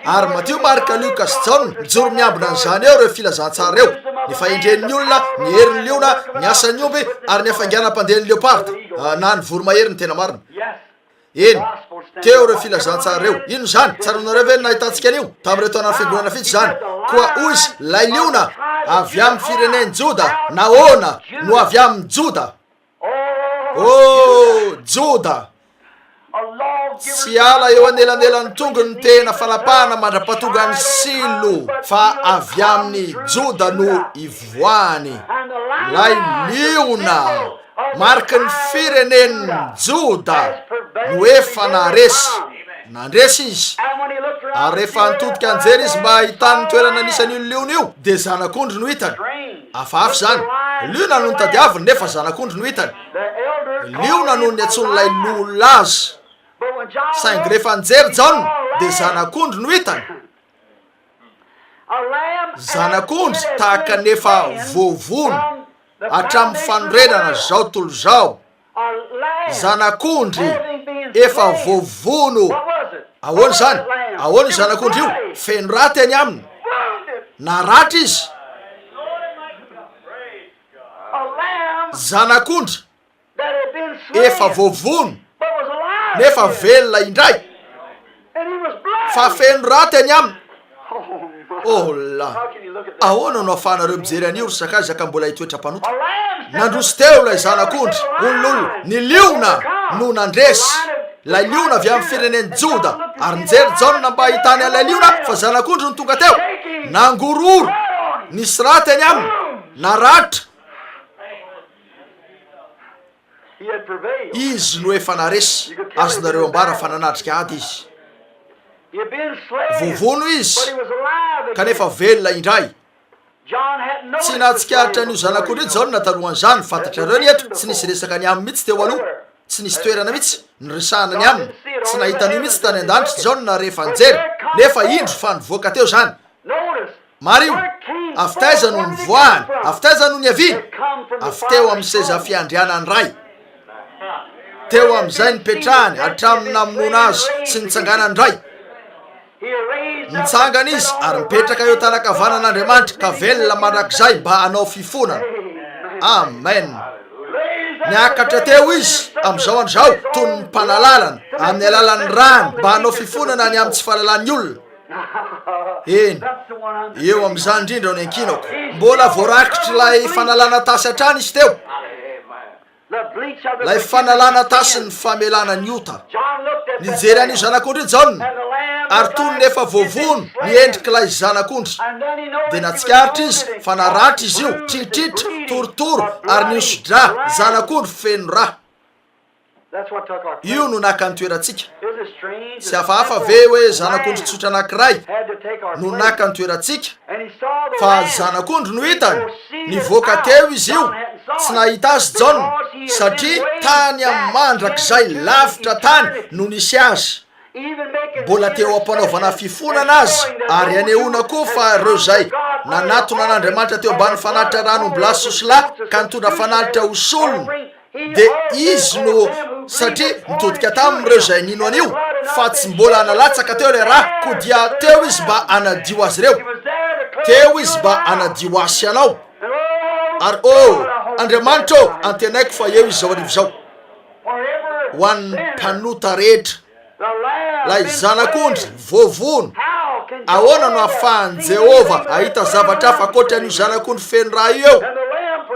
Ary Matio, Marika, Lioka sy Jaona mijoro miambina an'izany eo reo filazantsara reo, ny fahendren'ny olona, ny herin'ny liona, ny asan'ny omby ary ny hafainganam-pandehan'ny leoparda na ny voromahery ny tena marina. Eny teo reo filazantsara reo. Ino zany? Tsaronareo ve ny nahitantsika an'io tamin'ireo taonany fiangonana fitsy zany? Koa hoy izy lay liona avy amin'ny fireneny Joda nahoana no avy amin'ny Joda. Joda tsy ala eo anelanelan'ny tongony tena falapahana mandra-patonga ny silo fa avy amin'ny Joda no ivoany lay liona marika ny fireneny Joda no efa nandresy izy. Ary rehefa nitodika anjery izy mba hitany toerana nisan'io liona io dia zanak'ondry no hitany. Hafahafa zany, liona no nitadiaviny nefa zanak'ondry no hitany. Liona no niantson'ilay lolaza saingy rehefa nijery Jaona dia zanak'ondry no hitany. Zanak'ondry tahaka nefa voavono hatramin'ny fanorenana zao tolo zao. Zanak'ondry efa voavono. Ahoana zany? Ahoana io zanak'ondry io? Feno raty any aminy. Naratra izy. Zanak'ondry efa voavono nefa velona indray fa feno raty any aminy. Ahoana no ahafahanareo mijery an'io ry sakazaka mbola hitoetra mpanota? Nandroso teo ilay zanak'ondry olololo, ny liona no nandresy. Lay liona avy amin'ny fireneny Joda ary nijery Jaona mba hitany an'ilay liona fa zanak'ondry no tonga teo nangororo, nisy raty any aminy, naratra. Izy no efa naresy, azonareo ambara fa nanatrika ady izy. Voavono izy kanefa velona indray. Tsy nahatsikaritra an'io zanak'ondry io Jaona talohan'izany. Fantatrareo ny eto tsy nisy resaka ny aminy mihitsy teo aloha, tsy nisy toerana mihitsy niresahana ny aminy, tsy nahitan'io mihitsy tany an-danitra Jaona rehefa nijery nefa indro fa nivoaka teo zany. Mario, avy taiza no nivoahany, avy taiza no niaviany? Avy teo amin'ny seza fiandrianany ray. Teo amin'izay nipetrahany hatramin'ny namonoana azy sy nitsanganany ray. Nitsangana izy ary mipetraka eo tanakavanan'Andriamanitra ka velona mandrakizay mba hanao fifonana. Amen. Niakatra teo izy amin'izao andro zao toy ny mpanalalana amin'ny alalan'ny rano mba hanao fifonana ny amin'ny tsy fahalalan'ny olona. eny eo am'izany indrindra ny ankinako mbola voarakitry lay fanalana tasy atrany izy teo lay fanalana tasy ny famelana ny ota nijery an'io zanak'ondry jaona ary tony nefa voavono ny endriky lay zanak'ondry de natsikaritra izy fa naratra izy io tritritra torotoro ary niosodra zanak'ondry feno raha io no naka ny toerantsika sy hafahafa ve hoe zanak'ondry tsotra anankiray no naka ny toerantsika fa zanak'ondry no hitany nivoaka teo izy io tsy nahita azy jaona satria tany amin'ny mandrak'izay lavitra tany no nisy azy mbola teo ampanaovana fifonana azy ary anehoana koa fa reo zay nanatona an'Andriamanitra teo ambany fanatitra ranombola sosila ka nitondra fanalitra hosolony de izy no satria nitodika tamin'ireo zay nino an'io fa tsy mbola nalatsaka teo le raha ko dia teo izy mba anadio azy reo teo izy mba anadio asy anao ary Andriamanitra antenaiko fa eo izy zao arivo zao ho an'ny mpanota rehetra lay zanak'ondry voavono ahoana no ahafahany Jehova ahita zavatra hafa akoatra an'io zanak'ondry feno raha io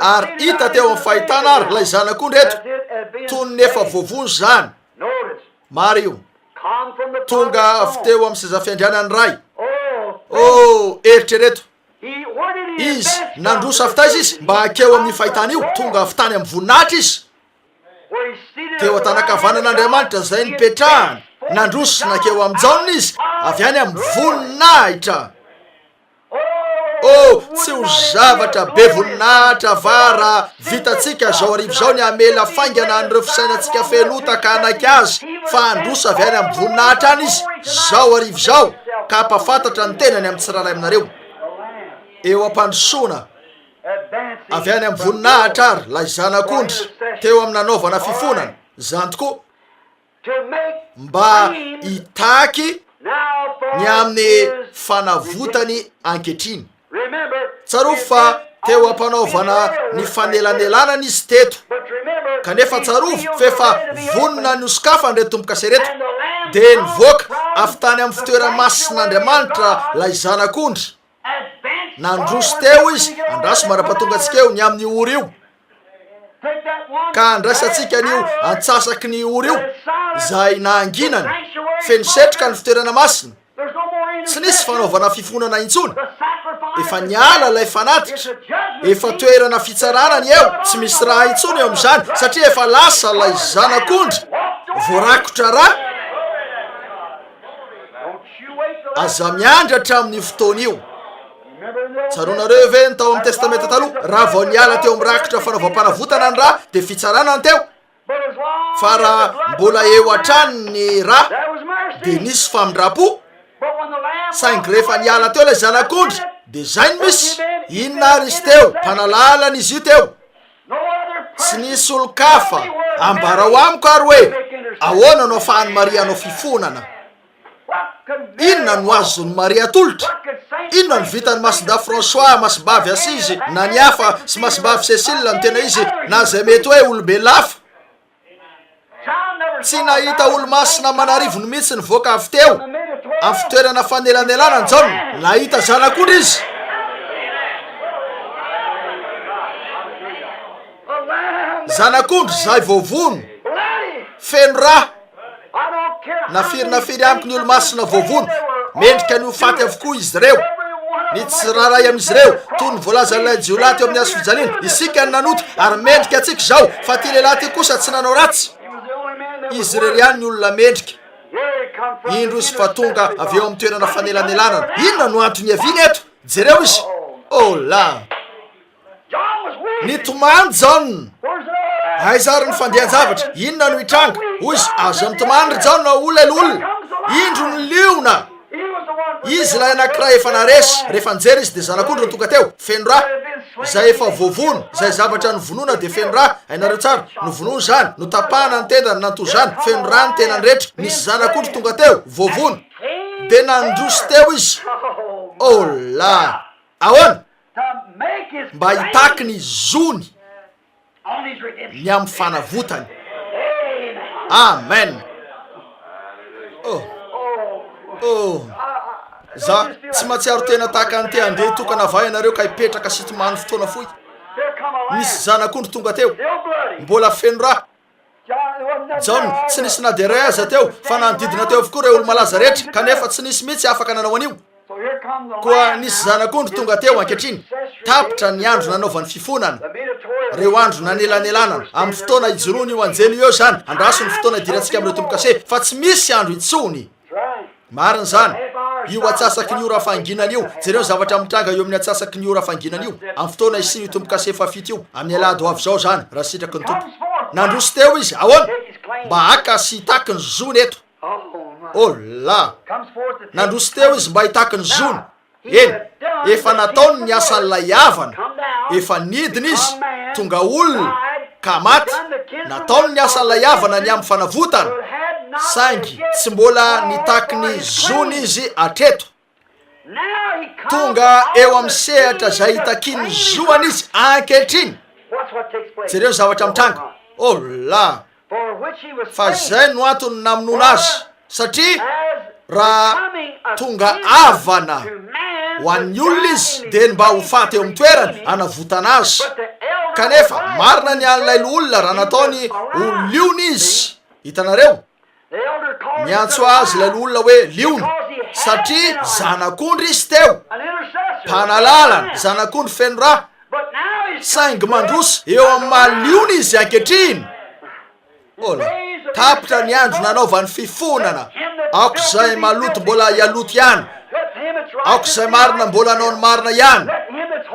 ary hita teo amin'ny fahitana ary lay zanak'ondry eto tony nefa voavono zany mary io tonga avy teo amin'ny sezafiandrianany ray eritrereto izy nandroso avy taiza izy mba akeo amin'ny fahitana io tonga avy tany amin'ny voninahitra izy teo atanakavanan'Andriamanitra zay nipetrahany nandroso nakeo amin'jaona izy avy any amin'ny voninahitra tsy ho zavatra be voninahitra vara vitatsika zao arivo zao ny amela faingana an'ireo fisainantsika fenotaka anaky azy fa androso avy any amin'ny voninahitra any izy zao arivo zao ka ampafantatra ny tenany amin'ny tsiraray aminareo eo ampandrosoana avy any amin'ny voninahitra ary lay zanak'ondry teo amin'ny nanaovana fifonana zany tokoa mba hitaky ny amin'ny fanavotany ankehitriny tsaro fa teo ampanaovana ny fanelanelana izy teto kanefa tsarovy fefa vonona ny osokafany re tomboka reto de nivoaka avy tany amin'ny fitoeramasin'Andriamanitra lay zanak'ondry nandroso teo izy andraso marapatonga atsika eo ny amin'ny ory io ka andraisatsika nio antsasaky ny ory io zay naanginany fenisetroka ny fitoerana masina tsy nisy fanaovana fifonana intsony efa niala lay fanatitra efa toerana fitsaranany eo tsy misy raha intsony eo am'izany satria efa lasa lay zanak'ondry voarakotra raha aza miandratra amin'ny fotoana io tsaronareo ve ny tao amin'ny testamenta taloha raha vao niala teo am'rakotra fanaovam-panavotana ny raha de fitsaranany teo fa raha mbola eo atrany ny raha de nisy famindrapo saingy rehefa niala teo lay zanak'ondry de zay ny misy inona ary izy teo mpanalala izy io teo tsy nisy olo-kafa ambarao amiko ary hoe ahoana no ahafahany Maria anao fifonana inona no azony Maria tolotra inona ny vitany masinda François masimbavy Asizy na ny hafa sy masimbavy Cécile ny tena izy na zay mety hoe olobe lafa tsy nahita olo-masina manarivony mihitsy nivoaka avy teo amin'ny fitoerana fanelanelana ny jaona nahita zanak'ondry izy zanak'ondry zay voavono feno raha nafiry amiko ny olo-masina voavono mendrika ny hofaty avokoa izy reo ny tsiraray amin'izy reo toy ny voalazan'ilay jiolahy teo amin'ny azo fijaliana isika ny nanoto ary mendrika atsika zao fa ty lehilahy ty kosa tsy nanao ratsy izy rery any ny olona mendrika indrozy fa tonga avy eo amin'ny toerana fanelanelana inona no antony aviany eto jereo izy la nitomany jaona aizary ny fandehan-javatra inona no hitranga hoy izy azo nitomany ry jaona olelolona indro ny liona izy lay anankiray efa naresy rehefa nijery izy de zanak'ondry no tonga teo feno raha zay efa voavono zay zavatra novonona de feno raha hainareo tsara novonono zany no tapahana ny tendany nanto zany feno raha ny tenany rehetra misy zanak'ondry tonga teo voavono de nandroso teo izy la ahoana mba hitaky ny zony ny amin'ny fanavotany amen za tsy mahatsiaro tena tahaka an'te andeha tokana avay ianareo ka hipetraka sitomany fotoana foy. Misy zanak'ondry tonga teo mbola feno raha. Jaona tsy nisy na de ray aza teo fa nanodidina teo avokoa reo olo malaza rehetra kanefa tsy nisy mihitsy afaka nanao an'io. Koa nisy zanak'ondry tonga teo ankehitriny. Tapitra ny andro nanaovany fifonana, reo andro nanelanelanana amin'ny fotoana ijoroany io anjely eo zany andraso ny fotoana idirantsika amin'ireo tombokase fa tsy misy andro itsony. Marina zany io atsasaky ny ora fanginana io jereo zavatra mitranga eo amin'ny atsasaky ny ora fanginana io amin'ny fotoana isiny io tombokase fafito io amin'ny alady avy zao zany raha sitraky ny tompo. Nandrosy teo izy ahoana mba aka sy hitaky ny zony eto. Oh la nandrosy teo izy mba hitaky ny zony. Eny efa nataony ny asan'ilay havana, efa nidiny izy tonga olona ka maty. Nataony ny asan'ilay havana ny amin'ny fanavotana saingy tsy mbola nitaky ny zony izy atreto. Tonga eo amin'ny sehatra zay hitakiny zoany izy ankehitriny. Jereo zavatra mitranga. Oh la fa zay no antony namonoana azy satria raha tonga havana ho an'ny olona izy de mba ho faty eo amin'ny toerany anavotana azy. Kanefa marina ny an'ilay olona raha nataony ho liona izy. Hitanareo miantso azy ilay olona hoe liona satria zanak'ondry izy teo mpanalalana, zanak'ondry feno raha saingy mandroso eo amin'ny mahaliona izy ankehitriny. Ola tapitra ny andro nanaovany fifonana aoko zay maloto mbola ialoto ihany, aoko zay marina mbola anao ny marina ihany,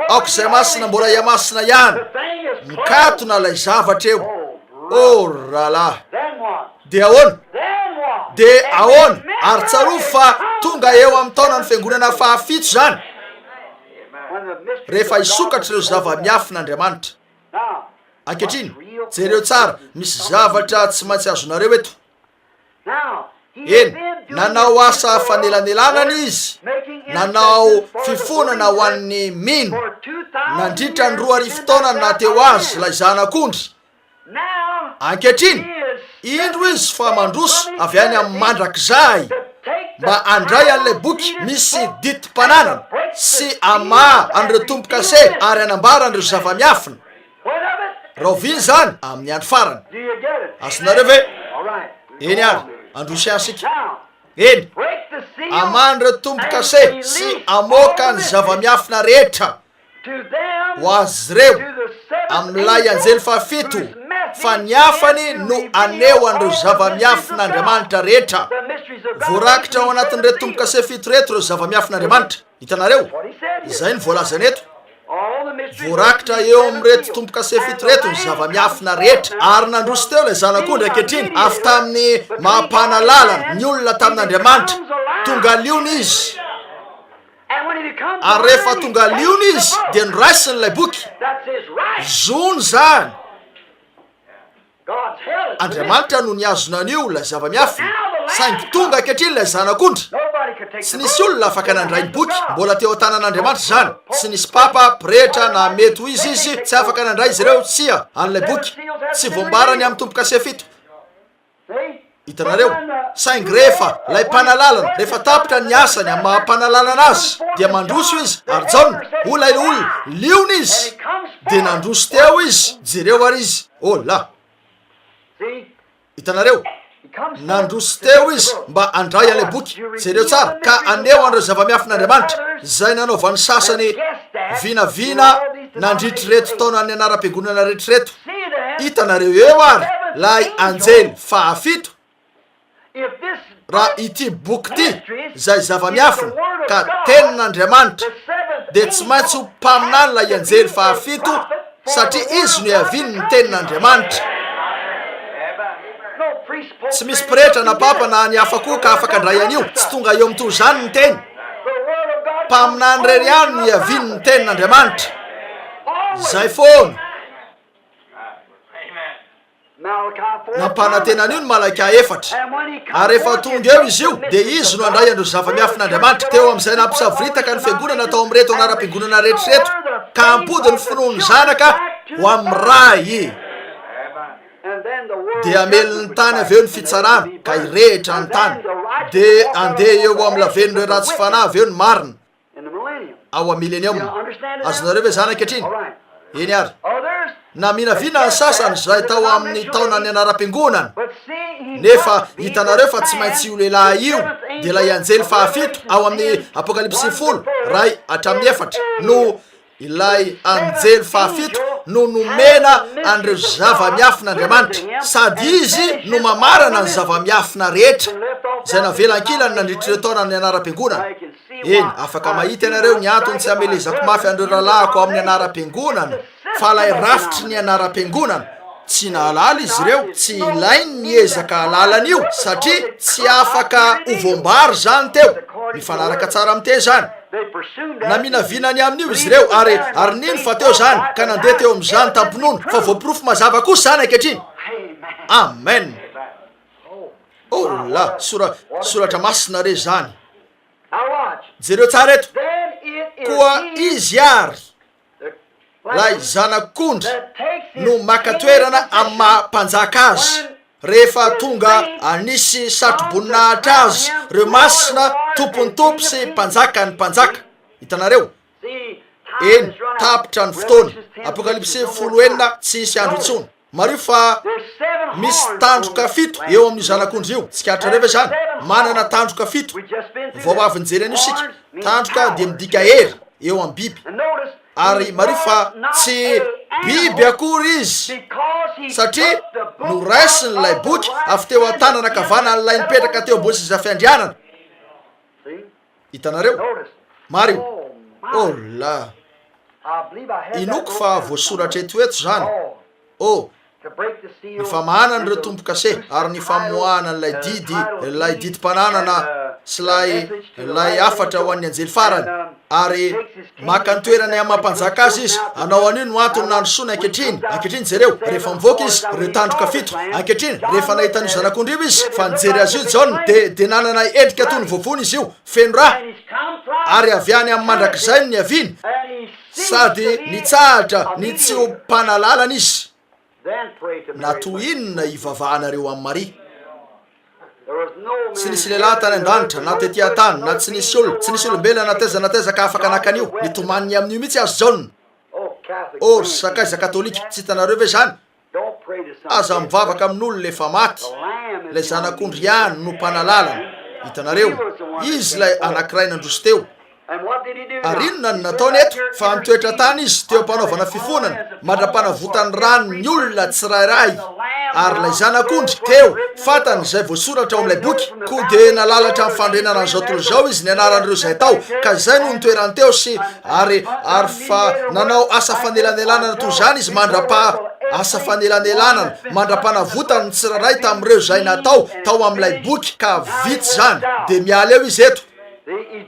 aoko zay masina mbola iamasina ihany. Mikatona lay zavatra eo. Oh ralahy de ahoana de ahoana ary tsaroa fa tonga eo amin'ny taonany fiangonana fahafito zany rehefa hisokatra ireo zava-miafin'Andriamanitra. Ankehitriny jereo tsara misy zavatra tsy maintsy azonareo eto. Eny nanao asa fanelanelanana izy, nanao fifonana ho an'ny mino nandritra ny 2 taona na teo azy lay zanak'ondry. Ankehitriny indro izy fa mandroso avy any amin'ny mandrakizay mba andray an'ilay boky misy ditim-pananana sy ama an'ireo tombokase ary anambara an'ireo zava-miafina. Raha oviny zany amin'ny andro farany. Azonareo ve? Eny ary androsy ansika. Eny aman'ireo tombokase sy amoaka ny zava-miafina rehetra ho azy reo amin'ilay anjely fafito fa ny afany no aneo an'ireo zava-miafin'Andriamanitra rehetra. Voarakitra ao anatin'ireo tombokase fito reto ireo zava-miafin'Andriamanitra. Hitanareo izay ny voalazana eto. Voarakitra eo amin'reto tombokase fito reto ny zava-miafina rehetra ary nandroso teo ilay zanak'ondry ankehitriny avy tamin'ny mampanalalana ny olona tamin'Andriamanitra. Tonga liona izy ary rehefa tonga liona izy de noraisiny ilay boky. Zony zany Andriamanitra no niazona an'io ilay zava-miafina saingy tonga ankehitriny ilay zanak'ondry. Tsy nisy olona afaka nandray ny boky mbola teo an-tanan'Andriamanitra zany. Tsy nisy papa pretra na mety ho izy tsy afaka nandray izy ireo tsia an'ilay boky tsy voambarany amin'ny tombokase fito. Hitanareo saingy rehefa lay mpanalalana rehefa tapitra ny asany amin'ny mahampanalana azy dia mandroso izy ary jaona olay olona liona izy de nandroso teo izy. Jereo ary izy. Oh la hitanareo nandroso teo izy mba andray an'ilay boky. Jereo tsara ka aneo an'ireo zava-miafin'Andriamanitra zay nanaovany sasany vinavina nandritry reto taona ny anaram-piangonana rehetrareto. Hitanareo eo ary lay anjely fahafito. Raha ity boky ty zay zava-miafina ka tenin'Andriamanitra de tsy maintsy ho mpaminany lay anjely fahafito satria izy no iaviny ny tenin'Andriamanitra. Tsy misy pretra na papa na ny hafa koa ka afaka andray an'io. Tsy tonga eo amin'to zany ny teny. Mpaminany rery ihany no iaviny ny tenin'Andriamanitra. Zay foana. Nampanantenan'io ny Malaka 4 ary rehefa tonga eo izy io de izy no andray an'ireo zava-miafin'Andriamanitra teo amin'izay nampisaviritaka ny fiangonana atao amin'reto anaram-piangonana rehetrareto ka ampody ny finoany zanaka ho amin'ny ray. de amelony tany avy eo ny fitsarana ka irehetra ny tany de andeha eo amin'ny lavenon'ireo ratsy fanahy avy eo ny marina ao a milenium. Azonareo ve zany ankehitriny? Eny ary na minavinany sasany zay tao amin'ny taona ny anaram-piangonana, nefa hitanareo fa tsy maintsy io lehilahy io de ilay anjely fahafito ao amin'ny apokalipsy 10 ray hatramin'ny 4 no ilay anjely fahafito no nomena andreo zava-miafin'Andriamanitra, sady izy no mamarana ny zava-miafina rehetra zay navelan-kilany nandritr'ireo taona ny anaram-piangonana. Eny, afaka mahita ianareo ny antony tsy amelezako mafy andreo rahalahiko amin'ny anaram-piangonana, fa lay rafitry ny anaram-piangonana tsy nahalala izy ireo, tsy ilainy niezaka alalan'io satria tsy afaka hovoambary zany teo, mifanaraka tsara am'te zany na minavinany amin'io izy ireo ary nino fa teo zany ka nandeha teo am'izany tampinono fa voapirofo mazava kosa zany ankehitriny. Amen. Oh la, soratra masina re zany. Jereo tsara eto, koa izy ary lay zanak'ondry no makatoerana amin'ny mampanjaka azy rehefa tonga anisy satroboninahitra azy reo masina tompony tompo sy mpanjaka ny mpanjaka. Hitanareo? Eny, tapitra ny fotoana. Apokalipsy 10 tsisy andro intsony. Mario fa misy tandroka 7 eo amin'ny zanak'ondry io. Tsikaritra reve zany, manana tandroka 7. Vao avy nijery an'io sika. Tandroka de midika hery eo amin'ny biby. Ary Mario fa tsy biby akory izy satria no raisiny lay boky avy teo an-tanana kavana n'lay nipetraka teo ambony seza fiandrianana. Hitanareo? Mario, oh la, inoko fa voasoratra eto zany. Oh, ny famahanany reo tompo-kase ary ny famoahana n'lay didi-pananana sy lay afatra ho an'ny anjely farany ary maka ny toerany amin'ny mampanjaka azy izy. Anao an'io no antony nandrosoany ankehitriny jereo rehefa mivoaka izy reo tandroka 7 ankehitriny rehefa nahitan'io zanak'ondry io izy fa nijery azy io John de nanana endrika toy ny vovony izy io feno raha ary avy any amin'ny mandrakizay ny aviny sady nitsahatra ny tsy ho mpanalalana izy. Na to inona ivavahanareo amin'ny Maria? Tsy nisy lehilahy tany an-danitra na tety tany na tsy nisy olombelona natezaka afaka nakan'io nitomaniny amin'io mihitsy azy John. Oh, sakaiza katolika tsy hitanareo ve zany? Aza mivavaka amin'olo lefa maty, lay zanak'ondry ihany no mpanalalana. Hitanareo? Izy lay anankiray nandroso teo. Ary inona ny nataony eto? Fa mitoetra tany izy teo mpanaovana fifonana mandra-panavotany rano ny olona tsirairay. Ary lay zanak'ondry teo fatany zay voasoratra ao amin'ilay boky ko de nalalatra amin'ny fandrenana an'izao tontolo zao izy ny anaran'ireo zay tao ka zay no nitoerany teo sy ary fa nanao asa fanelanelanana toy zany izy asa fanelanelanana mandra-panavotany ny tsirairay tamin'ireo zay natao tao amin'ilay boky ka vitsy zany de miala eo izy eto.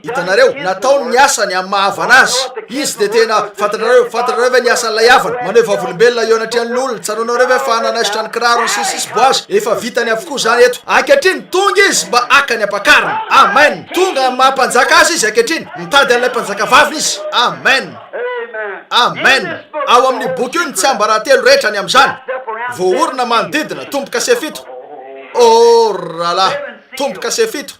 Hitanareo? Nataony ny asany amin'ny mahavana azy. Izy de tena fantatrareo ve ny asan'ilay havana maneho vavolombelona eo anatrihan'ny olona. Tsaronareo ve fa nanaisitra ny kiraro ny sisisy boazy efa vitany avokoa zany eto. Ankehitriny tonga izy mba aka ny ampakariny. Amen. Tonga mampanjaka azy izy ankehitriny mitady an'ilay mpanjaka vaviny izy. Amen. Amen. Ao amin'ny boky io ny tsy ambarahatelo rehetra ny amin'izany. Voaorina manodidina tompo-kase 7. Oh rala, tompo-kase 7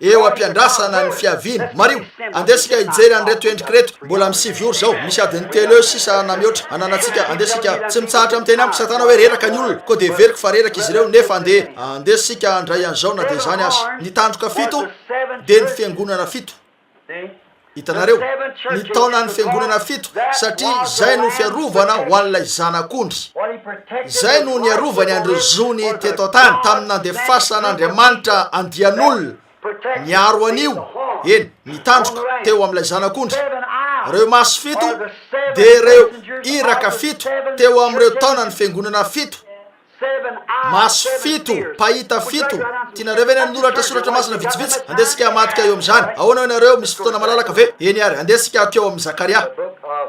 eo ampiandrasana ny fiaviany. Mario, andesika hijery an'reto endrika reto mbola amin'ny 7 ora zao misy adiny 3 eo sisa na mihoatra ananatsika andesika tsy mitsahatra amin'ny teny amiko satana hoe reraka ny olona ko de veriko fa reraka izy ireo nefa andesika andray an'izao na de zany azy. Ny tandroka 7 de ny fiangonana 7. Hitanareo? Ny taona ny fiangonana 7 satria zay no fiarovana ho an'ilay zanak'ondry. Zay no niarovany androzony teto tany tamin'ny nandefasan'Andriamanitra andian'olona niaro an'io. Eny, nitandroka teo amin'ilay zanak'ondry. Reo maso 7 de reo iraka 7 teo amin'ireo taona ny fiangonana 7. Maso 7, pahita 7. Tianareo ve nanoratra soratra masina vitsivitsy? Andesika matika eo amin'izany. Ahoana ianareo misy fotoana malalaka ve? Eny ary, andesika teo amin'ny Zakaria.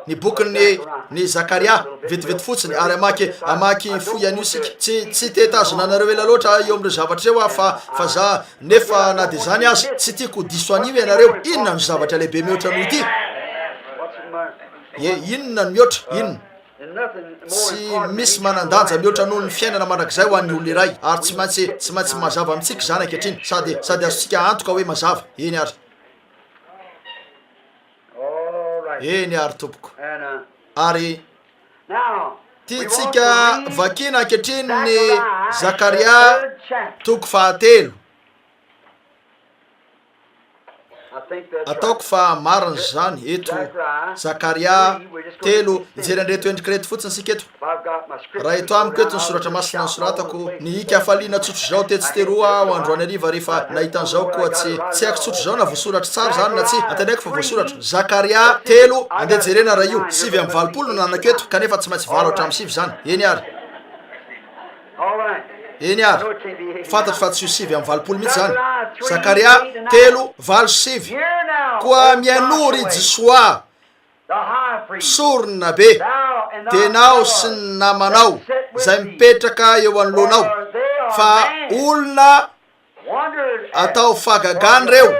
Ny bokin'ny Zakaria vetivety fotsiny ary amaky foy an'io sika. Tsy tetazona anareo ela loatra eo amin'ireo zavatra eo fa za nefa na de zany azy tsy tiako diso an'io ianareo. Inona ny zavatra lehibe mihoatra noho ity? Inona ny mihoatra? Inona? tsy misy manandanja mihoatra noho ny fiainana mandrakizay ho an'ny olona iray ary tsy maintsy mazava amitsika zany ankehitriny sady azotsika antoka hoe mazava eny ary eny ary tompoko ary tiatsika vakina ankehitriny ny Zakaria toko 3 ataoko fa marina zany eto Zakaria 3 ijery andreto endrikreto fotsiny sika eto raha eto amiko eto ny soratra masina nysoratako ny ikafaliana tsotro zao tetsy teroa ho androany ariva rehefa nahitan'izao koa tsy haiko tsotro zao na voasoratra tsara zany na tsy atandraiky fa voasoratra Zakaria 3 andeha jerena raha io 7:20 nanako eto kanefa tsy maintsy valo hatramin'ny 7 zany eny ary eny ary fantatro fa tsy 7:20 mihitsy zany Zakaria 3:7 koa mianory Jisoa sorona be tenao sy ny namanao zay mipetraka eo anoloanao fa olona atao fagagany reo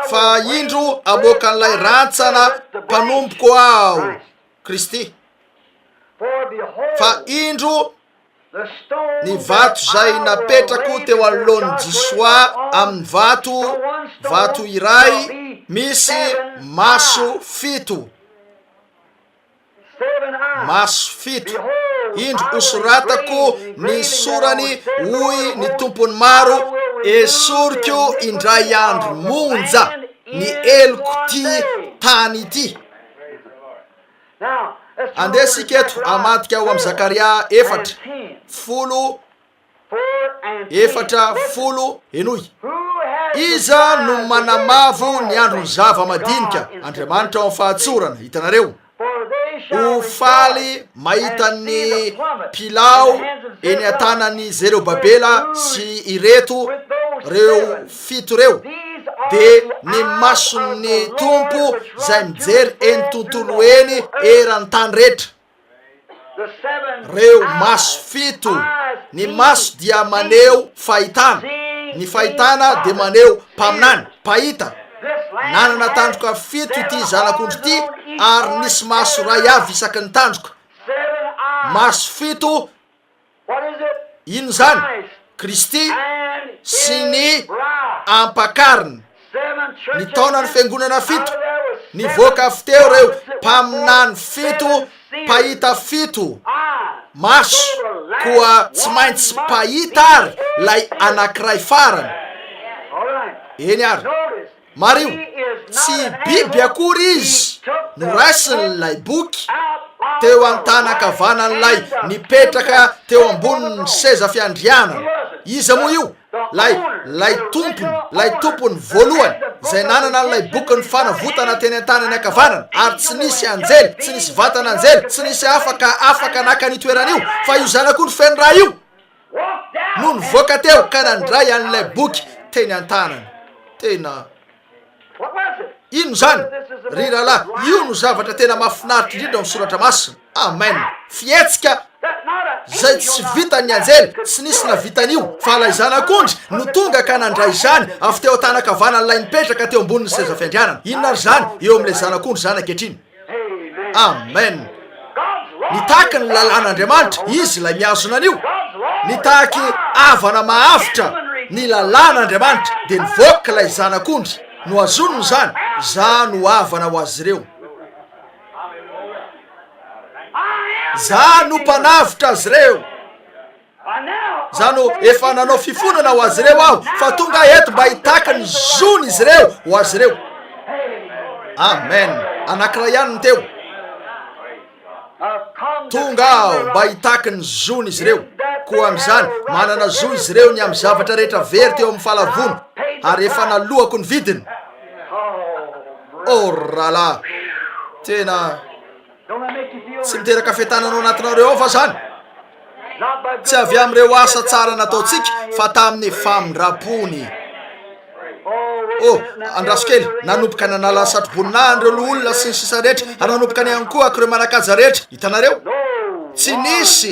fa indro amoakan'ilay rantsana mpanomboko ao Kristy fa indro ny vato zay napetrako teo anoloan'ny Jisoa amin'ny vato iray misy maso 7 indro usoratako ny sorany hoy ny tompony maro esoriko indray andro monja ny eloko ty tany ity andesika eto amatika ao amin'ny Zakaria 4:10 enoy iza no manamavo ny androny zava-madinika Andriamanitra ao amin'ny fahatsorana hitanareo ho faly mahita ny pilao eny atanany Zerobabela sy ireto reo 7 reo de ny mason'ny tompo zay mijery eny tontolo eny eran'ny tany rehetra reo maso 7 ny maso dia maneho fahitana ny fahitana de maneho mpaminany pahita nanana tandroka 7 ity zanak'ondry ty ary nisy maso ray avy isaky ny tandroka maso 7 ino zany Kristy sy ny ampakariny ny taona ny fiangonana 7 ny voaka avy teo reo mpaminany 7 pahita 7 maso koa tsy maintsy pahita ary lay anankiray farany eny ary mario tsy biby akory izy no raisin'lay boky teo an-tanakavanan'lay nipetraka teo ambonin'ny seza fiandriana iza moa io lay tompony voalohany zay nanana an'lay boky ny fanavotana teny an-tanany akavanana ary tsy nisy anjely tsy nisy vatana anjely tsy nisy afaka naka nitoeran'io fa io zanak'ondry feny raha io no nivoaka teo ka nandray an'lay boky teny an-tanany tena ino zany ry rahalahy io no zavatra tena mahafinaritra indrindra amin'ny soratra masina amen fietsika zay tsy vitany anjely tsy nisy na vitan'io fa lay zanak'ondry no tonga ka nandray zany avy teo tanakavanan'lay nipetraka teo ambonin'ny seza fiandrianana inona ary zany eo amin'ilay zanak'ondry zany ankehitriny amen nitaky ny lalàn'Andriamanitra izy lay miazona an'io nitaky avana mahavitra ny lalàn'Andriamanitra de nivoaka lay zanak'ondry no azonony zany za no avana ho azy ireo za no mpanavitra azy ireo za no efa nanao fifonana ho azy ireo aho fa tonga eto mba hitaky ny zony izy ireo ho azy ireo amen anankiray ihany ny teo tonga aho mba hitaky ny zony izy ireo koa am'izany manana zo izy ireo ny amin'ny zavatra rehetra very teo amin'ny fahalavony ary efa nalohako ny vidiny orala tena tsy miteraka fetananao anatinareo ao fa zany tsy avy am'ireo asa tsara nataotsika fa tamin'ny famindrapony andraso kely nanomboka nanala satroboninandreo lo olona sy ny sisa rehetra ary nanomboka ny ihany koa akireo manakaja rehetra hitanareo tsy nisy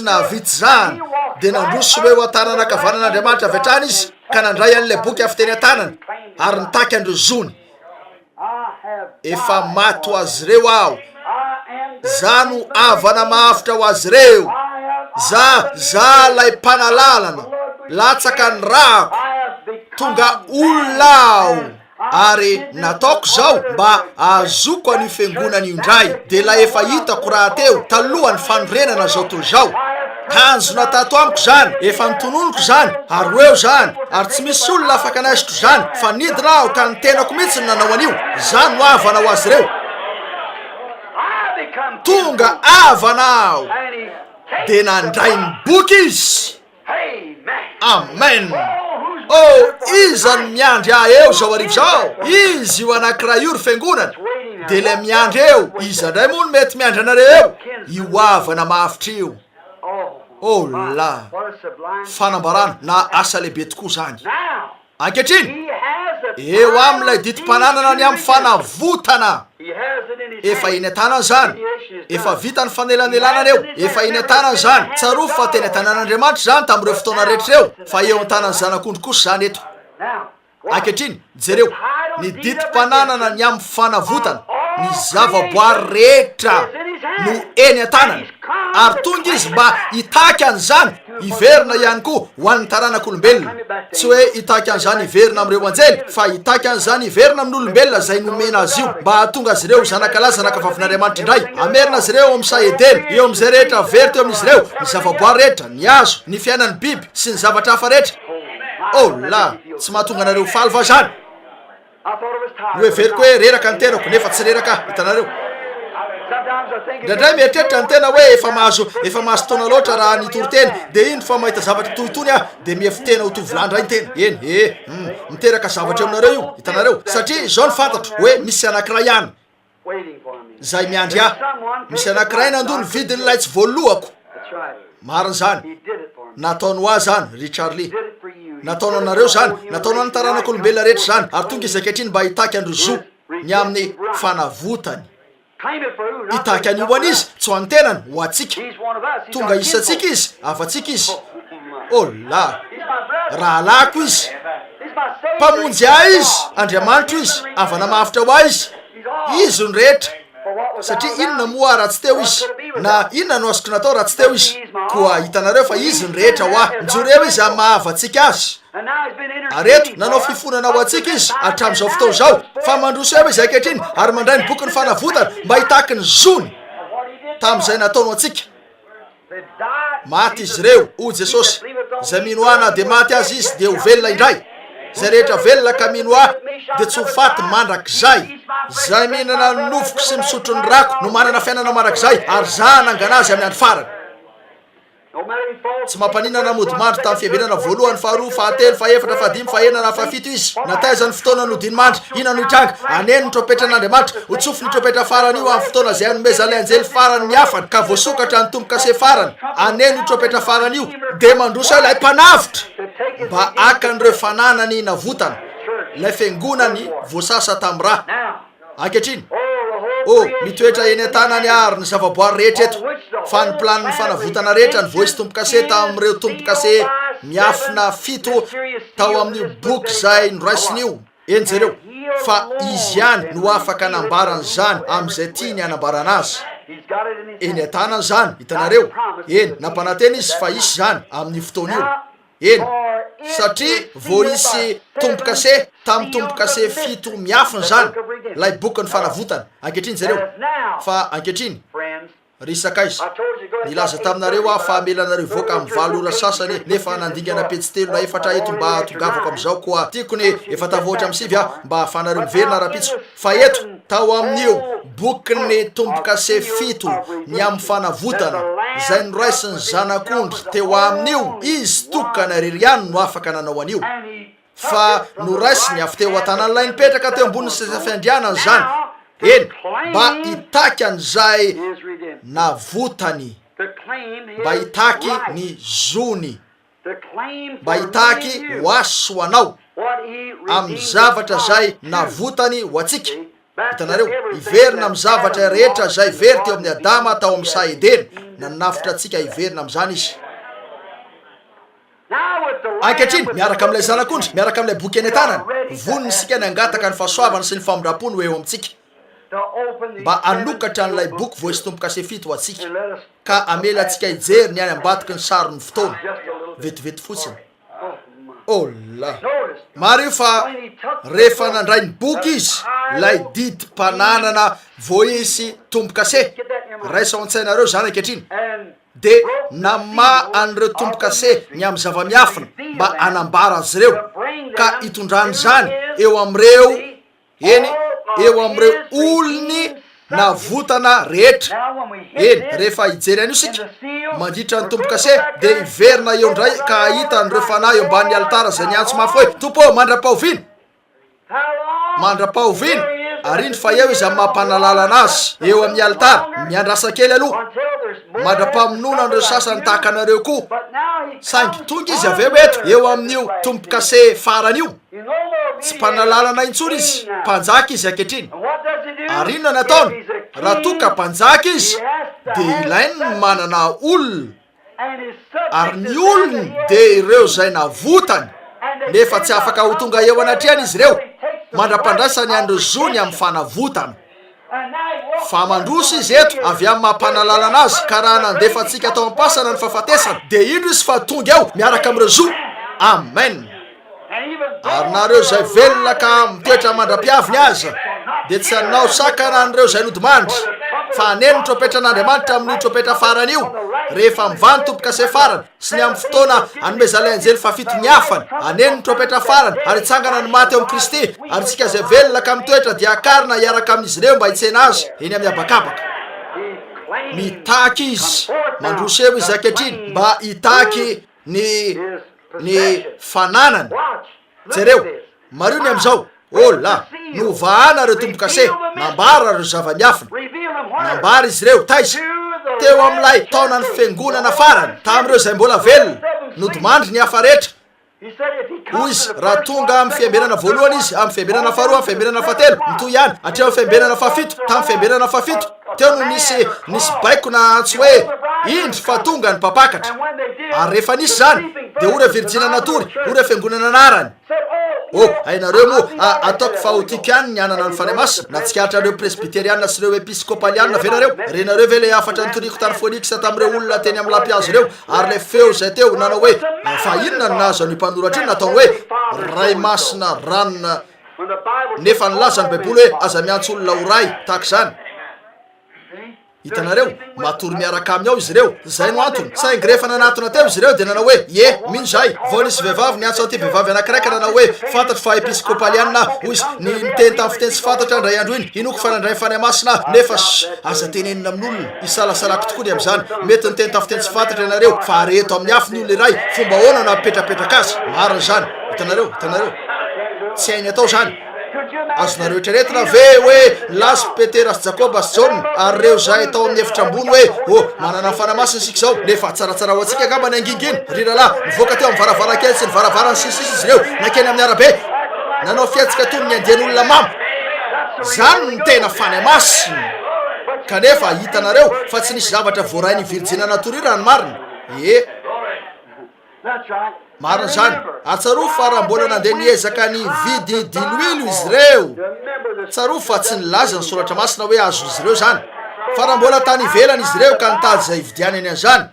na vitsy zany de nandroso eo an-tanana akavanan'Andriamanitra avy hatrany izy ka nandray an'ilay boky avy teny an-tanany ary nitaky andreo zony efa mato azy ireo aho za no avana mafitra ho azy reo. za lay mpanalalana latsaka ny rako tonga olonao ary nataoko zao mba azoko any fiangonana io indray. De la efa hitako raha teo talohany fanorenana zao toy zao. Kanjo natato amiko zany efa nitononoko zany ary eo zany ary tsy misy olona afaka naisiko zany fa nidina aho ka ny tenako mihitsy nanao an'io. Zany no avana ho azy reo. Tonga avana aho de nandray ny boky izy. Amen. Iza ny miandry ahy eo zao arivo zao. Izy io anankiray io ry fiangonana. De le miandry eo iza ndray moa no mety miandry anareo eo. Io avana mafitra io. La fanambarana na asa lehibe tokoa zany. Ankehitriny eo amilay ditim-pananana ny amin'ny fanavotana. Efa eny an-tanany zany. Efa vita ny fanelanelana eo. Efa eny an-tanany zany. Tsaroa fa teny an-tanan'Andriamanitra zany tamin'ireo fotoana rehetra eo. Fa eo an-tanany zanak'ondry kosa zany eto. Ankehitriny jereo ny ditim-pananana ny amin'ny fanavotana. Ny zavaboary rehetra no eny an-tanany. Ary tonga izy mba hitaky an'izany hiverina ihany koa ho an'ny taranak'olombelona. Tsy hoe hitaky an'izany hiverina amin'ireo anjely fa hitaky an'izany hiverina amin'ny olombelona zay nomena azy io mba hahatonga azy ireo zanakalahy zanakavavin'Andriamanitra indray. Amerina azy ireo amin'ny saedena eo amin'izay rehetra very teo amin'izy ireo ny zavaboary rehetra, ny hazo, ny fiainan'ny biby sy ny zavatra hafa rehetra. La tsy mahatonga anareo faly va zany. No everiko hoe reraka ny tenako nefa tsy reraka hitanareo. Ndraindray mieritreritra ny tena hoe efa mahazo taona loatra raha nitory-teny de iny fa mahita zavatra tohitony ah de miefitena ho tovolandra iny tena. Eny miteraka zavatra aminareo io hitanareo satria zao ny fantatro hoe misy anankiray ihany zay miandry ahy. Misy anankiray nandony vidiny lay tsy voalohako. Marina zany. Nataony ho ahy zany Richard Lee. Nataony anareo zany. Nataony any taranak'olombelona rehetra zany. Ary tonga izy ankehitriny mba hitaky androzo ny amin'ny fanavotany. Hitaky an'io an'izy tsy ho an'ny tenany ho atsika. Tonga isatsika izy afatsika izy. La rahalako izy. Mpamonjy ahy izy. Andriamanitra izy. Avana mafitra ho ahy izy. Izy ny rehetra. Satria inona moa raha tsy teo izy. Na inona no azoko natao raha tsy teo izy. Koa hitanareo fa izy ny rehetra ho ahy. Mijoro eo izy mahavatsika azy. Areto nanao fifonana ho atsika izy hatramin'izao fotoana zao. Fa mandroso eo izy ankehitriny ary mandray ny boky ny fanavotana mba hitaky ny zony tamin'izay nataony atsika. Maty izy ireo o Jesosy. Zay minoana de maty azy izy de ho velona indray. Zay rehetra velona ka minoa de tsy ho faty mandrakizay. Zay mihinana ny nofoko sy misotro ny rako no manana fiainana mandrakizay ary za nangana azy amin'ny andro farany. Tsy mampaninana mody mandry tamin'ny fiavinana voalohany, faharoa, fahatelo, faefatra, fahadimy, fahenana, fahafito izy. Nataizany fotoana no diny mandry, ina no hitranga, aneny ny tropetra'Andriamanitra, ho tsofy ny tropetra farany io amin'ny fotoana izay anomeza ilay anjely farany ny afany ka voasokatra ny tombo-kase farany. Aneny ny tropetra farany io de mandroso ilay mpanavitra mba akan'ireo fananany navotana, ilay fiangonany voasasa tamin'ny raha. Ankehitriny mitoetra eny an-tanany ary ny zavaboary rehetra eto fa ny planiny fanavotana rehetra ny voisy tombo-kase tamin'ireo tombo-kase miafina fito tao amin'io boky zay noraisiny io. Eny jereo fa izy ihany no afaka anambarany zany amin'izay tiany anambarana azy. Eny an-tanany zany hitanareo. Eny nampananteny izy fa isy zany amin'ny fotoana io. Eny satria vo isy tombo-kase tamin'ny tombo-kase fito miafina zany lay boky ny fanavotana. Ankehitriny zareo fa ankehitriny risaka izy nilaza taminareo aho fa amelanareo voaka amin'ny 7 ora sasany nefa nandingana petsy 3 na 4 eto mba tongavako amin'izao koa tiakony efa tavoatra amin'ny 7 mba ahafanareo miverina rapitso. Fa eto tao amin'io boky ny tombo-kase fito ny amin'ny fanavotana zay noraisiny zanak'ondry teo amin'io izy tokana rery ihany no afaka nanao an'io. Fa noraisiny avy teo an-tanan'ilay nipetraka teo amboniny sezafiandrianany zany. Eny mba hitaky an'izay navotany, mba hitaky ny zony, mba hitaky ho aso ho anao amin'ny zavatra zay navotany ho atsika. Hitanareo hiverina amin'ny zavatra rehetra zay very teo amin'ny Adama tao amin'ny saedena na nafitra atsika hiverina amin'izany izy. Ankehitriny miaraka amin'ilay zanak'ondry, miaraka amin'ilay boky eny an-tanany, voniny sika ny angataka ny fahasoavana sy ny famindram-pony ho eo amintsika. mba anokatra n'ilay boky voisy tompo-kase fito ho atsika ka amela atsika hijery ny any ambatiky ny sarony fotoana vetivety fotsiny. ola mareo fa rehefa nandray ny boky izy lay didy mpananana voisy tompo-kase raisa ao an-tsainareo zany ankehitriny de nama an'ireo tompo-kase ny amin'ny zava-miafina mba anambara azy ireo ka hitondrany zany eo am'ireo eny eo am'ireo olony na votana rehetra. eny rehefa hijery an'io sika mandritra ny tompo-kase de hiverina eo ndray ka hita n'ireo fanahy eo ambany alitara zay niantso mafy hoe tompo mandra-pahoviny mandra-pahoviny ary iny fa eo izy amin'ny mampanalala anazy eo amin'ny alitara miandrasa kely aloha mandra-pamonona n'ireo sasany tahaka anareo koa saingy tonga izy aveo eto eo amin'io tompo-kase faran'io tsy mpanalalana intsony izy mpanjaka izy ankehitriny ary inona nataony raha toka mpanjaka izy de ilainy ny manana olona ary ny olony de ireo zay navotany nefa tsy afaka ho tonga eo anatriany izy ireo mandra-pandraisany andro zony amin'ny fanavotana fa mandroso izy eto avy amin'ny mampanalala anazy ka raha nandefa antsika atao ampasana ny fahafatesana de indro izy fa tonga eo miaraka am'ireo zo. amen. ary nareo zay velona ka mitoetra mandra-piaviny aza de tsy anao sakana an'ireo zay nodimandry fa aneny ny tropetra'andriamanitra amin'ny tropetra farany io rehefa mivany tompo-kase farany sy ny amin'ny fotoana anomezalay anjely fafito ny afany aneny ny tropetra farany ary itsangana ny maty eo amin'ny kristy ary tsika zay velona ka mitoetra dia akarina hiaraka amin'izy ireo mba hitsena azy eny amin'ny abakabaka. mitaky izy mandroso eo izy ankehitriny mba hitaky ny fananany. jereo mareo ny am'izao ola novahana reo tompo-kase nambara reo zava-miafina nambara izy ireo taiza teo am'ilay taona ny fiangonana farany tam'ireo zay mbola velona nodimandry ny hafa rehetra hoy izy raha tonga amin'ny fiambenana voalohany izy amin'ny fiambenana faharoa amin'ny fiambenana fahatelo mitoy ihany atreo amin'ny fiambenana fahafito tamin'ny fiambenana fahafito teo no nisy baiko na antsy hoe indry fa tonga ny mpapakatra ary rehefa nisy zany de ora virjina natory ora fiangonana anarany hainareo moa ataoko fahotiky any ny anana ny fanay masina na tsikaritra reo presbyteriana sy reo episcopaliana venareo renareo ve le afatra nytoriko tany fonikisa tam'ireo olona teny amin'ny lampiazo reo ary le feo zay teo nanao hoe fa inona ny nazo ny mpanoratra iny natao hoe ray masina ranona nefa nylaza ny baiboly hoe aza miantso olona ho ray tahaka zany. hitanareo matory miaraka amin'ny ao izy ireo zay no antony saingy rehefa nanatona teo izy ireo de nanao hoe mino zay vao nisy vehivavy niantso an'ity vehivavy anakiraiky nanao hoe fantatry fa episcopaliana hoy izy ny miteny tamin'ny fiteny tsy fantatra ndray andro iny inoko fa nandray fanay masina nefa aza tenenina amin'olona isalasalako tokoa ny am'izany mety niteny tamin'ny fiteny tsy fantatra ianareo fa reto amin'ny afy ny olona iray fomba ahoana na mipetrapetraka azy mariny zany. hitanareo tsy hainy atao zany azonareo etreretina ve hoe lasy petera sy jakoba sy jaona ary reo zay tao amin'ny efitra ambony hoe manana fanamasina sika zao nefa tsaratsara ho atsika angamba ny anginginy riralahy mivoaka teo amin'ny varavarakely sy ny varavarany sisisy izy ireo nakeny amin'ny arabe nanao fiatsika tony ny andian'olona mamy zany ny tena fanay masina kanefa hitanareo fa tsy nisy zavatra voarainy virjina natory raha ny marina marina zany atsaro fa raha mbola nandeha niezaka ny vidy diloilo izy ireo tsaro fa tsy nilaza ny soratra masina hoe azo izy ireo zany fa raha mbola tany ivelany izy ireo ka nitady zay vidiany any an'izany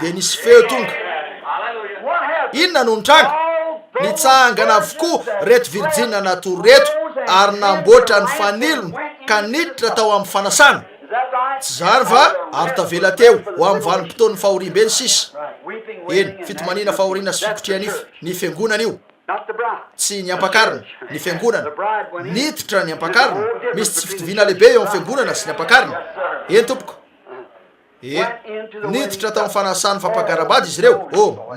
de nisy feo tonga. inona no nitranga nitsangana avokoa reto virjina natory reto ary namboatra ny fanilony ka niditra tao amin'ny fanasana tsy zany fa ary tavela teo ho amin'ny vanim-potoany fahorimbeny sisa eny fitomanina fahoriana sy fikotrianifo ny fiangonana io tsy ny ampakarina ny fiangonana niditra ny ampakarina misy tsy fitoviana lehibe eo amin'ny fiangonana sy ny ampakarina eny tompoko niditra tao amin'ny fanasany fampakaram-bady izy ireo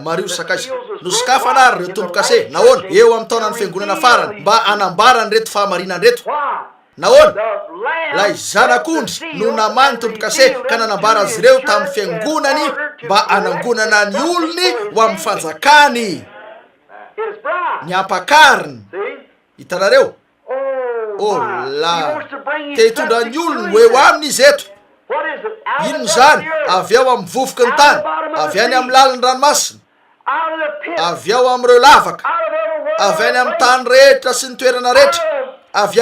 mario sakaiza nosokafanary reo tompo-kase nahoana eo amin'ny taonany fiangonana farany mba anambarany reto fahamarinany reto nahoana lay zanak'ondry no namany tompo-kase ka nanambara azy ireo tamin'ny fiangonany mba anangonana ny olony ho amin'ny fanjakany ny ampakariny. hitanareo la te hitondra ny olony hoe ho aminy izy eto inony zany avy ao amin'ny vovoky ny tany avy any amin'ny laliny ranomasina avy ao amin'ireo lavaka avy any amin'ny tany rehetra sy ny toerana rehetra avy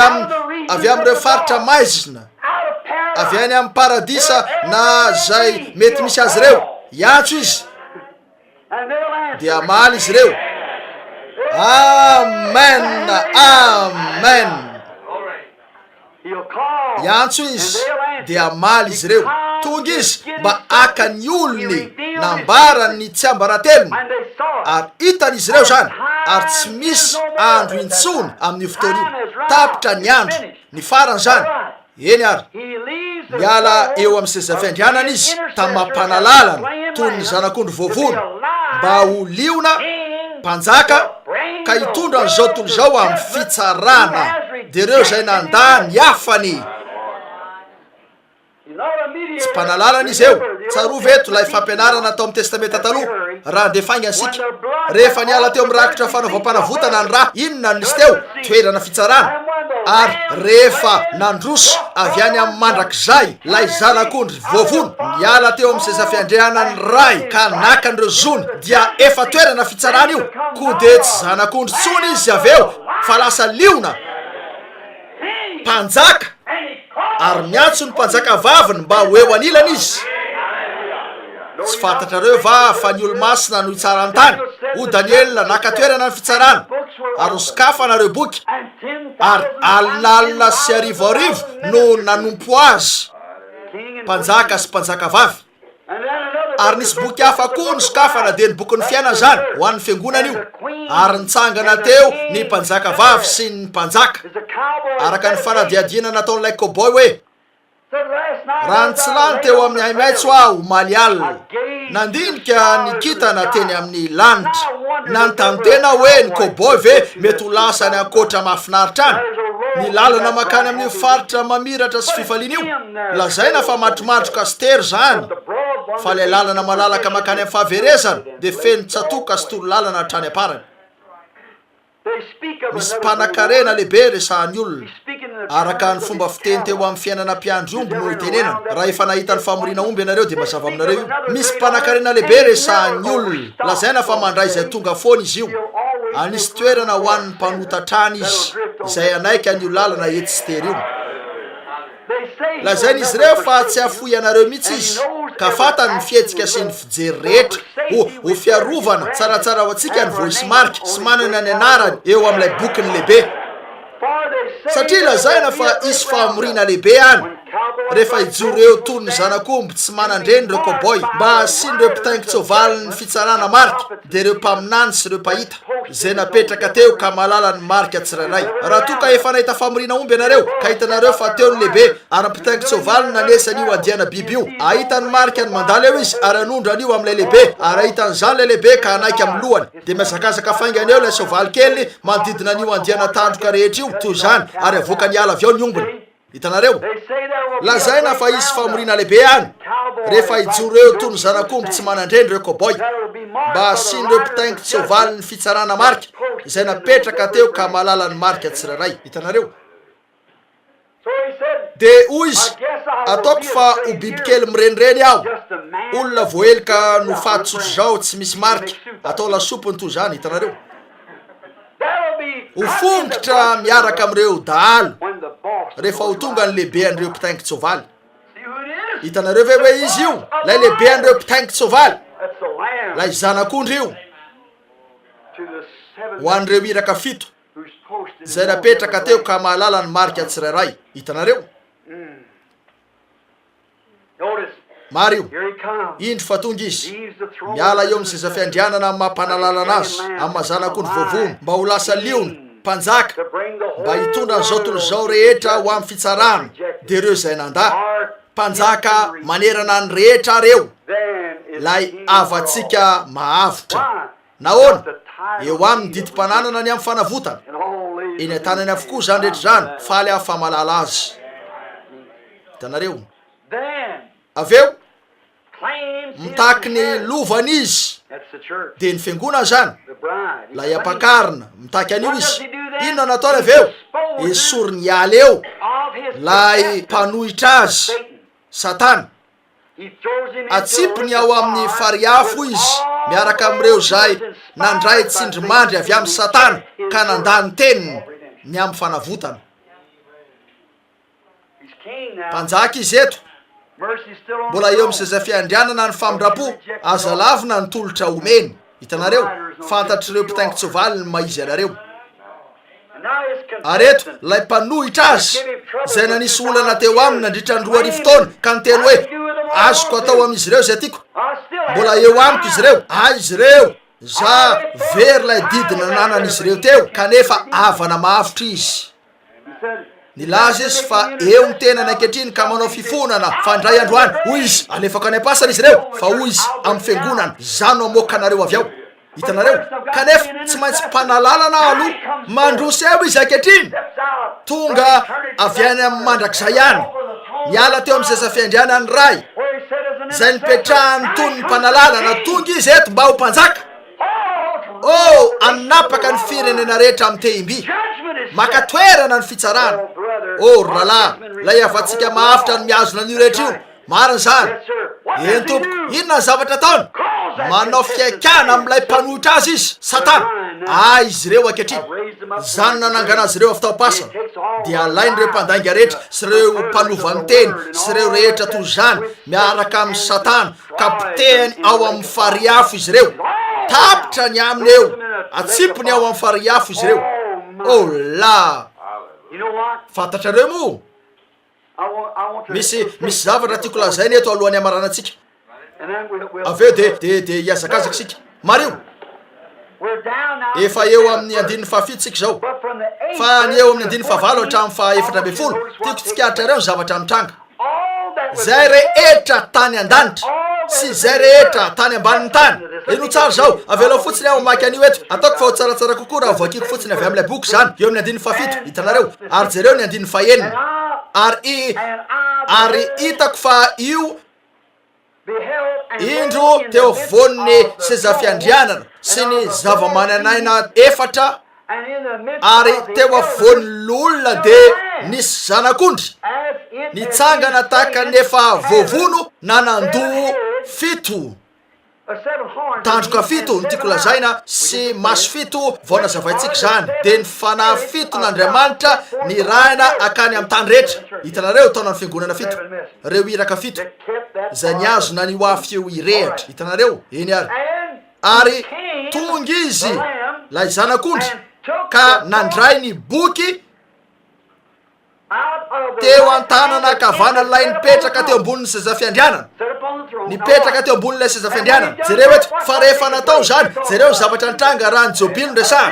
am'ireo faritra maizina, avy any amin'ny paradisa na zay mety misy azy ireo, iantso izy dia maly izy ireo. Amen, amen. Iantso izy dia maly izy ireo. Tonga izy mba aka ny olony nambarany tsy ambaratelony, ary hitan'izy ireo zany, ary tsy misy andro intsony amin'ny fotoana io. Tapitra ny andro, ny farany zany. Eny ary miala eo amin'ny seza fiandrianana izy tamin'ny mampanalalana toy ny zanak'ondry voavono, mba ho liona mpanjaka ka hitondra an'izao tontolo izao amin'ny fitsarana dia ireo zay nandany afany. Tsy mpanalalana izy eo. Tsarovy eto ilay fampianarana tao amin'ny testamenta taloha, raha ndefainga ansika rehefa niala teo amin'ny rakitra fanaovam-panavotana ny raha, inona nisy teo? Toerana fitsarana. Ary rehefa nandroso avy any amin'ny mandrakizay lay zanak'ondry voavono niala teo amin'ny seza fiandrianany ray ka naka an'ireo zony, dia efa toerana fitsarana io. Ko de tsy zanak'ondry tsony izy avy eo, fa lasa liona mpanjaka, ary miantso ny mpanjaka vaviny mba ho eo anilany izy. Tsy fantatrareo va fa ny olo-masina no hitsara ny tany? O Daniela naka toerana ny fitsarana, ary sokafa nareo boky, ary alinalina sy arivoarivo no nanompo azy mpanjaka sy mpanjaka vavy. Ary nisy boky hafa koa nisokafana dia ny boky ny fiainana zany ho an'ny fiangonana io, ary nitsangana teo ny mpanjaka vavy sy ny mpanjaka araka ny fanadiadiana nataon'ilay cowboy hoe: raha ny tsy lany teo amin'ny haimaitso aho maly alina, nandinika nikitana teny amin'ny lanitra, nanontany hoe ny cowboy ve mety ho lasa ny ankoatra mahafinaritra any? Ny lalana makany amin'ny faritra mamiratra sy fifaliana io lazaina fa matromatroka sy tery zany, fa ilay lalana malalaka makany amin'ny fahaverezana dia feno tsatoka sy tolo lalana hatrany aparany. Misy mpanan-karena lehibe resahan'ny olona araka ny fomba fiteny teo amin'ny fiainana mpiandry omby no itenenana. Raha efa nahita ny famorina omby ianareo dia mazava aminareo io. Misy mpanan-karena lehibe resahan'ny olona lazaina fa mandray izay tonga foana izy io. Anisy toerana ho an'ny mpanotatrany izy izay anaika ny lalana ety sy tery io. Lazaina izy ireo fa tsy afoy anareo mihitsy izy, ka fatany ny fihetsika sy ny fijery rehetra ho fiarovana tsaratsara ho antsika ny voice mark sy manana ny anarany eo amin'ilay bokiny lehibe. Satria lazaina fa isy famorina lehibe any rehefa hijoro eo toy ny zanak'omby tsy manandreny ireo cowboy mba asian'ireo mpitaingin-tsoavaly ny fitsarana marika, dia ireo mpaminany sy ireo mpahita izay napetraka teo ka malala ny marika tsirairay. Raha toa ka efa nahita famorina omby ianareo ka hitanareo fa teo ny lehibe ary mpitaingin-tsoavaly nanesan'io andiana biby io, ahitany marika ny mandala eo izy ary anondran'io amin'ilay lehibe, ary ahitan'izany ilay lehibe ka anaiky amin'ny lohany, dia miazakazaka faingany eo ilay soavaly kely manodidina an'io andiana tandroka rehetra io toy izany, ary avoaka ny ala avy ao ny ombony. Hitanareo, lazaina fa isy famorina lehibe any rehefa hijoro eo toy ny zanak'omby tsy manandreny ireo cowboy mba asian'ireo mpitaingin-tsoavaly ny fitsarana marika izay napetraka teo ka malala ny marika tsirairay. Hitanareo, dia hoy izy, ataoko fa ho bibikely mirenireny aho, olona voelika no fatotsotro zao tsy misy marika, atao lasopony toy izany. Hitanareo, ho fongitra miaraka amin'ireo dahalo rehefa ho tonga ny lehibe an'ireo mpitaingin-tsoavaly. Hitanareo ve hoe izy io, lay lehibe an'ireo mpitaingin-tsoavaly, lay zanak'ondry io ho an'ireo iraka fito izay napetraka teo ka mahalala ny marika tsirairay. Hitanareo, mary io indro fa tonga izy miala eo amin'ny seza fiandrianana amin'ny mampanalalana azy amin'ny mazanak'ondry voavono mba ho lasa liona mpanjaka mba hitondra an'izao tontolo izao rehetra ho amin'ny fitsarana, dia ireo izay nandà mpanjaka manerana ny rehetra reo lay avantsika mahavotra. Nahoana? Eo amin'ny didi-pananana ny amin'ny fanavotana eny an-tanany avokoa zany rehetra zany, faly amin'ny famalala azy. Hitanareo, avy eo mitaky ny lovany izy, dia ny fiangonana zany lay ampakarina mitaky an'io izy. Inona nataony avy eo? Esory ny ala eo lay mpanohitra azy Satana, atsipony ao amin'ny fariafo izy miaraka amin'ireo zay nandray tsindrimandry avy amin'ny Satana ka nandany teniny ny amin'ny fanavotana. mpanjaka izy eto mbola eo amin'ny seza fiandrianana ny famindra-po aza lavina ny tolotra omeny. Hitanareo fantatr'ireo mpitaingitry soavaly ny maizy anareo. Ary eto lay mpanohitra azy zay nanisy olana teo aminy nandritra ny 2 arivo taona ka niteny hoe azoko atao amin'izy ireo zay tiako, mbola eo amiko izy ireo. Izy ireo za very lay didina nanan'izy ireo teo kanefa avana mavitra izy. Nilaza izy fa eo ny tena ankehitriny ka manao fifonana fandray androany. Hoy izy alefako any am-pasana izy ireo fa hoy izy amin'ny fiangonana za no amoaka anareo avy ao. Hitanareo kanefa tsy maintsy mpanalalana aloha mandroso eo izy ankehitriny tonga avy any amin'ny mandrakizay ihany miala teo amin'ny seza fiandrianany ray zay nipetrahany tony ny mpanalalana tonga izy eto mba ho mpanjaka. Anapaka ny firenena rehetra amin'ny tehimby maka toerana ny fitsarana. Ralahy lay avantsika mahavitra ny miazona an'io rehetra io marina zany. Eny tompoko inona ny zavatra ataony? Manao fiaikana amin'ilay mpanohitra azy izy Satana. Izy ireo ankehitriny zany nanangana azy ireo afitaopasana dia alainy ireo mpandainga rehetra sy ireo mpanovany teny sy ireo rehetra toy zany miaraka amin'ny Satana kapiteny ao amin'ny fariafo izy ireo. Tapitra ny aminy eo atsipony ao amin'ny fariafo izy ireo. Fantatrareo mo misy zavatra tiako lazainy eto alohan'ny amaranantsika aveo de hiazakazaka sika. Mario efa eo amin'ny 15 tsika zao fa ny eo amin'ny 15 hatramin'ny 17 tiako tsikaritra reo ny zavatra mitranga zay rehetra tany an-danitra sy zay rehetra tany ambanin'ny tany. Ino tsara zao avela fotsiny aho mamaky an'io eto ataoko fa ho tsaratsara kokoa raha voakiko fotsiny avy amin'ilay boky zany eo amin'ny 17. Hitanareo ary jereo ny 19 ary hitako fa io indro teo voan'ny seza fiandrianana sy ny zava-mananaina efatra ary teo avoan'olona de nisy zanak'ondry nitsangana tahaka nefa vovono nanandoa 7 tandroka 7 ny tiako lazaina sy maso 7 vao nazavaintsika zany de ny fanahy 7 n'Andriamanitra ny raina akany amin'ny tany rehetra. Hitanareo taona ny fiangonana 7 reo iraka 7 zay niazo na ny hoafy eo irehatra. Hitanareo eny ary tonga izy lay zanak'ondry ka nandray ny boky teo an-tanana kavanan'ilay nipetraka teo ambonin'ny seza fiandrianana. Nipetraka teo ambonin'ilay seza fiandrianana jereo eto fa rehefa natao zany jereo zavatra nitranga raha ny jobilo ndresah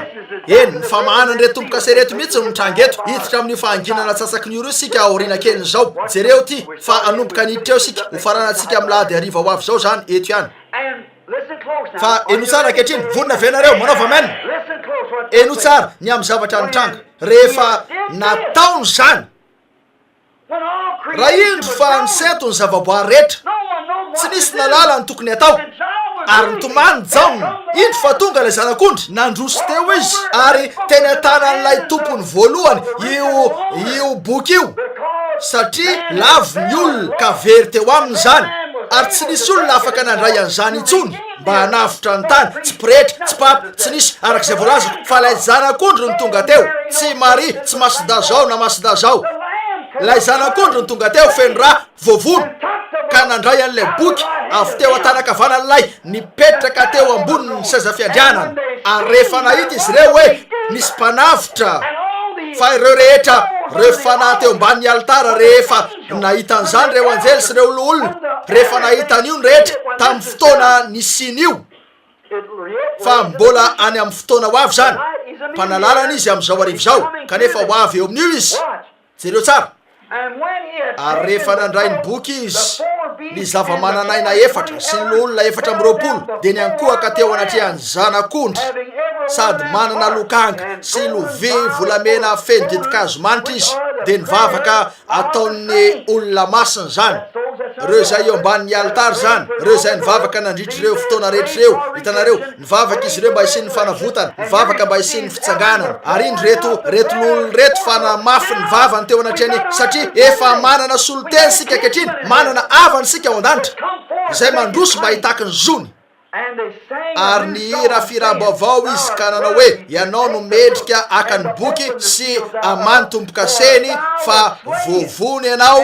eny ny famahana nire tompoka sereto mihitsy ny mitranga eto hiditra amin'ny fahanginana tsasaky ny oro sika aoriana keliny zao. Jereo ty fa anomboka niditra eo sika ho faranantsika amin'ny lahady hariva ho avy zao zany eto ihany. Fa eno tsara ankehitriny vonina venareo manaova amen. Eno tsara ny amin'ny zavatra nitranga rehefa nataony zany raha indro fa niseto ny zavaboary rehetra tsy nisy nalala ny tokony atao ary nitomany jaony indro fa tonga lay zanak'ondry nandroso teo izy ary teny atanan'ilay tompony voalohany io boky io satria lavy ny olona ka very teo aminy zany ary tsy nisy olona afaka nandray an'izany intsony mba hanafitra ny tany tsy pretra tsy papy tsy nisy arak'izay voalazako fa lay zanak'ondry ny tonga teo tsy Maria tsy masida zao na masida zao. Lay zanak'ondry ny tonga teo feno raha voavono ka nandray an'ilay boky avy teo an-tanakavanan'ilay nipetraka teo ambonin'ny seza fiandrianana. Ary rehefa nahita izy ireo hoe nisy mpanavitra fa ireo rehetra reo fanahy teo ambanin'ny alitara rehefa nahita an'izany reo anjely sy reo olona rehefa nahita an'io ny rehetra tamin'ny fotoana nisin'io fa mbola any amin'ny fotoana ho avy zany mpanalalana izy amin'izao arivo zao kanefa ho avy eo amin'io izy. Jereo tsara ary rehefa nandray ny boky izy ny zava-mananaina efatra sy ny olona 720 de ny ankohaka teo anatrehany zanak'ondry sady manana lokanga sy lovia volamena feno dedikazo manitra izy de nivavaka ataon'ny olona masina zany reo zay eo ambanin'ny alitara zany reo zay nivavaka nandritra ireo fotoana rehetra reo. Hitanareo nivavaka izy ireo mba hisin'ny fanavotana nivavaka mba hisin'ny fitsanganana ary indro reto lolo reto fa namafy ny vavany teo anatrehany satria efa manana soloteny sika ankehitriny manana avany sika ao an-danitra zay mandroso mba hitaky ny zony. ary ny hira firabavao izy ka nanao hoe ianao no medrika akany boky sy amany tompo-kaseny fa vovony ianao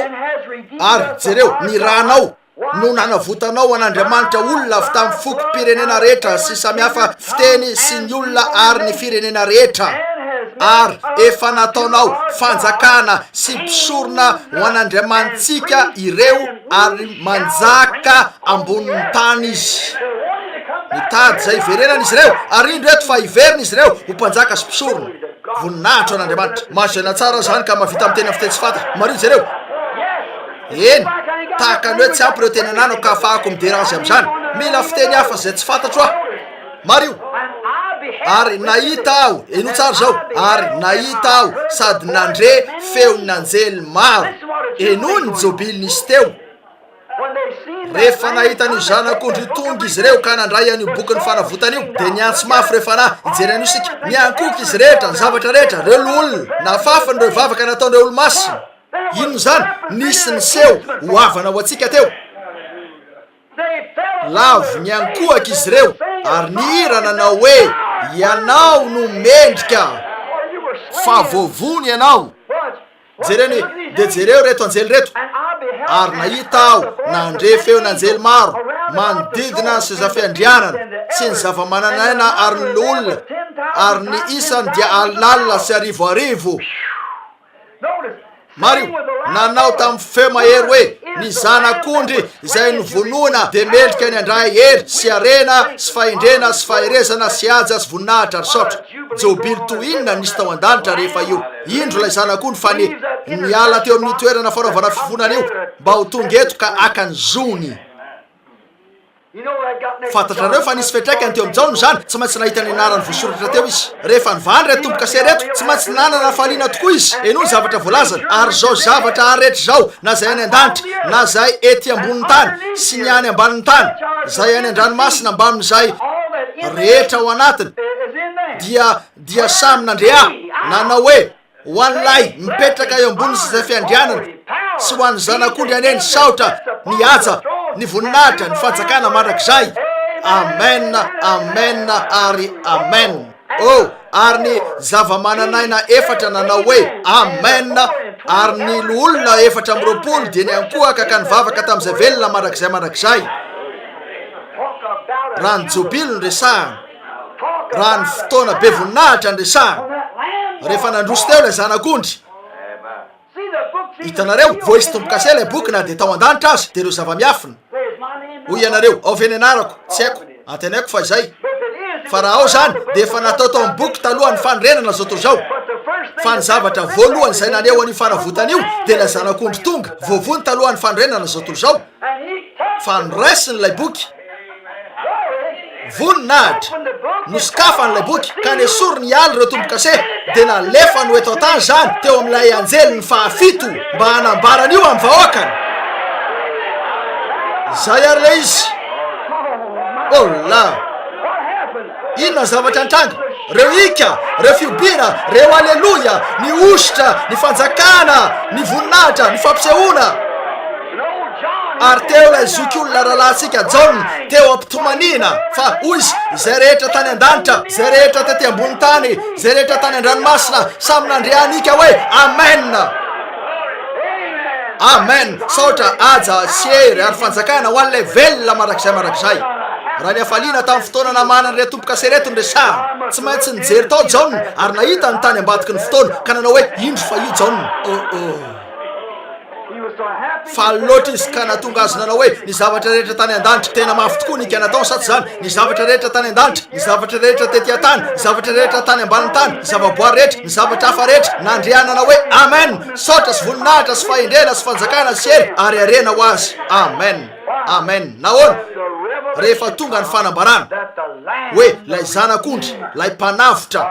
ary jereo ny ranao no nanavotanao an'Andriamanitra olona avy tamin'ny fokom-pirenena rehetra sy samihafa fiteny sy ny olona ary ny firenena rehetra ary efa nataonao fanjakana sy mpisorona ho an'Andriamantsika ireo ary manjaka ambonin'ny tany izy. Mitady zay iverenana izy ireo ary indro eto fa iverina izy ireo ho mpanjaka sy mpisorona voninahitra an'Andriamanitra. Mahazoana tsara zany ka mavita amin'ny teny fiteny tsy fantatra mario izy ireo. Eny tahaka ny hoe tsy ampy ireo teny ananako ka ahafahako mideranzy amin'izany mila fiteny hafa zay tsy fantatro aho mario. Ary nahita aho eno tsara zao ary nahita aho sady nandre feon'ny anjely maro enony jobilin'izy teo rehefa nahita ny zanak'ondry tonga izy ireo ka nandray an'io boky ny fanavotan'io dia niantso mafy rehefa na ijery an'io sika niankoky izy rehetra ny zavatra rehetra reo olona nafafany reo vavaka nataon'ireo olo-masina. Ino zany nisy ny seho ho avana ho antsika teo lavo niankohaka izy ireo ary ny hira nanao hoe ianao no mendrika fa vovony ianao. Jereny de jereo reto anjely reto ary nahita aho nandre feon'anjely maro manodidina sy zafiandrianana sy ny zava-mananaina ary ny olona ary ny isany dia alalina sy arivoarivo. Mario nanao tamin'ny feo mahery hoe ny zanak'ondry izay novonona dia mendrika ny andray hery sy arena sy fahendrena sy faherezana sy aja sy voninahitra ary saotra. Jobily toinona nisy tao an-danitra rehefa io indro ilay zanak'ondry fa niala teo amin'ny toerana fanaovana fifonana io mba ho tonga eto ka akany zony. Fantatrareo fa nisy fetraikany teo amin'izao zany tsy maintsy nahita ny anarany voasoratra teo izy rehefa nivandry reto tombo-kase reto tsy maintsy nanana faliana tokoa izy eno ny zavatra voalazana ary zao zavatra arehetra zao na zay any an-danitra na zay ety ambonin'ny tany sy ny any ambanin'ny tany zay any an-dranomasina mba amin'izay rehetra ao anatiny dia samy nandrea nanao hoe ho an'lay mipetraka eo amboniny sy zay fiandrianana sy ho an'ny zanak'ondry aneny saotra ny aja ny voninahitra ny fanjakana mandrakizay. Amen, amen ary amen. Ary ny zava-mananaina efatra nanao hoe amen ary ny olona efatra amin'ny roapolo dia niankohaka ka nivavaka tamin'izay velona mandrakizay. Raha ny jobily ny resahana raha ny fotoana be voninahitra ny resahana rehefa nandroso teo ilay zanak'ondry. Hitanareo vo isy tombo-kase ilay boky na dia tao an-danitra azy dia ireo zava-miafina hoy ianareo ao ve ny anarako tsy haiko antenaiko fa izay fa raha ao zany dia efa natao tao amin'ny boky talohan'ny fanorenana zao toy zao fa ny zavatra voalohany izay naneo an'io fanavotana io dia ilay zanak'ondry tonga vovony talohan'ny fanorenana zao toy zao fa noraisiny ilay boky voninahitra nosokafan'ilay boky ka nesory ny aly ireo tombo-kase dia nalefany ho eto an-tany zany teo amin'ilay anjely ny fahafito mba hanambaran'io amin'ny vahoakany. Zay ary le izy ola inona zavatra antranga reo ika reo fiobina reo aleloia ny ositra ny fanjakana ny voninahitra ny fampisehoana ary teo ilay zokiolona rahalahtsika John teo ampitomanina fa hoy izy izay rehetra tany an-danitra izay rehetra tety ambony tany izay rehetra tany an-dranomasina samy nandreanika hoe amen amen saotra aja sy hery ary fanjakana ho an'ilay velona mandrakizay. Raha ny afaliana tamin'ny fotoana namanany re tombo-kase reto ny resahana tsy maintsy nijery tao John ary nahita ny tany ambadiky ny fotoana ka nanao hoe indro fa io John fa loatra izy ka natonga azy nanao hoe ny zavatra rehetra tany an-danitra tena mafy tokoa nika nataony satsy zany ny zavatra rehetra tany an-danitra ny zavatra rehetra tety an-tany ny zavatra rehetra tany ambanin'ny tany ny zavaboary rehetra ny zavatra hafa rehetra nandrianana hoe amen saotra sy voninahitra sy fahendrena sy fanjakana sy hery ary arena ho azy amen amen. Nahoana rehefa tonga ny fanambarana hoe lay zanak'ondry lay mpanavotra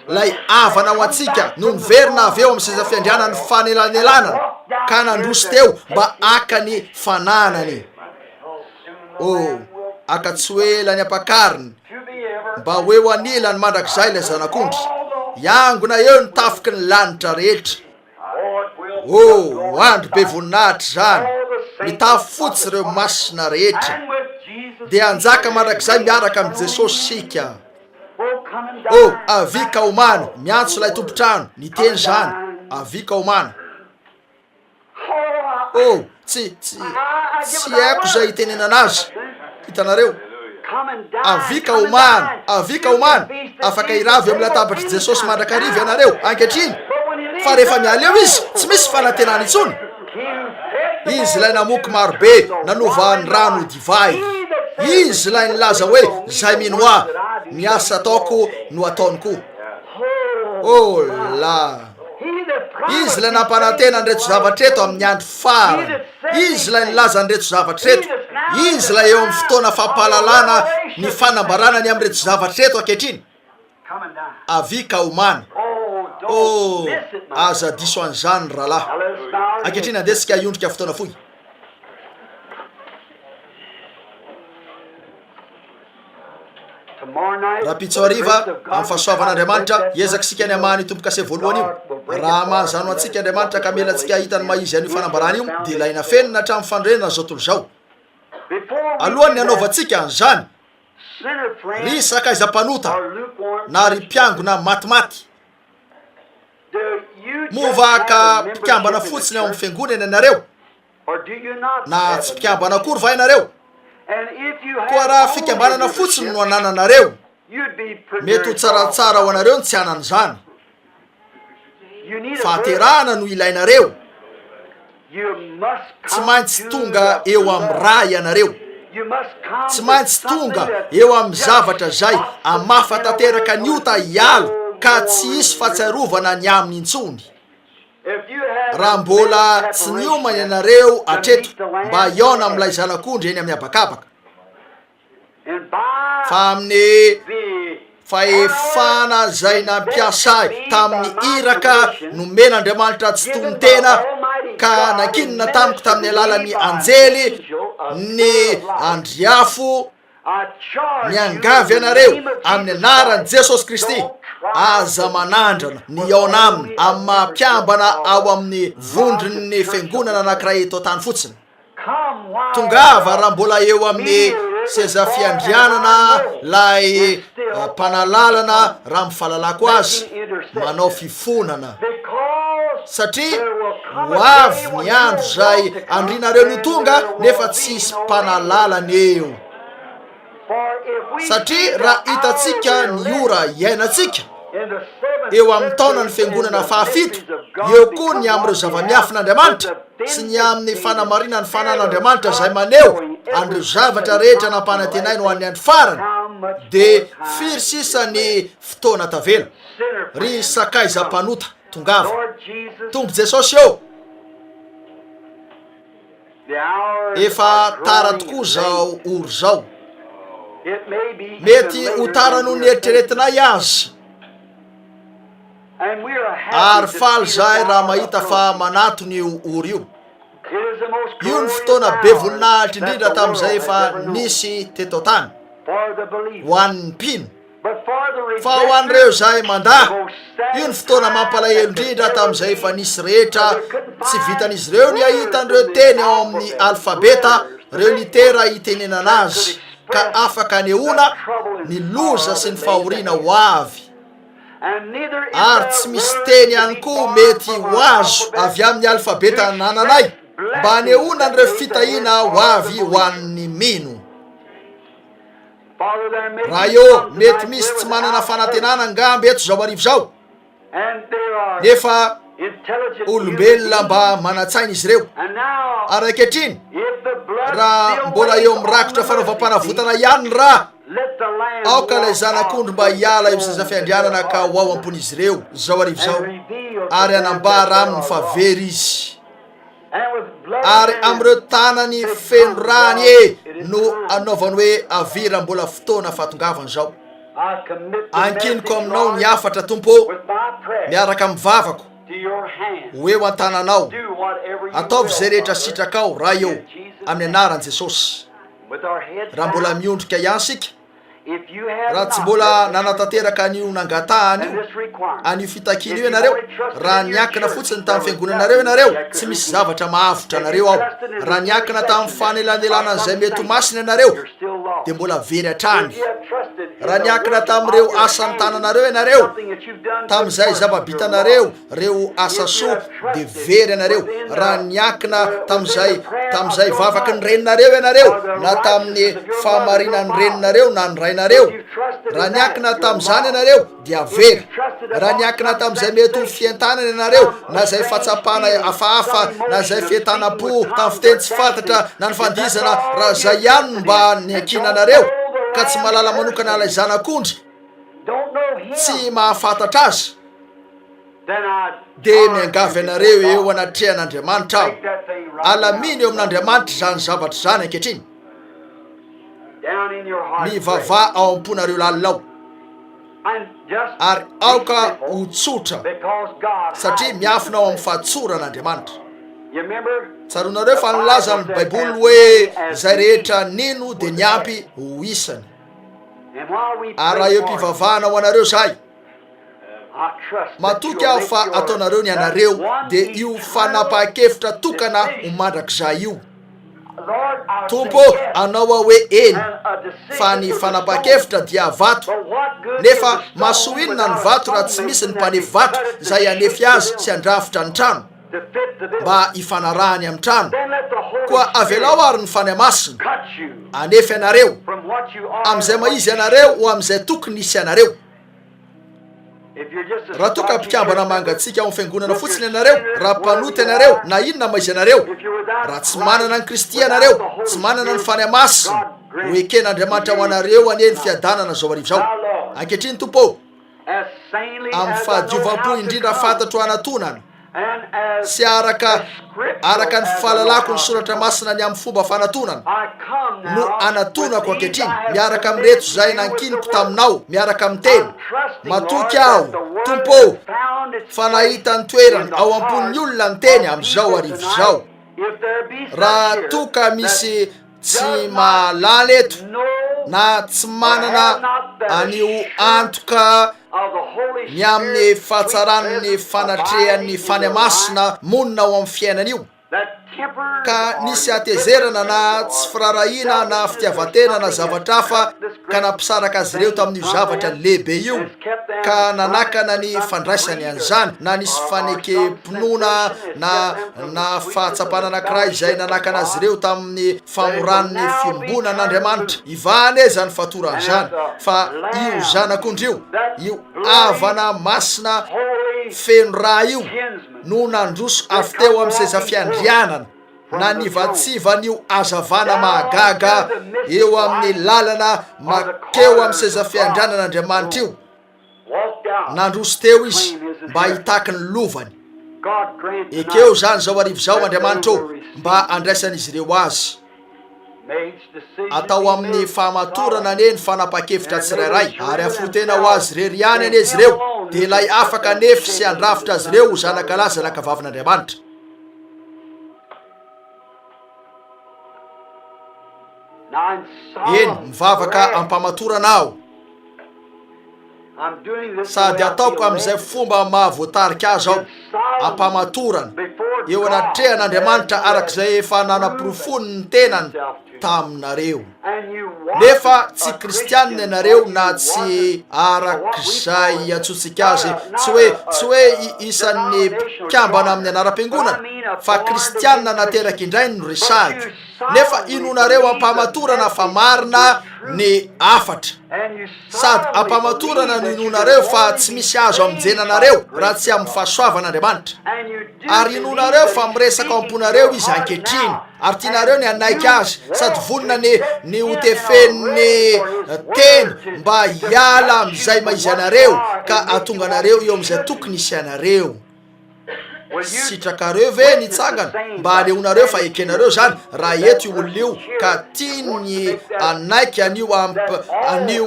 lay avana ho antsika no niverina avy eo amin'ny seza fiandrianany fanelanelana ka nandroso teo mba aka ny fananany aka tsy hoe ny ampakariny mba hoe ho anila ny mandrakizay ilay zanak'ondry iangona eo ny tafiky ny lanitra rehetra andro be voninahitra zany mitafy fotsy ireo masina rehetra dia anjaka mandrakizay miaraka amin'ny Jesosy sika. Avika omana miantso ilay tompotrano niteny zany, avika omana. Tsy haiko zay hitenenana azy. Hitanareo, avika omana, avika omana. Afaka iravy amin'ny latabatry Jesosy mandrakariva ianareo ankehitriny. Fa rehefa miala eo izy tsy misy fanantenana intsony. Izy ilay namoky marobe, nanova ny rano divay. Izy ilay nilaza hoe zay minoa, miasa ataoko no ataony koa. La izy ilay nampanantena andreto zavatra eto amin'ny andro farany. Izy ilay nilaza andreto zavatra eto. Izy ilay eo amin'ny fotoana fampahalalana ny fanambarana ny amin'reto zavatra eto ankehitriny. Avika omana. Aza diso an'izany rahalahy. Ankehitriny andesika iondrika fotoana fohy. Raha pitsoariva amin'ny fahasoavan'Andriamanitra iezaka sika ny amahany tompo-kase voalohany io. Raha mahazano antsika Andriamanitra ka mela antsika hitany maizy an'io fanambarana io, dia ilaina fenina hatramin'ny fandrenana zao tontolo zao. Alohan'ny hanaovantsika an'izany, ry sakaiza-panota na ry mpiangona matimaty, movaka mpikambana fotsiny ao amin'ny fiangonana ianareo, na tsy mpikambana akory va ianareo? Koa raha fikambanana fotsiny no anananareo, mety ho tsaratsara ho anareo ny tsy anan'izany. Fahaterahana no ilainareo. Tsy maintsy tonga eo amin'ny raha ianareo. Tsy maintsy tonga eo amin'ny zavatra zay amafatanteraka ny ota hiala ka tsy hisy fahatsiarovana ny aminy intsony. Raha mbola tsy niomana ianareo atreto mba hiaona amin'ilay zanak'ondry eny amin'ny habakabaka, fa amin'ny fahefana zay nampiasa tamin'ny iraka nomen'Andriamanitra tsy tontena, ka nankinina tamiko tamin'ny alalan'ny anjely ny andriafo ny angavy ianareo amin'ny anaran'i Jesosy Kristy. Aza manandrana ny aona aminy amin'ny mampiambana ao amin'ny vondron'ny fiangonana anankiray eto tany fotsiny. Tongava raha mbola eo amin'ny seza fiandrianana lay mpanalalana raha mifahalalako azy manao fifonana, satria ho avy ny andro zay andrinareo ny tonga nefa tsisy mpanalalana eo. Satria raha hitatsika ny ora iainantsika eo amin'ny taona ny fiangonana fahafito, eo koa ny amin'ireo zava-miafin'Andriamanitra sy ny amin'ny fanamarina ny fanan'Andriamanitra zay maneho andreo zavatra rehetra nampanantenay no an'ny andro farany, dia firy sisa ny fotoana tavela. Ry sakaiza-panota tongava, tombo Jesosy eo. Efa tara tokoa zao oro zao. Mety ho tara noho ny eritreretinay azy, ary faly zahay raha mahita fa manatony io oro io. Io ny fotoana be voninahitra indrindra tamin'izay efa nisy teto tany ho an'ny mpino, fa ho an'ireo zahay mandahy, io ny fotoana mampalahelo indrindra tamin'izay efa nisy rehetra tsy vitan'izy ireo ny ahita an'ireo teny ao amin'ny alfabeta, ireo litera hitenenana azy, ka afaka nehoana ny loza sy ny fahoriana ho avy. Ary tsy misy teny ihany koa mety ho azo avy amin'ny alfabeta anananay mba hanehoana an'ireo fitahiana ho avy ho an'ny mino. Raha eo mety misy tsy manana fanantenana ngamby eto zao arivo zao, nefa olombelona mba manatsaina izy ireo. Ary ankehitriny raha mbola eo mirakotra fanaovam-panavotana ihany raha, aoka ilay zanak'ondry mba hiala eo seza fiandrianana ka ho ao ampon'izy ireo zao arivo zao, ary anambara aminy fa very izy. Ary amin'ireo tanany feno rany no anaovany hoe avira mbola fotoana fahatongavany zao. Ankiniko aminao ny afatra Tompo, miaraka amin'ny vavako hoe ho an-tananao, ataovy zay rehetra sitrakao raha eo amin'ny anaran'i Jesosy. Raha mbola miondrika ihany sika, raha tsy mbola nanatanteraka an'io nangatahany io an'io fitakiny io ianareo raha niakina fotsiny tamin'ny fiangonanareo ianareo tsy misy zavatra mahavitra anareo ao raha niakina tamin'ny fanelanelana an'izay mety ho masina ianareo dia mbola very hatrany raha niakina tamin'ireo asany tananareo ianareo tamin'izay zava-bitanareo reo asa soa dia very ianareo raha niakina tamin'izay vavaky ny reninareo ianareo na tamin'ny fahamarinany reninareo na ny rainareo raha niakina tamin'izany ianareo dia very raha niakina tamin'izay mety ho fientanana ianareo na zay fahatsapana hafahafa na zay fientanam-po tamin'ny fiteny tsy fantatra na ny fandizana raha zay ihany mba niankina anareo ka tsy malala manokana ilay zanak'ondry tsy mahafantatra azy dia miangavy ianareo eo anatrehan'Andriamanitra aho alaminy eo amin'Andriamanitra zany zavatra zany ankehitriny mivavah ao am-ponareo lalina ao ary aoka ho tsotra satria miafina ao amin'ny fahatsoran'Andriamanitra tsaronareo fa nilaza ny baiboly hoe zay rehetra nino dia niampy ho isany ary raha eo mpivavahana ho anareo zahay matoky aho fa ataonareo ny anareo dia io fanapahan-kevitra tokana ho mandrakizay io tompo anao hoe eny fa ny fanapahan-kevitra dia vato nefa mahasoa inona ny vato raha tsy misy ny mpanefy vato izay anefy azy sy andrafitra ny trano mba hifanarahany amin'ny trano koa avelao ary ny fany masina anefy ianareo amin'izay maizy ianareo ho amin'izay tokony nisy ianareo raha toka mpikambana mangatsika ao amin'ny fiangonana fotsiny ianareo raha mpanoty ianareo na inona maizy ianareo raha tsy manana ny Kristy ianareo tsy manana ny fany masina ho eken'Andriamanitra ho anareo aneny fiadanana zao arivo zao ankehitriny tompo amin'ny fahadiovam-po indrindra fantatro anatonana sy araka ny fahalalako ny soratra masina ny amin'ny fomba fanantonana no anatonako ankehitriny miaraka amin'ny reto zay nankiniko taminao miaraka amin'ny teny matoky aho tompo fa nahita ny toerana ao am-pon'ny olona ny teny amin'izao arivo zao raha toka misy tsy mahalala eto na tsy manana an'io antoka ny amin'ny fahatsarany fanatrehan'ny fany masina monina ao amin'ny fiainan'io ka nisy atezerana na tsy firarahina na fitiavatena na zavatra hafa ka nampisaraka azy ireo tamin'io zavatra lehibe io ka nanakana ny fandraisany an'izany na nisy fanekempinoana na fahatsapana anankiray izay nanakana azy ireo tamin'ny famoran'ny fiombonan'Andriamanitra ivany e zany fatoran'izany fa io zanak'ondry io avana masina feno raha io no nandroso avy teo amin'izay zafiandrianana na nivatsivan'io azavana mahagaga eo amin'ny lalana makeo amin'izay zafiandrianan'Andriamanitra io nandroso teo izy mba hitaky ny lovany ekeo zany zao arivo zao Andriamanitra mba andraisan'izy ireo azy atao amin'ny fahamatorana ane ny fanapahan-kevitra tsirairay ary afotena ho azy reriany ane izy ireo dia ilay afaka nefy sy andrafitra azy ireo ho zanaka zanakavavin'Andriamanitra eny mivavaka ampamatorana aho sady ataoko amin'izay fomba mahavoatarika azy ao ampamatorana eo anatrehan'Andriamanitra arak'izay efa nanam-pirofony ny tenany taminareo nefa tsy kristianina ianareo na tsy arak'izay atsotsika azy tsy hoe isan'ny mpikambana amin'ny anaram-piangonana fa kristianina nateraky indray no resaky nefa inonareo ampamatorana fa marina ny afatra sady ampamatorana no inonareo fa tsy misy azo aminjenanareo raha tsy amin'ny fahasoavan'Andriamanitra ary inonareo fa miresaka ao am-ponareo izy ankehitriny ary tianareo ny anaiky azy sady vonona ny hotefen'ny teny mba hiala amin'izay maizy anareo ka atonga anareo eo amin'izay tokony isy anareo sitrakareo ve nitsangana mba aleonareo fa ekenareo zany raha eto io olona io ka tiany anaiky anio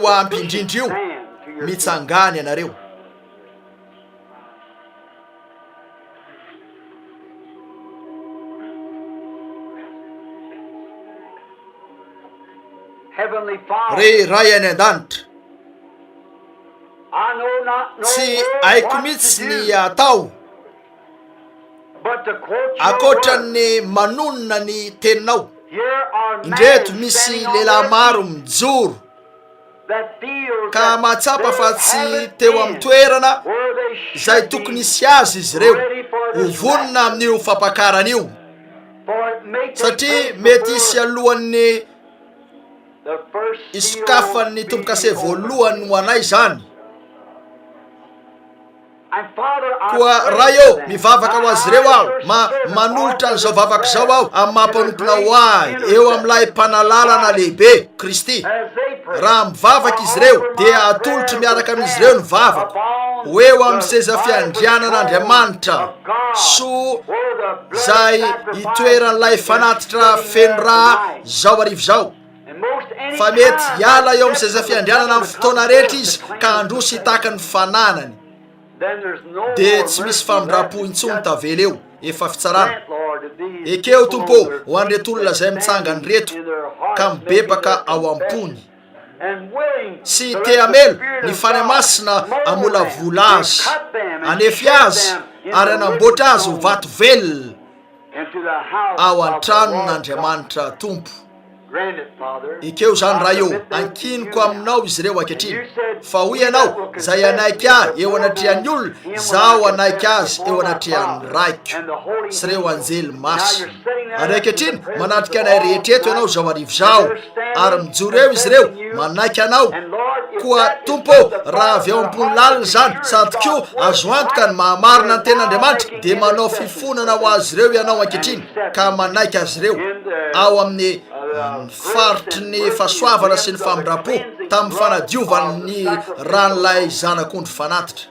ampindrindra io mitsangany anareo Heavenly Father, re ray any an-danitra I know not tsy no haiko what mihitsy to ny do, atao but to quote your akoatran'ny word. manonona ny teninao. Here are Indreto men misy standing on lehilahy their maro feet mijoro that feels ka that matsapa they fa tsy haven't teo been amin'ny toerana where they izay should tokony be, hisy azy izy ireo ready for ho this vonona rapture. amin'io fampakaran'io, For it may take satria place mety hisy before alohan'ny the first seal isokafan'ny be tombokase opened. voalohany ho anay zany. And Father, I Koa pray raha for eo them. mivavaka ho azy ireo aho, manolotra an'izao vavaka zao aho amin'ny mampanompoka ho ahy eo amin'ilay mpanalalana lehibe Kristy. As they pray, Raha mivavaka izy ireo dia atolotry miaraka amin'izy ireo ny vavaka ho eo amin'ny seza fiandrianan'Andriamanitra so zay itoeran'ilay fanatitra feno raha zao arivo zao. Fa mety hiala eo amin'ny seza fiandrianana amin'ny fotoana rehetra izy ka handroso hitaka ny fananany, dia tsy misy famindram-po intsony tavela eo, efa fitsarana. Ekeo Tompo ho an'ireto olona izay mitsangany reto ka mibebaka ao am-pony sy te hamelo ny fany masina amolavola azy, anefy azy ary anamboatra azy ho vato velona ao an-tranon'Andriamanitra Tompo. Ekeo zany raha eo ankiniko aminao izy ireo ankehitriny, fa hoy ianao zay anaiky ahy eo anatrehan'ny olona, zaho anaiky azy eo anatrehan'ny raiko sy ireo anjely masy. Ary ankehitriny manatrika anay rehetra eto ianao zao arivo zao, ary mijoro eo izy ireo manaiky anao. Koa Tompo, raha avy ao ambony lalina zany sady koa azo antoka ny mahamarina ny ten'Andriamanitra, dia manao fifonana ho azy ireo ianao ankehitriny ka manaiky azy ireo ao amin'ny faritry ny fahasoavana sy ny famindram-po tamin'ny fanadiovan'ny ran'ilay zanak'ondry fanatitra.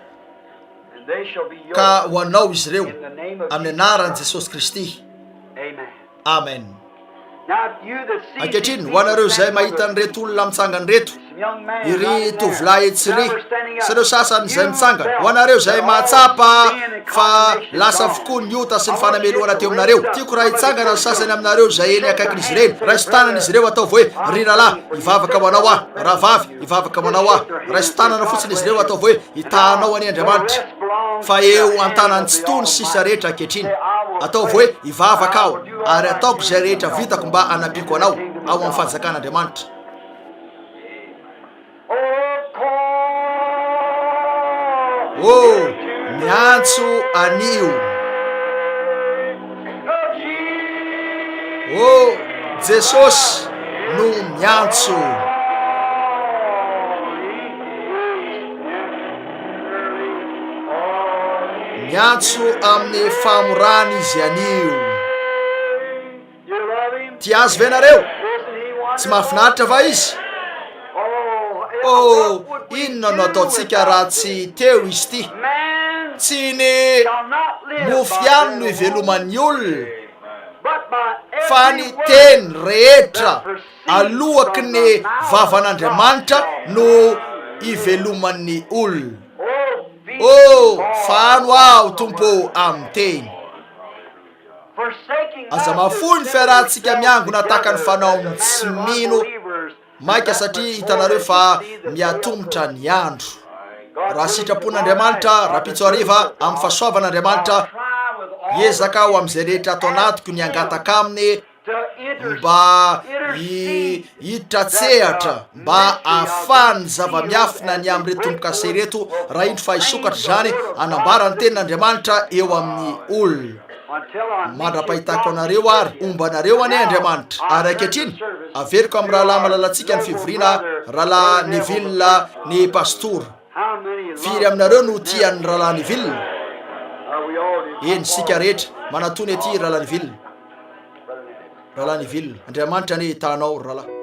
Ka ho anao izy ireo amin'ny anaran'i Jesosy Kristy. Amen. Ankehitriny ho anareo izay mahita an'ireto olona mitsangany reto, iry tovolahy etsiry sy ireo sasany izay mitsangana, ho anareo izay mahatsapa fa lasa avokoa ny ota sy ny fanameloana teo aminareo, tiako raha hitsangana ny sasany aminareo izay eny akaikin'izy ireny, raha isotanana izy ireo atao hoe ry ralahy hivavaka ho anao aho, raha vavy hivavaka ho anao aho, raha isotanana fotsiny izy ireo atao hoe hitahanao any Andriamanitra. Fa eo an-tanany tsy tony sisa rehetra ankehitriny atao hoe hivavaka aho, ary ataoko izay rehetra vitako mba anampiako anao ao amin'ny fanjakan'Andriamanitra. Oh, miantso anio. Oh, Jesosy no miantso. Miantso amin'ny famorany izy anio. Tia azy ve nareo? Tsy mahafinaritra va izy? Oh, inona no ataontsika raha tsy teo izy ty? Tsy ny mofo ihany no iveloman'ny olona, fa ny teny rehetra alohaky ny vavan'Andriamanitra no iveloman'ny olona. Oh, fano aho Tompo amin'ny teny. Aza mafony fiarahantsika miangona tahaka ny fanaon'ny tsy mino maika, satria hitanareo fa miatombotra ny andro. Raha sitrapon'Andriamanitra, raha pitsoariva amin'ny fahasoavan'Andriamanitra, hiezaka aho amin'izay rehetra atao anatiko ny angataka aminy mba hiditra tsehatra, mba ahafahany zava-miafina ny amin'reto tombokase reto, raha indro fa hisokatra zany anambarany tenin'Andriamanitra eo amin'ny olona. Mandra-pahitako anareo ary ombanareo any Andriamanitra. Ary ankehitriny averiko amin'ny rahalahy malalatsika ny fivoriana, rahalahy Neville ny pastora. Firy aminareo no tian'ny rahalahy Neville? Eny sika rehetra manatony aty rahalahy Neville. Rahalahy Neville, Andriamanitra ny tanao rahalahy.